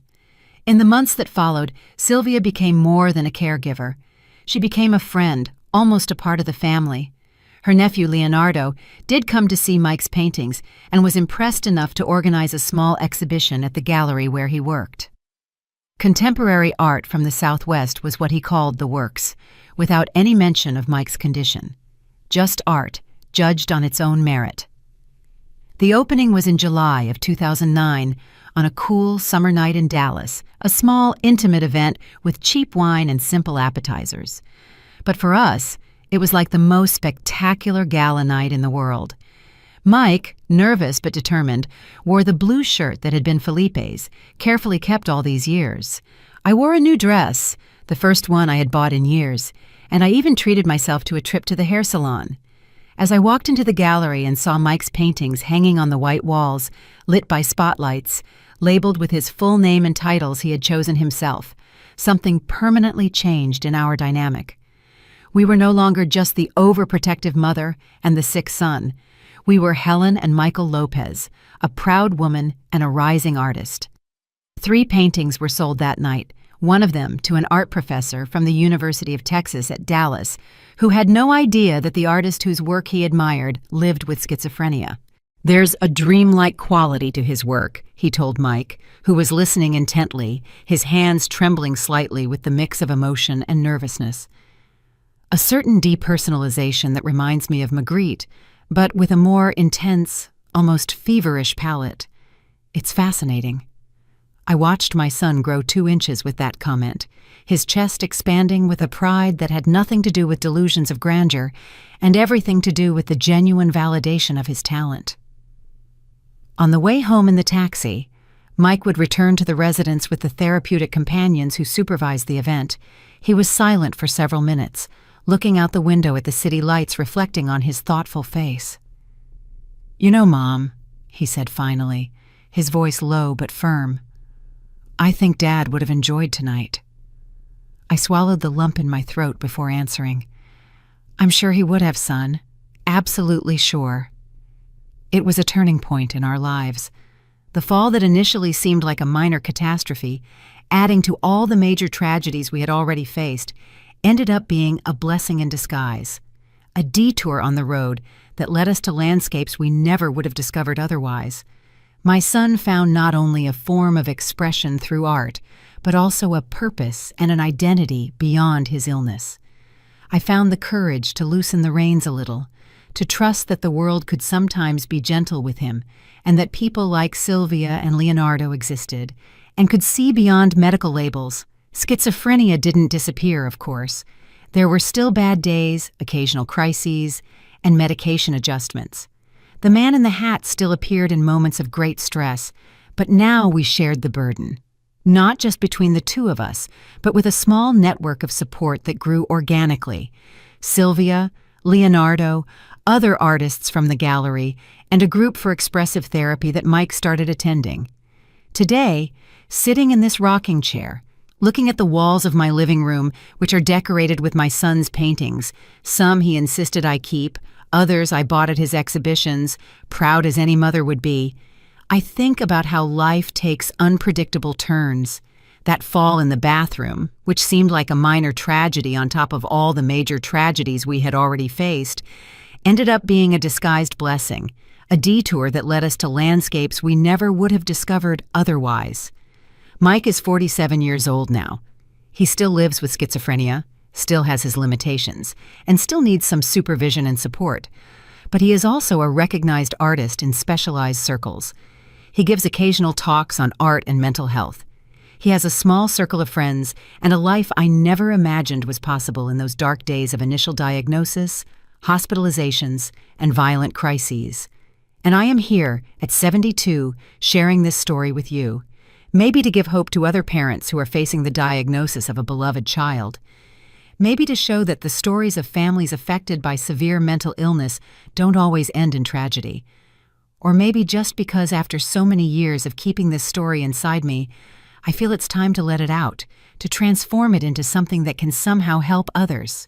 In the months that followed, Sylvia became more than a caregiver. She became a friend, almost a part of the family. Her nephew Leonardo did come to see Mike's paintings and was impressed enough to organize a small exhibition at the gallery where he worked. Contemporary art from the Southwest was what he called the works, without any mention of Mike's condition. Just art, judged on its own merit. The opening was in July of 2009, on a cool summer night in Dallas, a small, intimate event with cheap wine and simple appetizers. But for us, it was like the most spectacular gala night in the world. Mike, nervous but determined, wore the blue shirt that had been Felipe's, carefully kept all these years. I wore a new dress, the first one I had bought in years, and I even treated myself to a trip to the hair salon. As I walked into the gallery and saw Mike's paintings hanging on the white walls, lit by spotlights, labeled with his full name and titles he had chosen himself, something permanently changed in our dynamic. We were no longer just the overprotective mother and the sick son. We were Helen and Michael Lopez, a proud woman and a rising artist. 3 paintings were sold that night, one of them to an art professor from the University of Texas at Dallas, who had no idea that the artist whose work he admired lived with schizophrenia. "There's a dreamlike quality to his work," he told Mike, who was listening intently, his hands trembling slightly with the mix of emotion and nervousness. "A certain depersonalization that reminds me of Magritte, but with a more intense, almost feverish palette. It's fascinating." I watched my son grow 2 inches with that comment, his chest expanding with a pride that had nothing to do with delusions of grandeur and everything to do with the genuine validation of his talent. On the way home in the taxi, Mike would return to the residence with the therapeutic companions who supervised the event. He was silent for several minutes, looking out the window at the city lights reflecting on his thoughtful face. "You know, Mom," he said finally, his voice low but firm, "I think Dad would have enjoyed tonight." I swallowed the lump in my throat before answering. "I'm sure he would have, son. Absolutely sure." It was a turning point in our lives. The fall that initially seemed like a minor catastrophe, adding to all the major tragedies we had already faced, ended up being a blessing in disguise, a detour on the road that led us to landscapes we never would have discovered otherwise. My son found not only a form of expression through art, but also a purpose and an identity beyond his illness. I found the courage to loosen the reins a little, to trust that the world could sometimes be gentle with him, and that people like Sylvia and Leonardo existed, and could see beyond medical labels. Schizophrenia didn't disappear, of course. There were still bad days, occasional crises, and medication adjustments. The man in the hat still appeared in moments of great stress, but now we shared the burden. Not just between the 2 of us, but with a small network of support that grew organically. Sylvia, Leonardo, other artists from the gallery, and a group for expressive therapy that Mike started attending. Today, sitting in this rocking chair, looking at the walls of my living room, which are decorated with my son's paintings, some he insisted I keep, others I bought at his exhibitions, proud as any mother would be, I think about how life takes unpredictable turns. That fall in the bathroom, which seemed like a minor tragedy on top of all the major tragedies we had already faced, ended up being a disguised blessing, a detour that led us to landscapes we never would have discovered otherwise. Mike is 47 years old now. He still lives with schizophrenia, still has his limitations, and still needs some supervision and support. But he is also a recognized artist in specialized circles. He gives occasional talks on art and mental health. He has a small circle of friends and a life I never imagined was possible in those dark days of initial diagnosis, hospitalizations, and violent crises. And I am here, at 72, sharing this story with you, maybe to give hope to other parents who are facing the diagnosis of a beloved child. Maybe to show that the stories of families affected by severe mental illness don't always end in tragedy. Or maybe just because after so many years of keeping this story inside me, I feel it's time to let it out, to transform it into something that can somehow help others.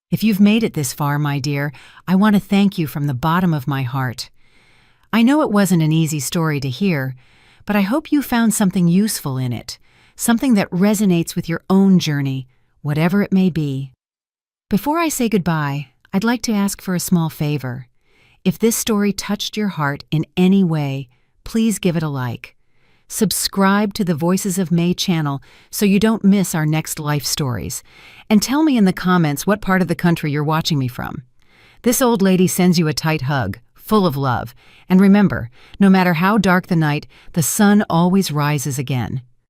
If you've made it this far, my dear, I want to thank you from the bottom of my heart. I know it wasn't an easy story to hear, but I hope you found something useful in it, something that resonates with your own journey, whatever it may be. Before I say goodbye, I'd like to ask for a small favor. If this story touched your heart in any way, please give it a like. Subscribe to the Voices of May channel so you don't miss our next life stories. And tell me in the comments what part of the country you're watching me from. This old lady sends you a tight hug, full of love. And remember, no matter how dark the night, the sun always rises again.